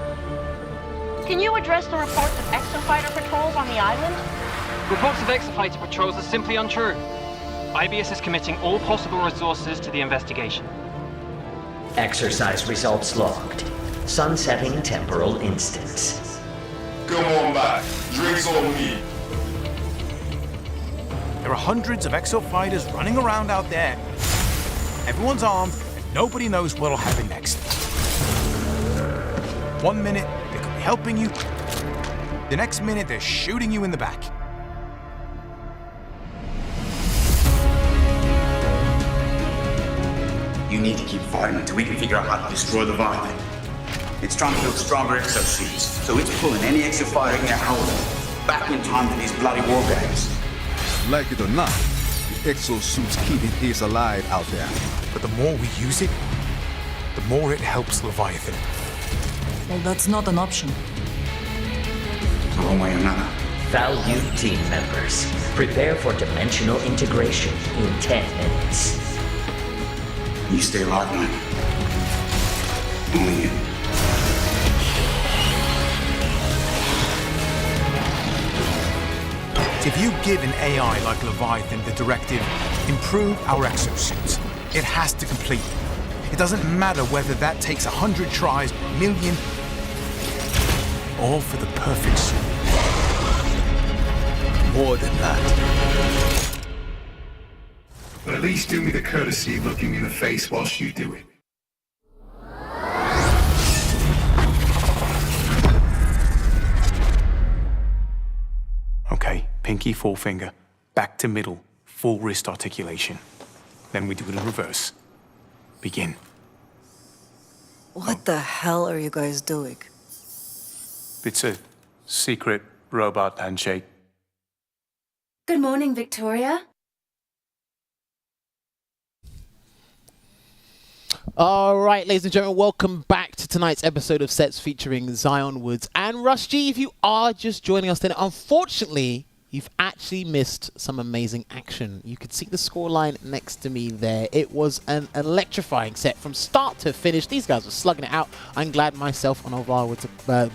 Can you address the reports of exofighter patrols on the island? Reports of exofighter patrols are simply untrue. Ibius is committing all possible resources to the investigation. Exercise results logged. Sunsetting temporal instance. Come on back. Drinks on me. There are hundreds of exo-fighters running around out there. Everyone's armed, and nobody knows what'll happen next. 1 minute, they could be helping you. The next minute, they're shooting you in the back. You need to keep fighting until we can figure out how to destroy the Leviathan. It's trying to build stronger exosuits, so it's pulling any exofighter it can get hold of back in time to these bloody war games. Like it or not, exosuits keeping Ace alive out there. But the more we use it, the more it helps Leviathan. Well, that's not an option. One way or another. Valued team members, prepare for dimensional integration in 10 minutes. You stay alive, man. Only you. If you give an AI like Leviathan the directive, improve our exosuits, it has to complete it. It doesn't matter whether that takes 100 tries, million, all for the perfect suit. More than that. But at least do me the courtesy of looking me in the face whilst you do it. Okay, pinky, forefinger, back to middle, full wrist articulation. Then we do it in reverse. Begin. What the hell are you guys doing? It's a secret robot handshake. Good morning, Victoria. All right, ladies and gentlemen, welcome back to tonight's episode of Sets featuring Zion Woods and Rush G. If you are just joining us, then unfortunately, you've actually missed some amazing action. You could see the scoreline next to me there. It was an electrifying set from start to finish. These guys were slugging it out. I'm glad myself and Ovar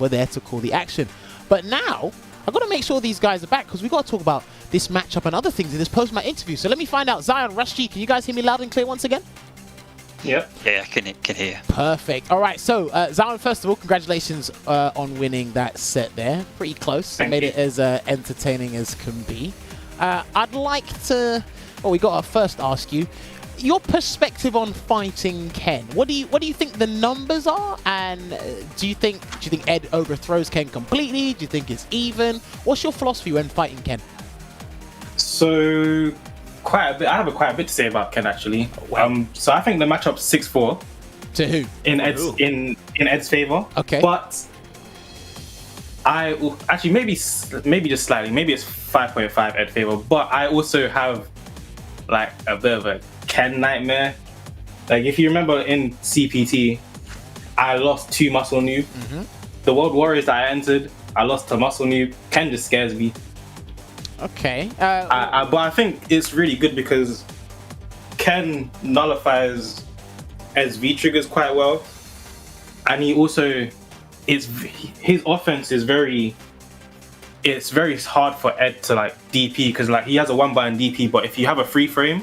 were there to call the action. But now, I've got to make sure these guys are back because we've got to talk about this matchup and other things in this post-match interview. So let me find out. Zion, Rush G, can you guys hear me loud and clear once again? Yep. Yeah, I can hear. Perfect. All right, so Zion, first of all, congratulations on winning that set there. Pretty close. Thank Made you. it as entertaining as can be. I'd like to... Well, we got to first ask you your perspective on fighting Ken. What do you think the numbers are? And do you think Ed overthrows Ken completely? Do you think it's even? What's your philosophy when fighting Ken? So, quite a bit. I have quite a bit to say about Ken actually. So I think the matchup's 6-4. To who? In Ed's favor. Okay. But I actually maybe just slightly. Maybe it's 5.5 Ed favor. But I also have like a bit of a Ken nightmare. Like if you remember in CPT, I lost to Muscle Noob. The World Warriors that I entered, I lost to Muscle Noob. Ken just scares me. Okay. But I think it's really good because Ken nullifies Ed's V triggers quite well, and he also his offense is very. It's very hard for Ed to like DP because like he has a one button DP, but if you have a free frame,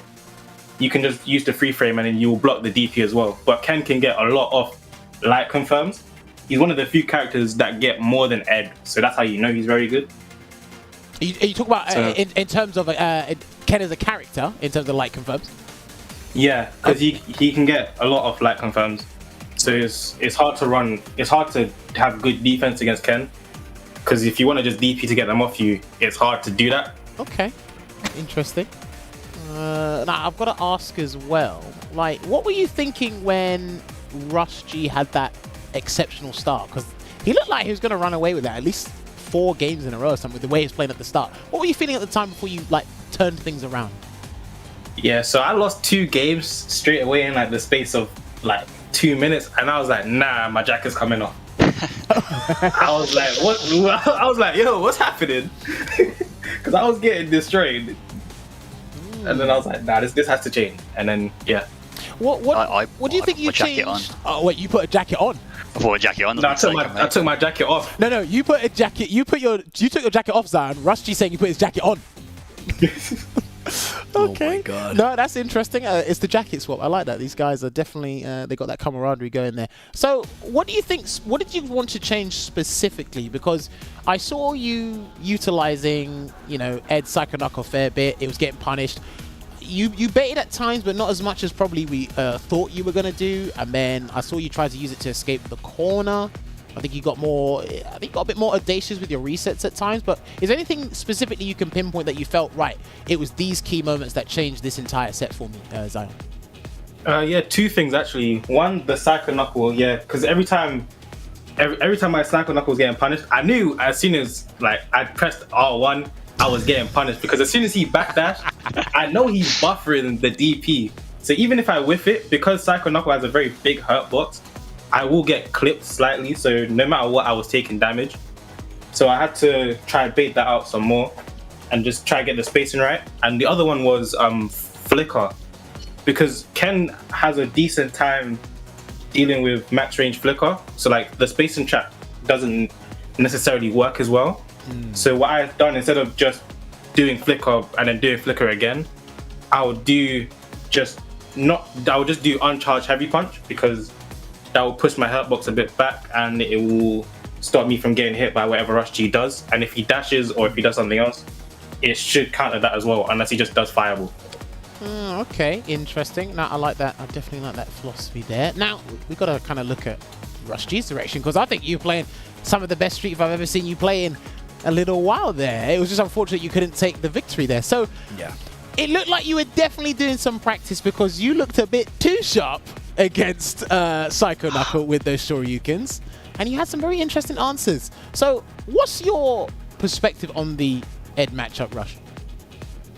you can just use the free frame and then you will block the DP as well. But Ken can get a lot of light confirms. He's one of the few characters that get more than Ed, so that's how you know he's very good. You talk about in terms of Ken as a character, in terms of light confirms? Yeah, because he can get a lot of light confirms. So it's hard to run. It's hard to have good defense against Ken. Because if you want to just DP to get them off you, it's hard to do that. Okay, interesting. Now I've got to ask as well. Like, what were you thinking when Rush G had that exceptional start? Because he looked like he was going to run away with that at least 4 games in a row or something with the way he was playing at the start. What were you feeling at the time before you like turned things around? Yeah, so I lost 2 games straight away in like the space of like 2 minutes, and I was like, nah, my jacket's coming off. I was like, what? I was like, yo, what's happening? Because I was getting destroyed, and then I was like, nah, this has to change. And then yeah. What do you think you changed? Oh wait, you put a jacket on. I put a jacket on. No, I took my jacket off. No, you put a jacket. You took your jacket off, Zion. Rush G saying you put his jacket on. Okay. Oh my God. No, that's interesting. It's the jacket swap. I like that. These guys are definitely they got that camaraderie going there. So, what do you think? What did you want to change specifically? Because I saw you utilizing, Ed Psychonauts a fair bit. It was getting punished. You baited at times, but not as much as probably we thought you were gonna do. And then I saw you try to use it to escape the corner. I think you got a bit more audacious with your resets at times, but is there anything specifically you can pinpoint that you felt, right, it was these key moments that changed this entire set for me, Zion? Yeah, 2 things actually. One, the Psycho Knuckle, yeah, because every time my Psycho Knuckle was getting punished, I knew as soon as like I pressed R1, I was getting punished because as soon as he backdashed, I know he's buffering the DP. So even if I whiff it, because Psycho Knuckle has a very big hurt box, I will get clipped slightly. So no matter what, I was taking damage. So I had to try and bait that out some more and just try to get the spacing right. And the other one was Flicker, because Ken has a decent time dealing with max range Flicker. So like the spacing trap doesn't necessarily work as well. So what I've done, instead of just doing Flicker and then doing Flicker again, I would just do uncharged heavy punch, because that will push my hurt box a bit back and it will stop me from getting hit by whatever Rush G does. And if he dashes or if he does something else, it should counter that as well, unless he just does Fireball. Okay, interesting. Now, I like that. I definitely like that philosophy there. Now, we've got to kind of look at Rush G's direction, because I think you're playing some of the best Street Fighter I've ever seen you play in a little while there. It was just unfortunate you couldn't take the victory there. So, yeah, it looked like you were definitely doing some practice, because you looked a bit too sharp against Psycho Knuckle with those Shoryukens, and you had some very interesting answers. So, what's your perspective on the Ed matchup, Rush?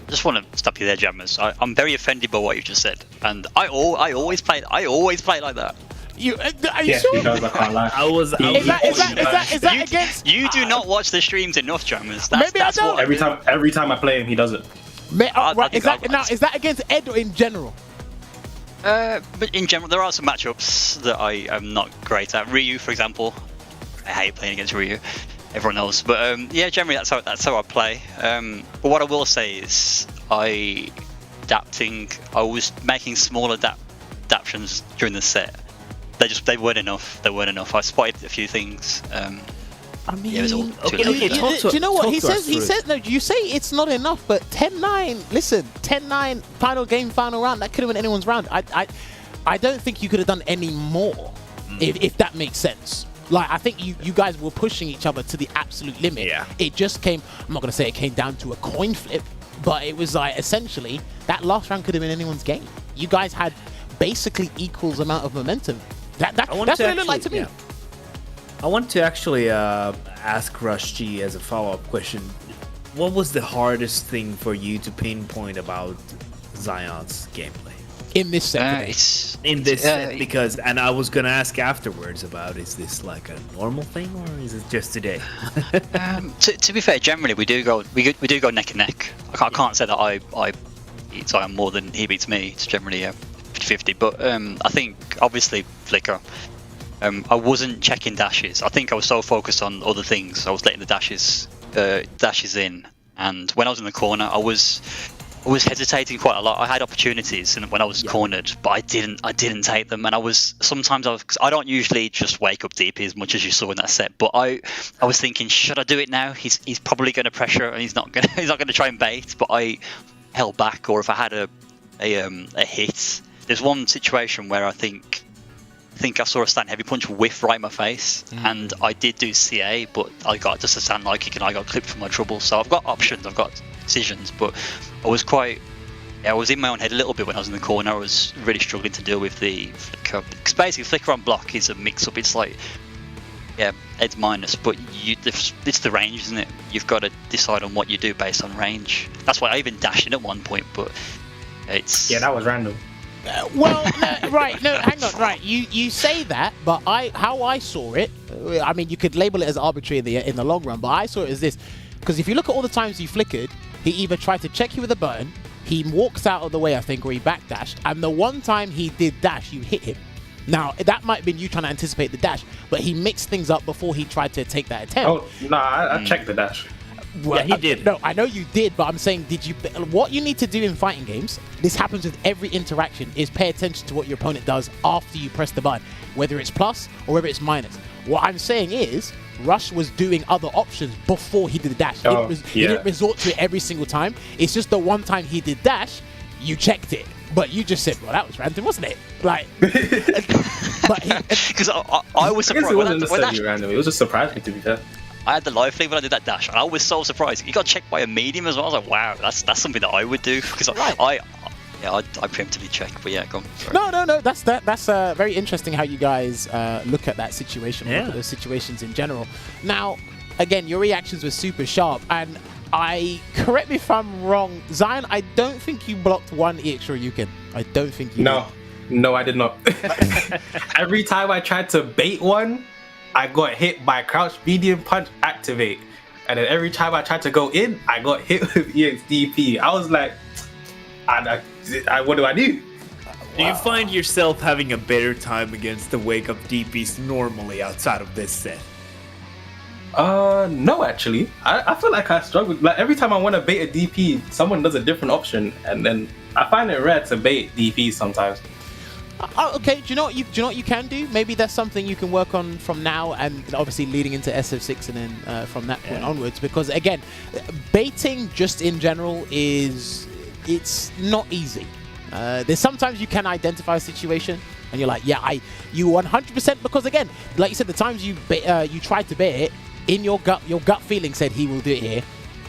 I just want to stop you there, Jammers. I'm very offended by what you just said, and I always play like that. Are you sure? Because I can't lie. Is that against? You do not watch the streams enough, Jammers. Maybe I don't. Every time I play him, he does it. Right, is that against Ed or in general? But in general, there are some matchups that I am not great at. Ryu, for example, I hate playing against Ryu. Everyone knows, but yeah, generally that's how I play. But what I will say is, I was making small adaptations during the set. They weren't enough. I spotted a few things. I mean, yeah, it was all do you know what he says? He says no. You say it's not enough, but 10-9. Listen, 10-9, final game, final round. That could have been anyone's round. I don't think you could have done any more, if that makes sense. Like, I think you guys were pushing each other to the absolute limit. Yeah. It just came. I'm not gonna say it came down to a coin flip, but it was like essentially that last round could have been anyone's game. You guys had basically equals amount of momentum. That's what it looked like to me. Yeah. I want to actually ask Rush G as a follow-up question. What was the hardest thing for you to pinpoint about Zion's gameplay? In this set? Set, because, and I was going to ask afterwards about, is this like a normal thing or is it just today? To be fair, generally we do go neck and neck. I can't say that I beat Zion more than he beats me. It's generally 50-50. But I think obviously Flicker. I wasn't checking dashes. I think I was so focused on other things. I was letting the dashes in, and when I was in the corner, I was hesitating quite a lot. I had opportunities when I was cornered, but I didn't take them. And cause I don't usually just wake up DP as much as you saw in that set. But I was thinking, should I do it now? He's probably going to pressure, and he's not going to try and bait. But I held back, or if I had a hit, there's one situation where I think I saw a stand heavy punch whiff right in my face, and I did do CA, but I got just a stand like kick and I got clipped for my trouble. So I've got options, I've got decisions, but I was in my own head a little bit when I was in the corner. I was really struggling to deal with the Flicker, because basically Flicker on block is a mix-up. It's like, yeah, Ed's minus, but it's the range, isn't it? You've got to decide on what you do based on range. That's why I even dashed in at one point, but it's... Yeah, that was random. Hang on, right. You say that, but how I saw it, I mean, you could label it as arbitrary in the long run, but I saw it as this, because if you look at all the times you flickered, he either tried to check you with a button, he walks out of the way, I think, or he backdashed, and the one time he did dash, you hit him. Now, that might have been you trying to anticipate the dash, but he mixed things up before he tried to take that attempt. Oh, no, I checked the dash. Well, yeah, he did. No, I know you did, but I'm saying, what you need to do in fighting games, this happens with every interaction, is pay attention to what your opponent does after you press the button, whether it's plus or whether it's minus. What I'm saying is, Rush was doing other options before he did the dash. He didn't resort to it every single time. It's just the one time he did dash, you checked it. But you just said, well, that was random, wasn't it? Like, because I was surprised. It wasn't necessarily random. It was just surprising, to be fair. I had the live feed when I did that dash, and I was so surprised. He got checked by a medium as well. I was like, wow, that's something that I would do, because I preemptively check. But yeah, go on. Sorry. No. That's very interesting how you guys look at that situation, look at those situations in general. Now, again, your reactions were super sharp, and correct me if I'm wrong, Zion, I don't think you blocked one EX Shoryuken. I don't think you No, I did not. Every time I tried to bait one, I got hit by crouch medium punch activate. And then every time I tried to go in, I got hit with EXDP. I was like, what do I do? Do you find yourself having a better time against the wake up DPs normally outside of this set? No, actually. I feel like I struggle. Like every time I want to bait a DP, someone does a different option, and then I find it rare to bait DPs sometimes. Okay, do you know what you can do? Maybe that's something you can work on from now and obviously leading into SF6 and then from that point onwards. Because again, baiting just in general it's not easy. There's sometimes you can identify a situation and you're like, yeah, you 100%, because again, like you said, the times you tried to bait it, in your gut feeling said he will do it here,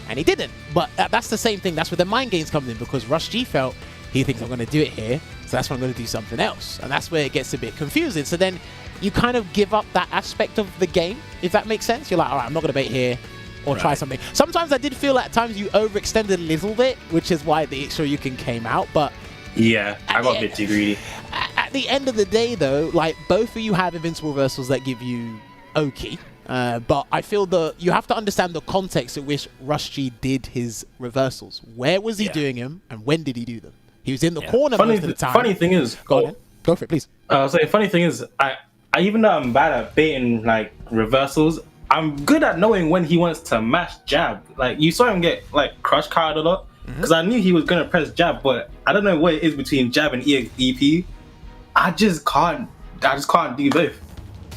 and he didn't. But that's the same thing. That's where the mind games come in, because Rush G felt he thinks I'm going to do it here, so that's why I'm going to do something else, and that's where it gets a bit confusing. So then you kind of give up that aspect of the game, if that makes sense. You're like, all right, I'm not going to bait here, or try something. Sometimes I did feel at times you overextended a little bit, which is why the Shoryuken came out, but yeah, I got a bit too greedy. At the end of the day, though, like, both of you have invincible reversals that give you Oki. But I feel you have to understand the context in which Rush G did his reversals. Where was he doing them, and when did he do them? He was in the corner most of the time. Funny thing is, go for it, please. Funny thing is, I even though I'm bad at baiting like reversals, I'm good at knowing when he wants to mash jab. Like you saw him get like crush card a lot, because I knew he was gonna press jab, but I don't know what it is between jab and EXDP. I just can't do both.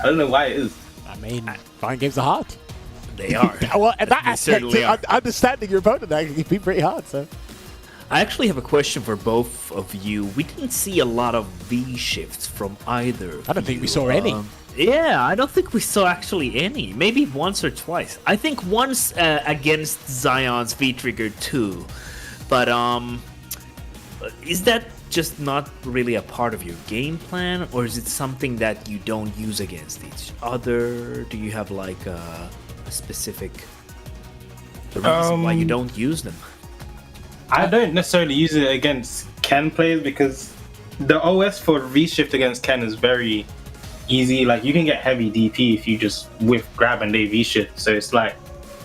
I don't know why it is. I mean, fighting games are hard. They are. Well, and that aspect, understanding your opponent actually can be pretty hard. So, I actually have a question for both of you. We didn't see a lot of V shifts from either. I don't think we saw any. Yeah, I don't think we saw actually any. Maybe once or twice. I think once against Zion's V Trigger 2. But is that just not really a part of your game plan, or is it something that you don't use against each other? Do you have like a specific reason why you don't use them? I don't necessarily use it against Ken players, because the OS for V-shift against Ken is very easy. Like you can get heavy DP if you just whiff grab and they V-shift. So it's like,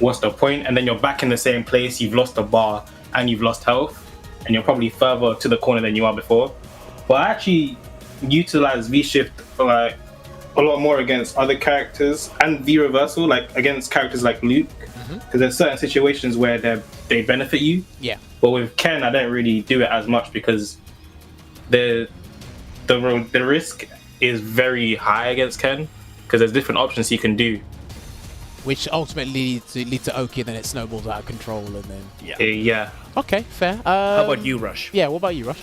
what's the point? And then you're back in the same place, you've lost a bar and you've lost health, and you're probably further to the corner than you are before. But I actually utilize V-shift like a lot more against other characters, and V-reversal like against characters like Luke, because there's certain situations where they benefit you. Yeah. But with Ken, I don't really do it as much, because the risk is very high against Ken, because there's different options you can do, which ultimately lead to Oki, and then it snowballs out of control, and then yeah. Okay, fair. How about you, Rush? Yeah, what about you, Rush?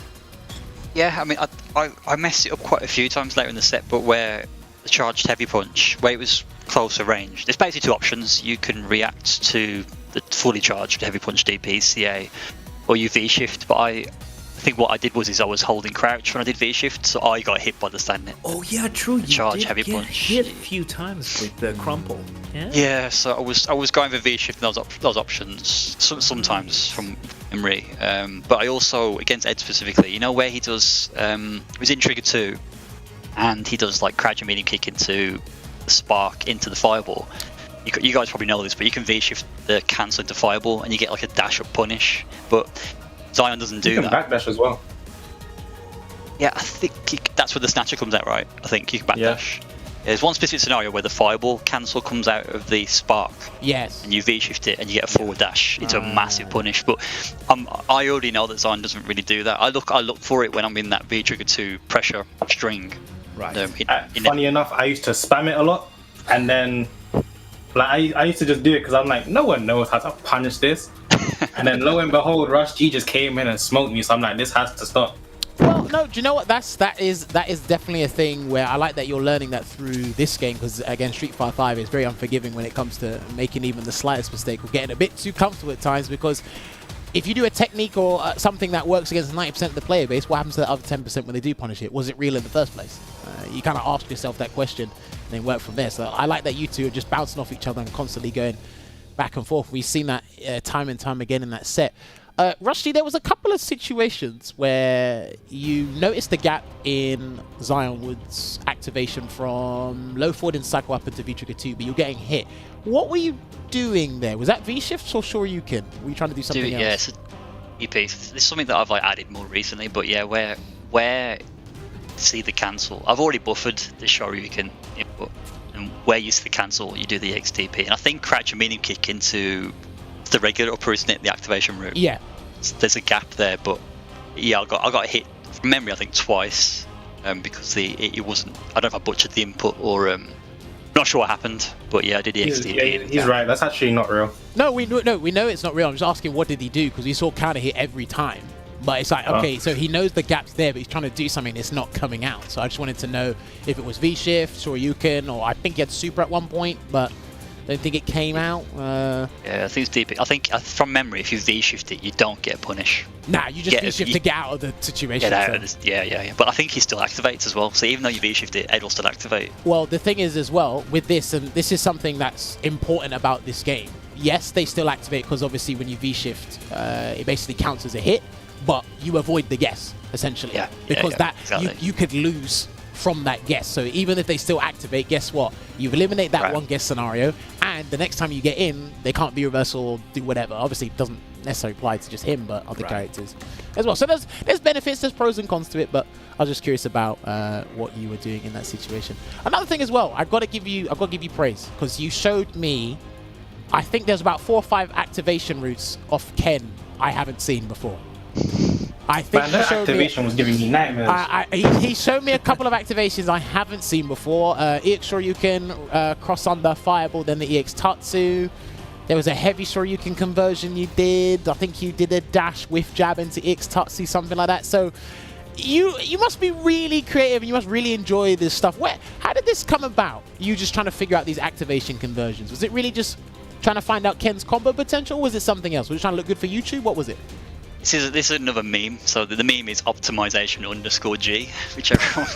Yeah, I mean, I messed it up quite a few times later in the set, but where the charged heavy punch, where it was closer range, there's basically two options. You can react to the fully charged heavy punch DP, CA, or you V-shift, but I think what I did was I was holding crouch when I did V-shift, so I got hit by the stand net. Oh yeah, true. You charge did heavy get punch. hit a few times with the crumple. Yeah, so I was going for V-shift and those options sometimes from Imri, but I also, against Ed specifically, you know where he does, he was in Trigger 2, and he does like crouch and medium kick into the spark into the fireball. You guys probably know this, but you can V-shift the cancel into fireball, and you get like a dash up punish, but Zion doesn't do that. You can backdash as well. Yeah, I think that's where the snatcher comes out, right? I think you can backdash. Yeah, there's one specific scenario where the fireball cancel comes out of the spark. Yes. And you V-shift it and you get a forward dash into a massive punish. But I already know that Zion doesn't really do that. I look for it when I'm in that V-trigger 2 pressure string. Right. Funny enough, I used to spam it a lot, and then like I used to just do it because I'm like, no one knows how to punish this. And then lo and behold, Rush G just came in and smoked me. So I'm like, this has to stop. Well, no, do you know what? That is definitely a thing where I like that you're learning that through this game, because again, Street Fighter 5 is very unforgiving when it comes to making even the slightest mistake or getting a bit too comfortable at times, because if you do a technique or something that works against 90% of the player base, what happens to the other 10% when they do punish it? Was it real in the first place? You kind of ask yourself that question and then work from there. So I like that you two are just bouncing off each other and constantly going, back and forth. We've seen that time and time again in that set. Rusty, there was a couple of situations where you noticed the gap in Zion Wood's activation from low forward and cycle up into V-Trigger 2, but you're getting hit. What were you doing there? Was that V-shifts or Shoryuken? Were you trying to do something else? Yeah, it's an EP. This is something that I've added more recently, but yeah, where see the cancel. I've already buffered the Shoryuken input, and where you see the cancel, you do the XTP. And I think crouch and medium kick into the regular upper, isn't it? The activation route. Yeah. There's a gap there, but yeah, I got hit from memory, I think twice, because it wasn't. I don't know if I butchered the input or not sure what happened, but yeah, I did the XTP. He's right. That's actually not real. No, we know it's not real. I'm just asking, what did he do? Because we saw counter hit every time. But it's like, okay, so he knows the gap's there, but he's trying to do something that's not coming out. So I just wanted to know if it was V-shift, Shoryuken, or I think he had super at one point, but I don't think it came out. Yeah, I think it's deep. I think from memory, if you V-shift it, you don't get a punish. Nah, you just V-shift to get out of the situation. Yeah. But I think he still activates as well. So even though you V-shift it, Ed will still activate. Well, the thing is as well, with this, and this is something that's important about this game. Yes, they still activate because obviously when you V-shift, it basically counts as a hit. But you avoid the guess, essentially. Because exactly. you could lose from that guess. So even if they still activate, guess what? You eliminate that one guess scenario, and the next time you get in, they can't be reversal or do whatever. Obviously, it doesn't necessarily apply to just him, but other characters as well. So there's benefits, there's pros and cons to it, but I was just curious about what you were doing in that situation. Another thing as well, I've got to give you praise, because you showed me, I think there's about 4 or 5 activation routes off Ken I haven't seen before. I think that activation was giving me nightmares. He showed me a couple of activations I haven't seen before. EX Shoryuken, cross under, fireball, then the EX Tatsu. There was a heavy Shoryuken conversion you did. I think you did a dash whiff jab into EX Tatsu, something like that. So you must be really creative and you must really enjoy this stuff. How did this come about? You just trying to figure out these activation conversions? Was it really just trying to find out Ken's combo potential, or was it something else? Was it trying to look good for YouTube? What was it? This is another meme. So the meme is optimization_G, which everyone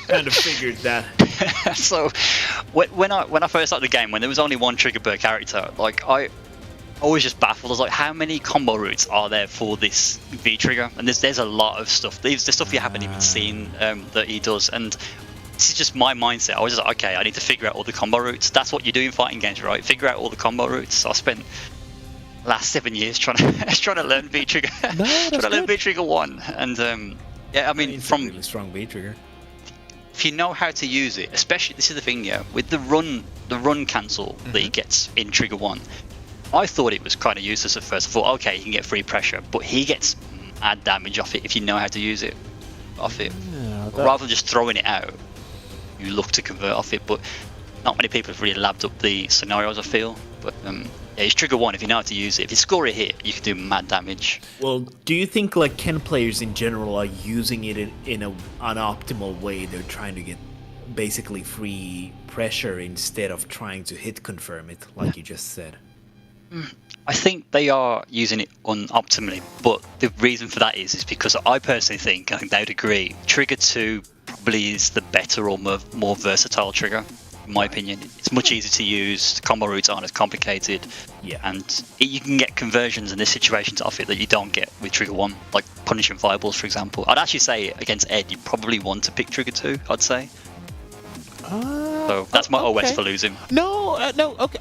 kind of figured that. So when I first started the game, when there was only one trigger per character, like I was just baffled. I was like, how many combo routes are there for this V trigger? And there's a lot of stuff. There's the stuff you haven't even seen that he does. And this is just my mindset. I was just like, okay, I need to figure out all the combo routes. That's what you do in fighting games, right? Figure out all the combo routes. So I spent last 7 years trying to learn V trigger, trying to learn V trigger 1, and yeah, I mean, from really strong V trigger. If you know how to use it, especially this is the thing, yeah, with the run cancel that he gets in trigger 1, I thought it was kind of useless at first. I thought, okay, you can get free pressure, but he gets mad damage off it if you know how to use it off it. Yeah, rather than just throwing it out, you look to convert off it, but not many people have really labbed up the scenarios, I feel. But yeah, it's trigger 1 if you know how to use it. If you score a hit, you can do mad damage. Well, do you think like Ken players in general are using it in an optimal way? They're trying to get basically free pressure instead of trying to hit confirm it, like you just said. I think they are using it optimally, but the reason for that is because I personally think, I think they would agree, trigger 2 probably is the better or more versatile trigger. In my opinion, it's much easier to use. The combo routes aren't as complicated, and you can get conversions in this situation off it that you don't get with trigger 1, like punishing fireballs, for example. I'd actually say against Ed, you probably want to pick trigger 2. I'd say. So that's my OS for losing. No,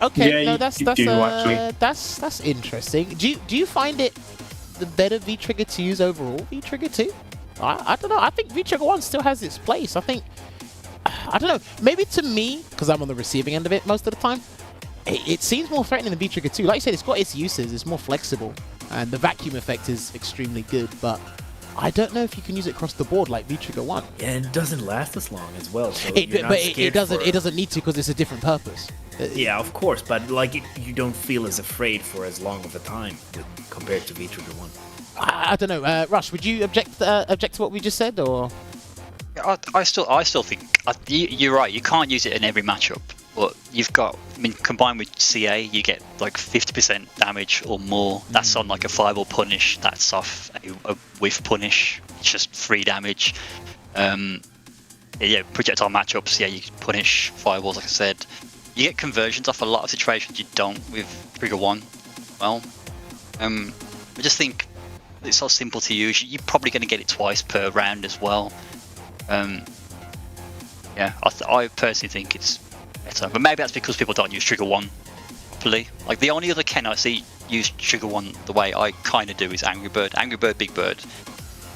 okay. Yeah, no, that's interesting. Do you find it the better V trigger to use overall? V trigger 2? I don't know. I think V trigger 1 still has its place. I don't know, maybe to me, because I'm on the receiving end of it most of the time, it seems more threatening than V-Trigger 2. Like you said, it's got its uses, it's more flexible, and the vacuum effect is extremely good, but I don't know if you can use it across the board like V-Trigger 1. Yeah, and it doesn't last as long as well, so it doesn't need to, because it's a different purpose. Yeah, of course, but like you don't feel as afraid for as long of a time compared to V-Trigger 1. I don't know, Rush, would you object to what we just said, or...? I still think you're right. You can't use it in every matchup, but you've got. I mean, combined with CA, you get like 50% damage or more. That's on like a fireball punish. That's off a whiff punish. It's just free damage. Yeah, projectile matchups. Yeah, you can punish fireballs, like I said. you get conversions off a lot of situations you don't with Trigger 1. Well, I just think it's so simple to use. You're probably going to get it twice per round as well. Yeah, I personally think it's better, but maybe that's because people don't use Trigger 1 properly. Like the only other Ken I see use Trigger 1 the way I kind of do is Angry Bird, Big Bird.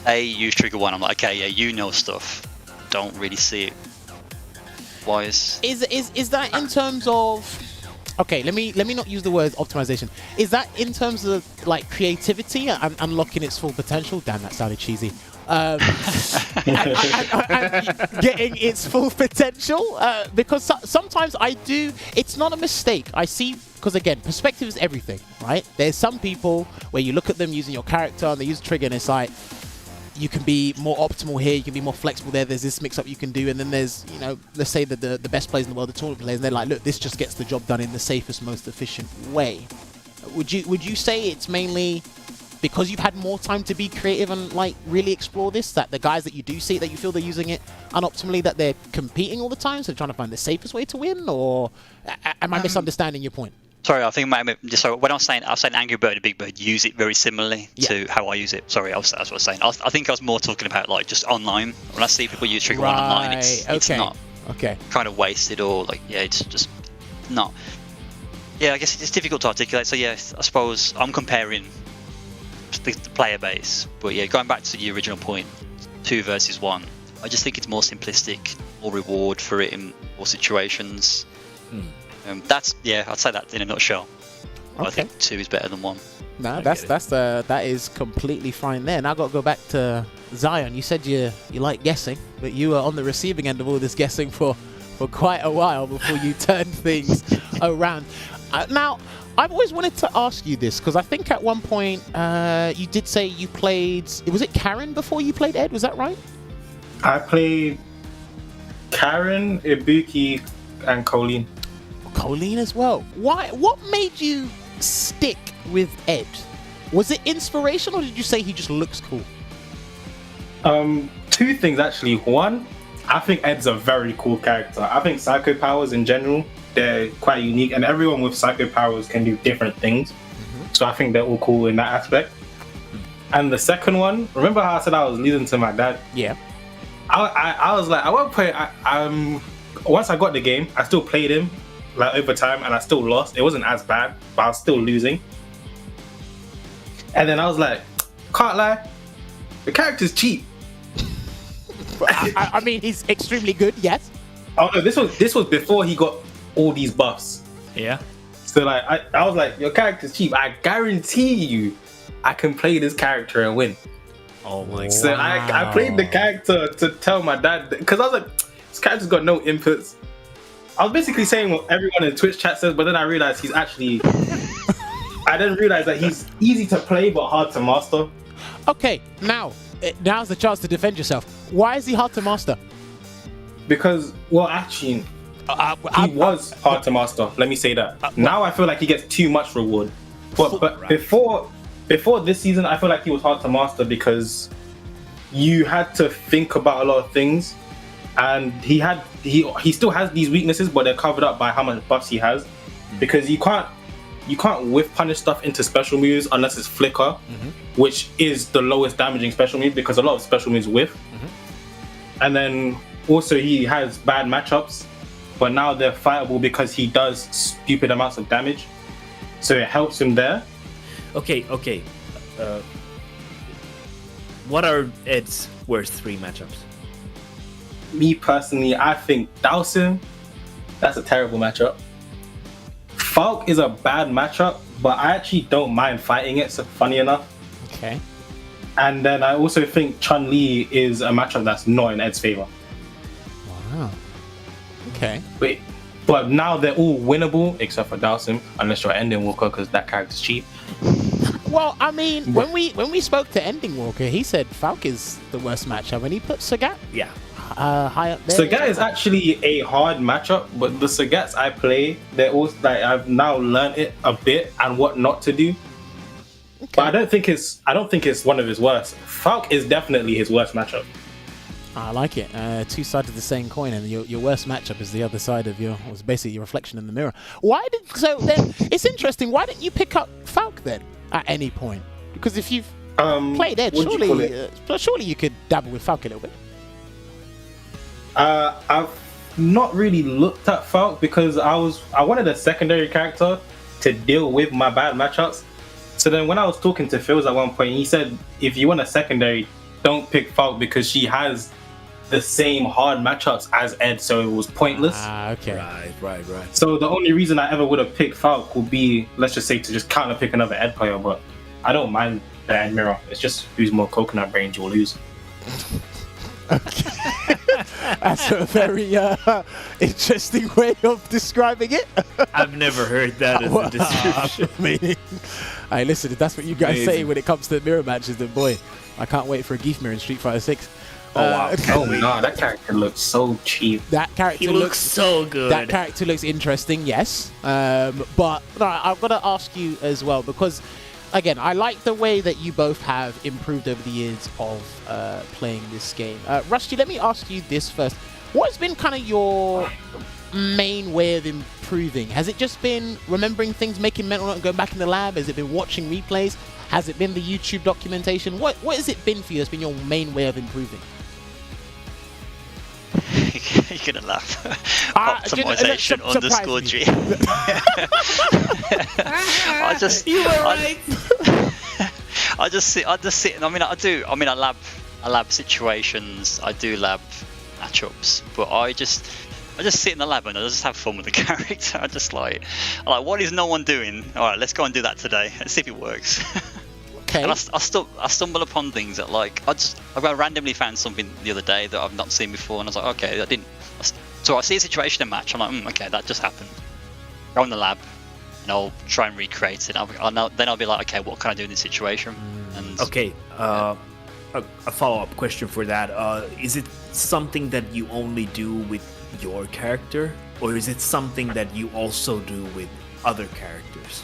They use Trigger 1. I'm like, okay, yeah, you know stuff. Don't really see it. Wise. Is that in terms of? Okay, let me not use the word optimization. Is that in terms of like creativity and unlocking its full potential? Damn, that sounded cheesy. And getting its full potential, because sometimes I do. It's not a mistake. I see, because again, perspective is everything, right? There's some people where you look at them using your character and they use trigger and it's like, you can be more optimal here, you can be more flexible there, there's this mix-up you can do, and then there's, you know, let's say that the best players in the world, the tournament players, and they're like, look, this just gets the job done in the safest, most efficient way. Would you say it's mainly because you've had more time to be creative and like really explore this, that the guys that you do see that you feel they're using it unoptimally, that they're competing all the time, so they're trying to find the safest way to win, or am I misunderstanding your point? Sorry, I think so when I was saying Angry Bird and Big Bird use it very similarly to how I use it. Sorry, that's what I was saying. I think I was more talking about like just online. When I see people use Trigger 1 online, it's not kind of wasted, or like, yeah, it's just not. Yeah, I guess it's difficult to articulate. So yeah, I suppose I'm comparing the player base, but yeah, going back to the original point, 2 versus 1, I just think it's more simplistic, more reward for it in more situations. That's, yeah, I'd say that in a nutshell. Okay. I think 2 is better than 1. No, that is completely fine there. Now I've got to go back to Zion. You said you like guessing, but you were on the receiving end of all this guessing for quite a while before you turned things around. Now, I've always wanted to ask you this, because I think at one point you did say you played, was it Karen before you played Ed? Was that right? I played Karen, Ibuki, and Colleen. Colleen as well. Why? What made you stick with Ed? Was it inspiration, or did you say he just looks cool? 2 things actually. One, I think Ed's a very cool character. I think psycho powers in general, they're quite unique, and everyone with psycho powers can do different things. So I think they're all cool in that aspect. And the second one, remember how I said I was losing to my dad? Yeah. I was like, at one point, once I got the game, I still played him like over time, and I still lost. It wasn't as bad, but I was still losing. And then I was like, can't lie, the character's cheap. I mean, he's extremely good, yes. Oh no, this was before he got all these buffs. Yeah. So like, I was like, your character's cheap. I guarantee you, I can play this character and win. Oh my god. So I played the character to tell my dad, because I was like, this character's got no inputs. I was basically saying what everyone in Twitch chat says, but then I realized he's actually... I didn't realize that he's easy to play but hard to master. Okay, now's the chance to defend yourself. Why is he hard to master? Because, well, actually, he was hard to master. Let me say that. Now I feel like he gets too much reward. But before this season, I feel like he was hard to master because you had to think about a lot of things, and he still has these weaknesses, but they're covered up by how much buffs he has. Because you can't whiff punish stuff into special moves unless it's flicker, which is the lowest damaging special move, because a lot of special moves whiff. And then also he has bad matchups, but now they're fightable because he does stupid amounts of damage, so it helps him there. Okay. What are Ed's worst 3 matchups? Me personally, I think Dowson, that's a terrible matchup. Falk is a bad matchup, but I actually don't mind fighting it, so funny enough. Okay. And then I also think Chun-Li is a matchup that's not in Ed's favor. Wow. Okay. But now they're all winnable, except for Dowson, unless you're Ending Walker, because that character's cheap. Well, I mean, when we spoke to Ending Walker, he said Falk is the worst matchup, and he put Sagat high up there. Sagat is actually a hard matchup, but the Sagats I play, they're also like, I've now learned it a bit and what not to do. Okay. But I don't think it's one of his worst. Falk is definitely his worst matchup. I like it. Two sides of the same coin, and your worst matchup is the other side of was basically your reflection in the mirror. So then it's interesting. Why didn't you pick up Falk then at any point? Because if you've played Edge, surely you could dabble with Falk a little bit. I've not really looked at Falk because I wanted a secondary character to deal with my bad matchups. So then when I was talking to Phils at one point, he said, if you want a secondary, don't pick Falk because she has the same hard matchups as Ed, so it was pointless. Okay. Right. So the only reason I ever would have picked Falk would be, let's just say, to just counter pick another Ed player, but I don't mind the Ed mirror. It's just who's more coconut brains you'll lose. That's a very interesting way of describing it. I've never heard that as a description. Hey, listen, if that's what you guys say when it comes to mirror matches, then boy, I can't wait for a Geef mirror in Street Fighter 6. Oh wow! Oh no, that character looks so cheap. That character looks so good. That character looks interesting, yes. But no, I've got to ask you as well because, again, I like the way that you both have improved over the years of playing this game. Rusty, let me ask you this first. What has been kind of your main way of improving? Has it just been remembering things, making mental note and going back in the lab? Has it been watching replays? Has it been the YouTube documentation? What has it been for you? That's been your main way of improving? You're gonna laugh. Optimization _G. I just sit. I lab situations. I do lab matchups, but I just sit in the lab and I just have fun with the character. I'm like, what is no one doing? All right, let's go and do that today. Let's see if it works. Okay. And I stumble upon things that I randomly found something the other day that I've not seen before, and I was like, okay, so I see a situation in a match. I'm like, okay, that just happened. Go in the lab, and I'll try and recreate it. Then I'll be like, okay, what can I do in this situation? And okay, a follow-up question for that. Is it something that you only do with your character, or is it something that you also do with other characters?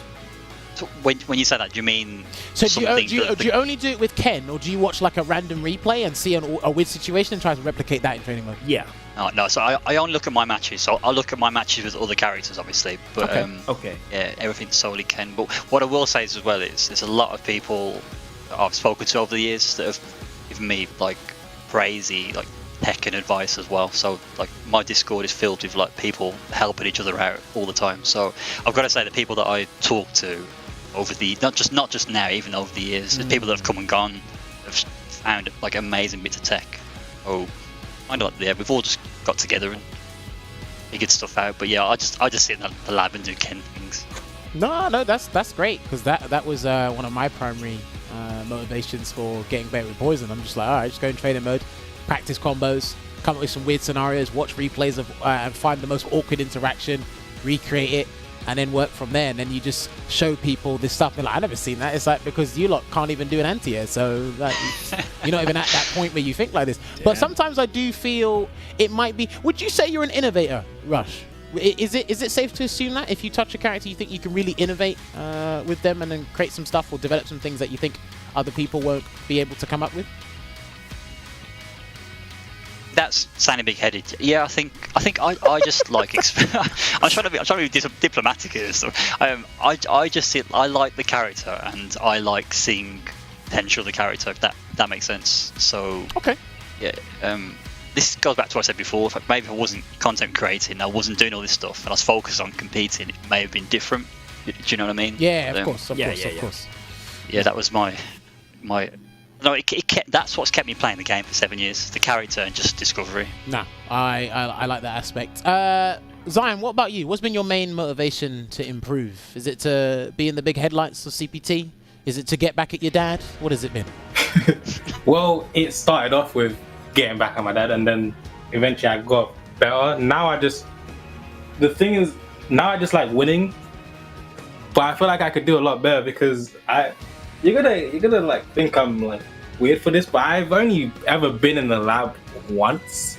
So when you say that, do you mean do you only do it with Ken, or do you watch like a random replay and see a weird situation and try to replicate that in training mode? Yeah. No. So I only look at my matches. So I look at my matches with other characters, obviously. But okay. Yeah, everything's solely Ken. But what I will say is as well is there's a lot of people that I've spoken to over the years that have given me like crazy like tech and advice as well. So like my Discord is filled with like people helping each other out all the time. So I've got to say the people that I talk to over the not just now, even over the years, there's people that have come and gone, have found like amazing bits of tech. We've all just got together and figured stuff out. But yeah, I just sit in the lab and do Ken things. No, that's great because that was one of my primary motivations for getting better with Poison. I'm just like, all right, just go in training mode, practice combos, come up with some weird scenarios, watch replays of and find the most awkward interaction, recreate it, and then work from there. And then you just show people this stuff. They're like, I've never seen that. It's like, because you lot can't even do an anti-air, so like, you're not even at that point where you think like this. Yeah. But sometimes I do feel it might be. Would you say you're an innovator, Rush? Is it safe to assume that if you touch a character, you think you can really innovate with them and then create some stuff or develop some things that you think other people won't be able to come up with? That's sounding big-headed. Yeah, I think I just like. I'm trying to be diplomatic here. So I like the character and I like seeing potential of the character. If that makes sense. So okay. Yeah. This goes back to what I said before. Maybe if I wasn't content creating, I wasn't doing all this stuff, and I was focused on competing, it may have been different. Do you know what I mean? Yeah, of course. Yeah, that was my. No, that's what's kept me playing the game for 7 years. The character and just discovery. Nah, I like that aspect. Zion, what about you? What's been your main motivation to improve? Is it to be in the big headlights of CPT? Is it to get back at your dad? What has it been? Well, it started off with getting back at my dad, and then eventually I got better. Now I just like winning, but I feel like I could do a lot better because you're gonna like think I'm like weird for this, but I've only ever been in the lab once.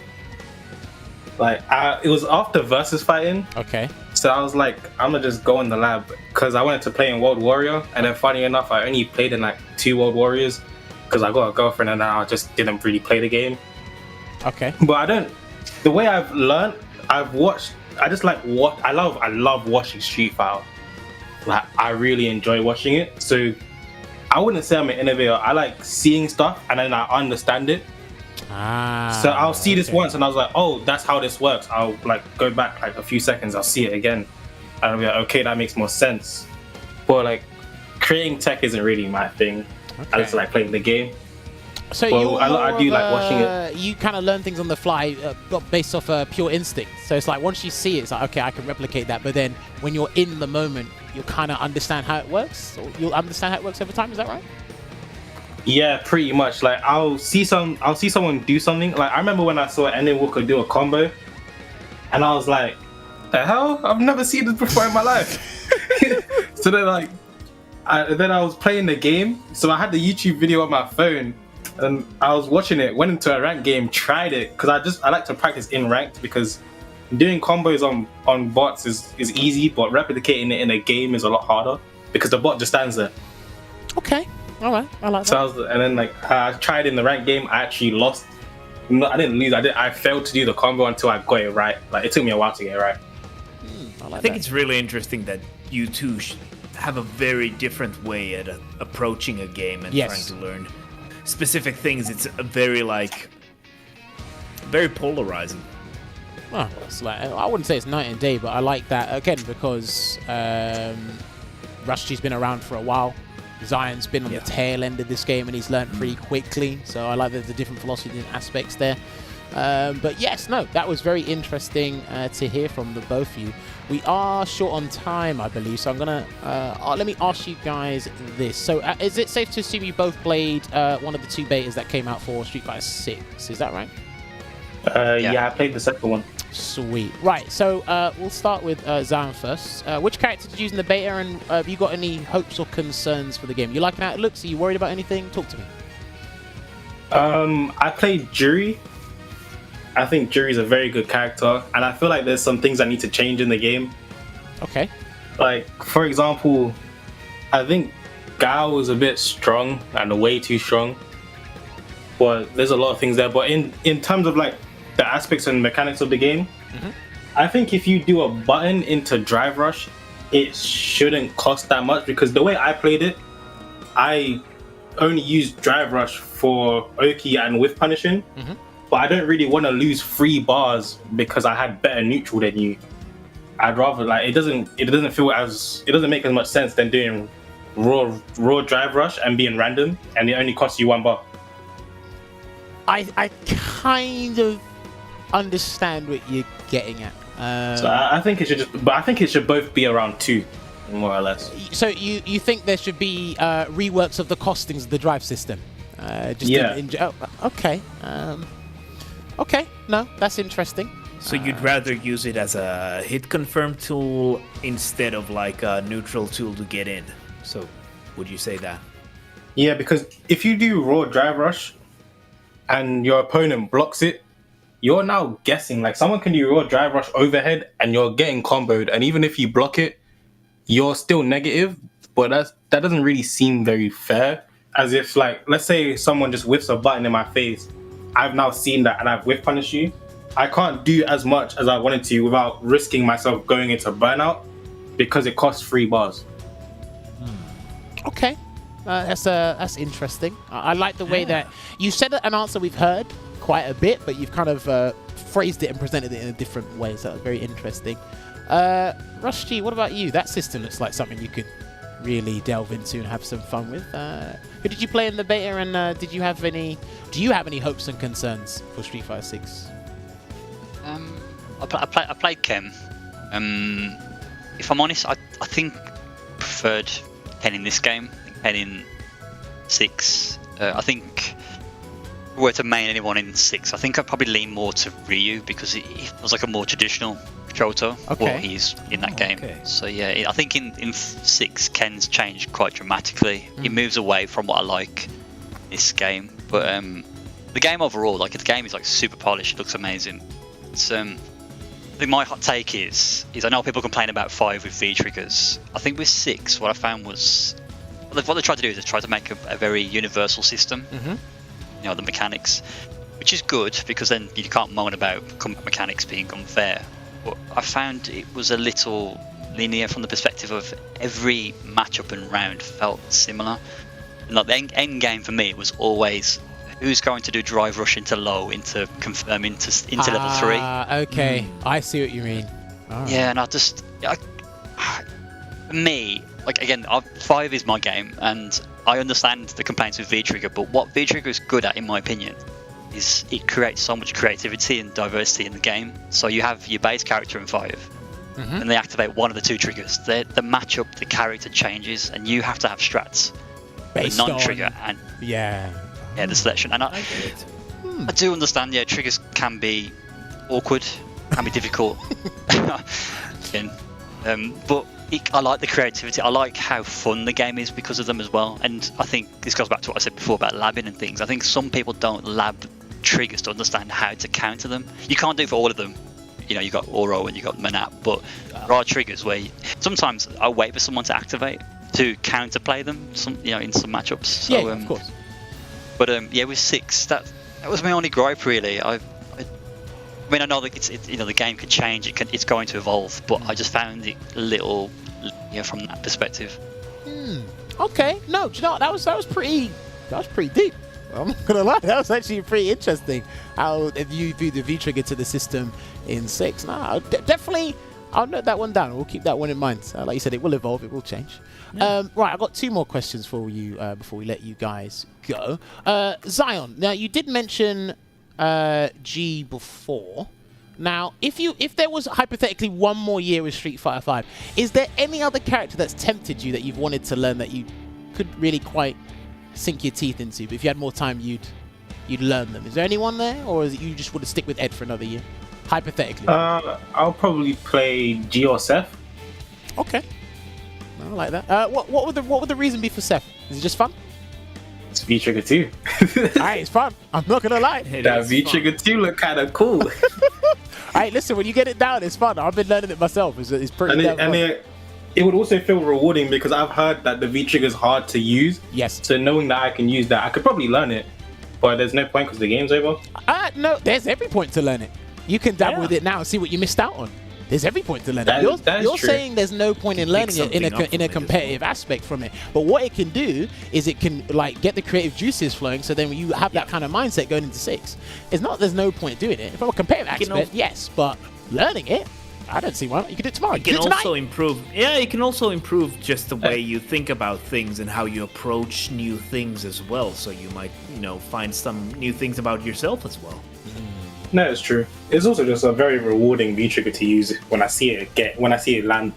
Like it was after versus fighting. Okay. So I was like, I'm gonna just go in the lab because I wanted to play in World Warrior, and then funny enough, I only played in like 2 World Warriors because I got a girlfriend and I just didn't really play the game. Okay. But I don't. The way I've learned, I've watched. I just like what I love watching Street Fighter. Like I really enjoy watching it. So I wouldn't say I'm an innovator. I like seeing stuff and then I understand it. So I'll see this once and I was like, oh, that's how this works. I'll like go back like a few seconds. I'll see it again, and I'll be like, okay, that makes more sense. But like creating tech isn't really my thing. I just like playing the game. So I do like watching it. You kind of learn things on the fly based off pure instinct. So it's like once you see it, it's like, okay, I can replicate that. But then when you're in the moment, you'll kind of understand how it works. Or you'll understand how it works over time. Is that right? Yeah, pretty much. Like I'll see someone do something. Like I remember when I saw Enden Walker do a combo, and I was like, "The hell? I've never seen this before in my life." So then then I was playing the game. So I had the YouTube video on my phone. And I was watching it, went into a ranked game, tried it, because I like to practice in ranked, because doing combos on bots is easy, but replicating it in a game is a lot harder because the bot just stands there. Okay, all right, I like that. And then like I tried in the ranked game, I actually lost. No, I didn't lose. I failed to do the combo until I got it right. Like it took me a while to get it right. I think it's really interesting that you two have a very different way at approaching a game and trying to learn specific things. It's a very polarizing. Oh, it's like, I wouldn't say it's night and day, but I like that again because Rusty's been around for a while. Zion's been on the tail end of this game and he's learned pretty quickly. So I like the different philosophy and aspects there. But yes, no, that was very interesting to hear from the both of you. We are short on time, I believe, so I'm gonna let me ask you guys this. So is it safe to assume you both played one of the two betas that came out for Street Fighter 6? Is that right? Yeah, I played the second one. Sweet. Right, so we'll start with Zion first. Which character did you use in the beta, and have you got any hopes or concerns for the game? You liking how it looks? Are you worried about anything? Talk to me. I played Jury. I think Jury's a very good character, and I feel like there's some things that need to change in the game. Okay. Like, for example, I think Gao was a bit strong and way too strong. But there's a lot of things there. But in terms of like the aspects and mechanics of the game, I think if you do a button into Drive Rush, it shouldn't cost that much, because the way I played it, I only used Drive Rush for Oki and whiff punishing. But I don't really want to lose 3 bars because I had better neutral than you. I'd rather like it doesn't make as much sense than doing raw Drive Rush and being random, and it only costs you 1 bar. I kind of understand what you're getting at. So I think it should both be around 2, more or less. So you think there should be reworks of the costings of the drive system? Okay. Okay, no, that's interesting. So you'd rather use it as a hit confirm tool instead of like a neutral tool to get in. So would you say that? Yeah, because if you do raw Drive Rush and your opponent blocks it, you're now guessing. Like someone can do raw Drive Rush overhead and you're getting comboed, and even if you block it, you're still negative. But that doesn't really seem very fair. As if like, let's say someone just whiffs a button in my face. I've now seen that and I've whiff punished you. I can't do as much as I wanted to without risking myself going into burnout because it costs 3 bars. Okay, that's interesting. I like the way that you said an answer we've heard quite a bit, but you've kind of phrased it and presented it in a different way. So that was very interesting. Rusty, what about you? That system looks like something you could really delve into and have some fun with. Who did you play in the beta, and do you have any hopes and concerns for Street Fighter 6? I played Kem. If I'm honest, I think preferred Ken in this game. I think Ken in 6. I think if we were to main anyone in 6, I think I'd probably lean more to Ryu, because it was like a more traditional Shoto, what he's in that game. So yeah, I think in 6, Ken's changed quite dramatically. He moves away from what I like this game, but the game overall, like the game is like super polished. It looks amazing. It's I think my hot take is I know people complain about 5 with V triggers. I think with 6, what I found was what they tried to do is they tried to make a very universal system. You know, the mechanics. which is good because then you can't moan about combat mechanics being unfair. But I found it was a little linear from the perspective of every matchup and round felt similar. And like the end game for me was always who's going to do drive rush into low, into confirm into level 3. Okay, I see what you mean. Right. Yeah, and for me, like again, 5 is my game, and I understand the complaints with V-Trigger, but what V-Trigger is good at, in my opinion, is it creates so much creativity and diversity in the game. So you have your base character in 5, and they activate one of the 2 triggers. The matchup, the character changes, and you have to have strats. Based non-trigger on... and the selection. And I do understand, triggers can be awkward, can be difficult. But I like the creativity. I like how fun the game is because of them as well. And I think this goes back to what I said before about labbing and things. I think some people don't lab triggers to understand how to counter them. You can't do it for all of them. You got Oro and you got Manap, but there are triggers where sometimes I wait for someone to activate to counterplay them. In some matchups. So, of course. But with 6, that was my only gripe really. I know that the game can change. It's going to evolve, but I just found it a little, from that perspective. Okay, no, do you know what? that was pretty deep. I'm not gonna lie, that was actually pretty interesting. How you do the V-Trigger to the system in 6. No, definitely, I'll note that one down. We'll keep that one in mind. Like you said, it will evolve, it will change. Yeah. Right, I've got 2 more questions for you before we let you guys go. Zion, now you did mention G before. Now, if there was hypothetically one more year with Street Fighter 5, is there any other character that's tempted you that you've wanted to learn that you could really quite sink your teeth into? But if you had more time, you'd learn them. Is there anyone there, or is it you just want to stick with Ed for another year? Hypothetically. I'll probably play G or Seth. Okay, I like that. What would the reason be for Seth? Is it just fun? It's V-Trigger 2. Alright, it's fun. I'm not gonna lie. That V-Trigger 2 look kind of cool. Alright, listen, when you get it down, it's fun. I've been learning it myself. It's pretty damn fun. It would also feel rewarding because I've heard that the V-Trigger is hard to use. Yes. So knowing that I can use that, I could probably learn it. But there's no point because the game's over. No, there's every point to learn it. You can dabble with it now and see what you missed out on. There's every point to learn it. You're saying there's no point in learning it in a competitive aspect from it. But what it can do is it can get the creative juices flowing. So then you have that kind of mindset going into 6. There's no point doing it from a competitive aspect. Yes, but learning it, I don't see why not. You can do it tomorrow. It can also improve. Yeah, it can also improve just the way you think about things and how you approach new things as well. So you might, find some new things about yourself as well. No, it's true. It's also just a very rewarding V-Trigger to use when I see it land.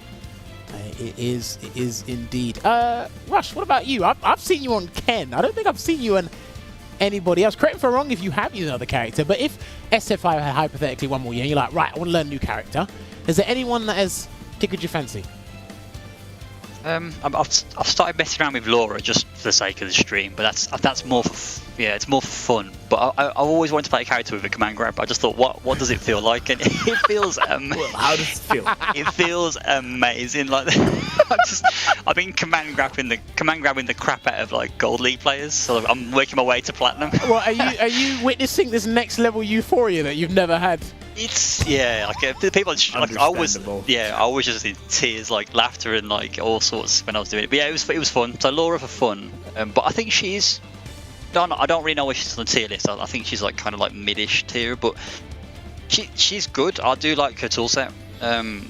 It is indeed. Rush, what about you? I've seen you on Ken. I don't think I've seen you on anybody else. Correct me if I'm wrong if you have used another character, but if SF5 had hypothetically one more year and you're like, right, I want to learn a new character, is there anyone that has tickled your fancy? I've started messing around with Laura just for the sake of the stream, but that's more for it's more for fun. But I've always wanted to play a character with a command grab. I just thought, what does it feel like? And it feels well, how does it feel? It feels amazing. Like I've been command grabbing the crap out of Gold League players. So I'm working my way to platinum. Well, are you witnessing this next level euphoria that you've never had? It's the people I was just in tears, laughter and all sorts when I was doing it. But yeah, it was fun. So Laura for fun, but I think she's. I don't really know where she's on the tier list. I think she's kind of mid-ish tier, but she's good. I do like her toolset.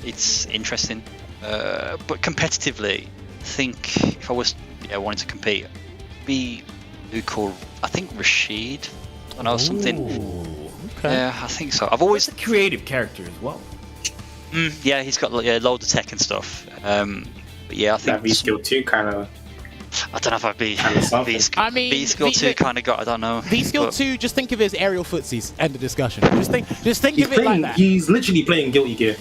It's interesting, but competitively, I think if I was wanting to compete, be Luke or I think Rashid. I don't know something. Okay. Yeah, I think so. I've always a creative character as well. Yeah, he's got loads of tech and stuff. But yeah, I think that V-Skill 2 kind of. I don't know if I'd be V-Skill 2 kind of got. I don't know. V-Skill 2, just think of it as aerial footsies. End of discussion. Just think of it like that. He's literally playing Guilty Gear.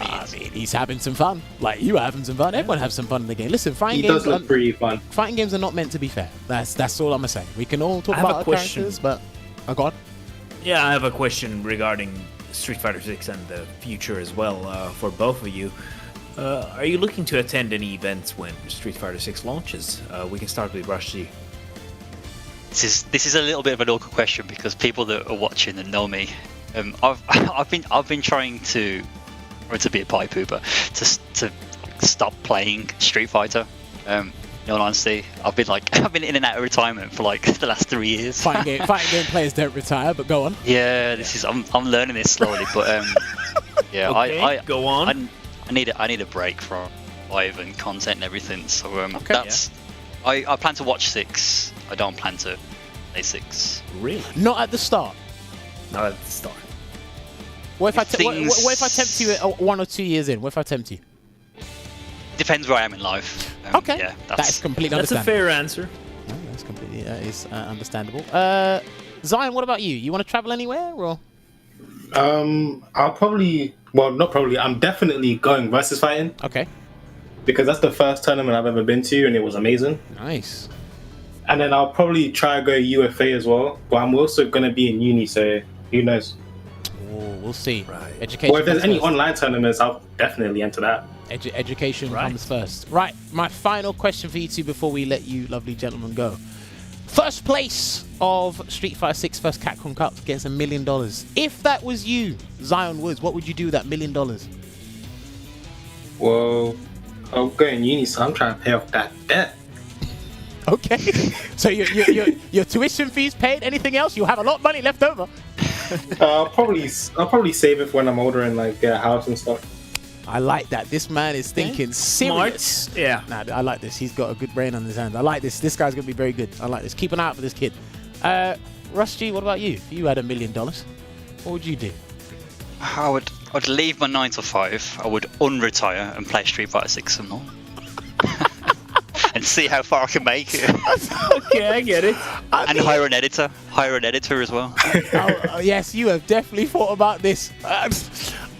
I mean, he's having some fun. You are having some fun. Everyone has some fun in the game. Listen, fighting games does look pretty fun. Fighting games are not meant to be fair. That's all I'm gonna say. We can all talk about our characters, but go on. Yeah, I have a question regarding Street Fighter 6 and the future as well for both of you. Are you looking to attend any events when Street Fighter 6 launches? We can start with Rushdie. This is a little bit of an awkward question because people that are watching and know me, I've been trying to, or to be a pie pooper, to stop playing Street Fighter. In all honesty, I've been in and out of retirement for like the last 3 years. Fighting game players don't retire, but go on. Yeah, I'm learning this slowly, but yeah, Okay, go on. I need a break from live and content and everything. So I plan to watch 6. I don't plan to play 6. Really? Not at the start. Not at the start. What if I tempt you at 1 or 2 years in? What if I tempt you? Depends where I am in life. Okay. Yeah, that is completely That's a understandable. fair answer. No, that's completely understandable. Zion, what about you? You want to travel anywhere or? I'll probably, well, not probably. I'm definitely going versus fighting. Okay. Because that's the first tournament I've ever been to, and it was amazing. Nice. And then I'll probably try to go UFA as well, but I'm also going to be in uni, so who knows? Oh, we'll see. Right. Education. Well, if there's comes any first. online tournaments, I'll definitely enter that. Education comes first. Right, my final question for you two before we let you lovely gentlemen go. First place of Street Fighter 6 First Capcom Cup gets $1 million. If that was you, Zion Woods, what would you do with that $1 million? Well, I'm going uni, so I'm trying to pay off that debt. Okay. So your tuition fees paid. Anything else? You'll have a lot of money left over. I'll probably save it when I'm older and like get a house and stuff. I like that. This man is thinking serious. Smart. Yeah. Nah, I like this. He's got a good brain on his hands. I like this. This guy's gonna be very good. I like this. Keep an eye out for this kid. Rusty, what about you? If you had $1 million, what would you do? I'd leave my 9 to 5. I would unretire and play Street Fighter 6 some more. And see how far I can make it. Okay, I get it. And hire an editor as well. Yes, you have definitely thought about this.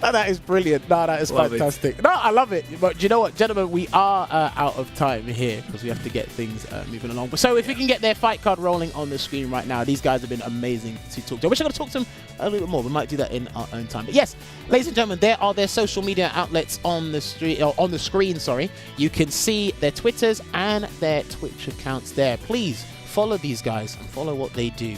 That is brilliant. No, that is fantastic. No, I love it. But do you know what, gentlemen? We are out of time here because we have to get things moving along. So if we can get their fight card rolling on the screen right now, these guys have been amazing to talk to. I wish I could talk to them a little bit more. We might do that in our own time. But yes, ladies and gentlemen, there are their social media outlets on the screen. Sorry, you can see their Twitters and their Twitch accounts there. Please follow these guys and follow what they do.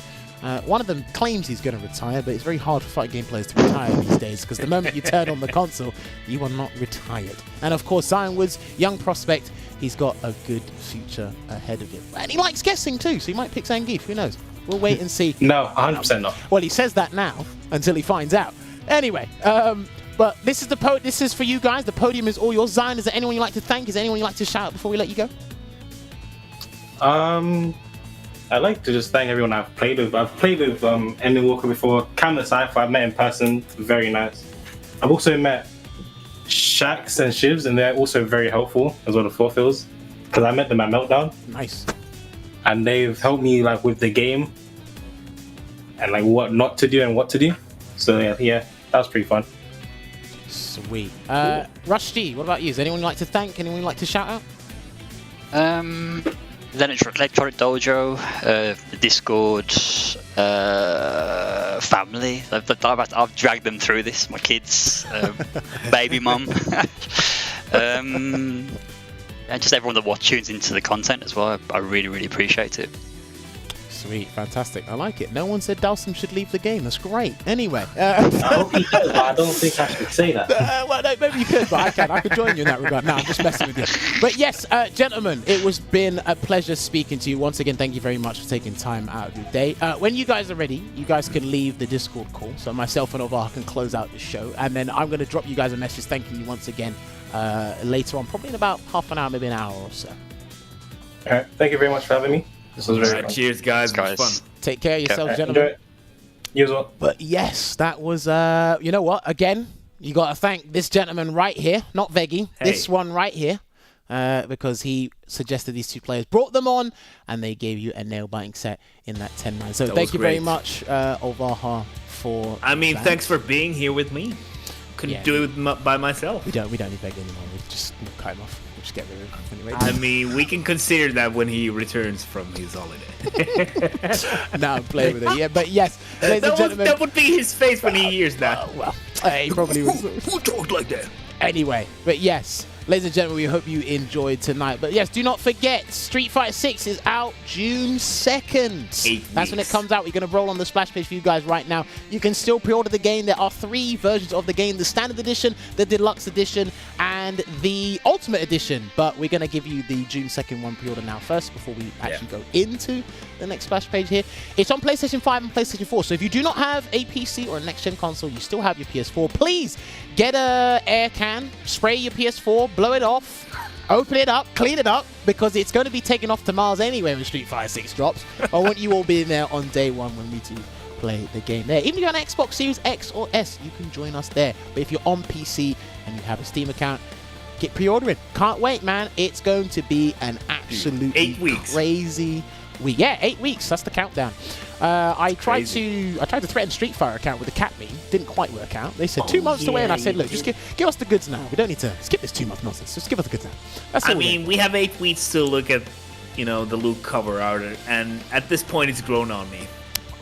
One of them claims he's going to retire, but it's very hard for fighting game players to retire these days because the moment you turn on the console, you are not retired. And of course, Zion Woods, young prospect, he's got a good future ahead of him. And he likes guessing too, so he might pick Zangief, who knows? We'll wait and see. No, 100% not. Well, he says that now until he finds out. Anyway, but this is this is for you guys. The podium is all yours. Zion, is there anyone you'd like to thank? Is there anyone you'd like to shout out before we let you go? I'd like to just thank everyone I've played with. I've played with Emily Walker before. Camden Cypher, I've met in person. Very nice. I've also met Shax and Shivs, and they're also very helpful, as well as Forfills, because I met them at Meltdown. Nice. And they've helped me like with the game and like what not to do and what to do. So yeah, that was pretty fun. Sweet. Cool. Rusty, what about you? Is anyone you'd like to thank? Anyone you'd like to shout out? Electronic Dojo, the Discord family. I've dragged them through this. My kids, baby mum, and just everyone that tunes into the content as well. I really, really appreciate it. Sweet, fantastic. I like it. No one said Dalsum should leave the game. That's great. Anyway. I hope he does, but I don't think I should say that. Well, no, maybe you could, but I could join you in that regard. No, I'm just messing with you. But yes, gentlemen, it was been a pleasure speaking to you. Once again, thank you very much for taking time out of your day. When you guys are ready, you guys can leave the Discord call. So myself and Ovar can close out the show. And then I'm going to drop you guys a message thanking you once again later on, probably in about half an hour, maybe an hour or so. All right. Thank you very much for having me. This was very fun. Cheers, guys. It was fun. Take care of yourselves, gentlemen. Enjoy it. You as well. But yes, that was, you know what? Again, you got to thank this gentleman right here, not Veggie, this one right here, because he suggested these two players, brought them on, and they gave you a nail-biting set in that 10-9. So thank you very much, Ovaha, for that. Thanks for being here with me. Couldn't do it by myself. We don't need Veggie anymore. We just cut him off. Just get rid of him anyway. I mean, we can consider that when he returns from his holiday. No, I'm playing with it. Yeah, but yes, ladies and gentlemen, that would be his face when he hears that. Well, he probably was. Who talked like that? Anyway, but yes, ladies and gentlemen, we hope you enjoyed tonight. But yes, do not forget, Street Fighter 6 is out June 2nd. That's when it comes out. We're going to roll on the splash page for you guys right now. You can still pre-order the game. There are 3 versions of the game: the standard edition, the deluxe edition, and the ultimate edition. But we're going to give you the June 2nd one pre-order now first before we actually go into the next splash page here. It's on PlayStation 5 and PlayStation 4. So if you do not have a PC or a next-gen console, you still have your PS4, please get a air can, spray your PS4, blow it off, open it up, clean it up, because it's going to be taken off to Mars anyway when Street Fighter 6 drops. I want you all being there on day one when we do play the game there. Even if you're on Xbox Series X or S, you can join us there. But if you're on PC and you have a Steam account, get pre-ordering. Can't wait, man. It's going to be an absolutely 8 weeks. Crazy week. Yeah, 8 weeks. That's the countdown. I tried to threaten Street Fighter account with a cat meme. Didn't quite work out. They said 2 months away, and I said, look, just give us the goods now. We don't need to skip this 2-month nonsense. Just give us the goods now. That's all. I mean, we have 8 weeks to look at, the loot cover art, and at this point, it's grown on me.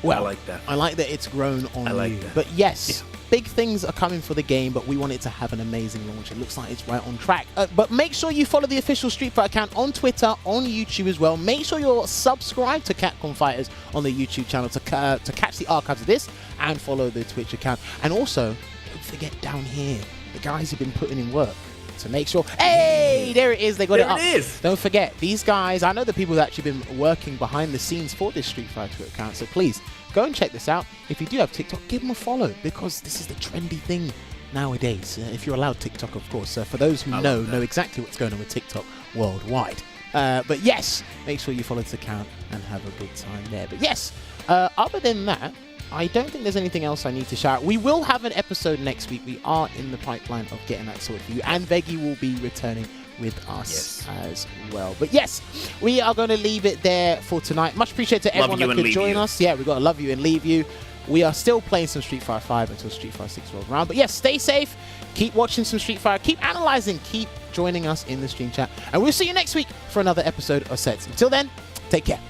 Well, I like that. I like that it's grown on I like you. that. But yes, big things are coming for the game, but we want it to have an amazing launch. It looks like it's right on track. But make sure you follow the official Street Fighter account on Twitter, on YouTube as well. Make sure you're subscribed to Capcom Fighters on the YouTube channel to catch the archives of this, and follow the Twitch account. And also, don't forget down here, the guys have been putting in work to make sure. Hey, there it is. They got it up. There it is. Don't forget, these guys, I know the people that actually been working behind the scenes for this Street Fighter Twitter account, so please go and check this out. If you do have TikTok, give them a follow, because this is the trendy thing nowadays. If you're allowed TikTok, of course. For those who know exactly what's going on with TikTok worldwide. But yes, make sure you follow this account and have a good time there. But yes, other than that, I don't think there's anything else I need to shout. We will have an episode next week. We are in the pipeline of getting that sorted for you. And Veggie will be returning with us as well. But yes, we are going to leave it there for tonight. Much appreciated to everyone that could join us. Yeah, we've got to love you and leave you. We are still playing some Street Fighter 5 until Street Fighter 6 rolls around. But yes, stay safe. Keep watching some Street Fighter. Keep analyzing. Keep joining us in the stream chat. And we'll see you next week for another episode of Sets. Until then, take care.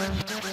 Thank you.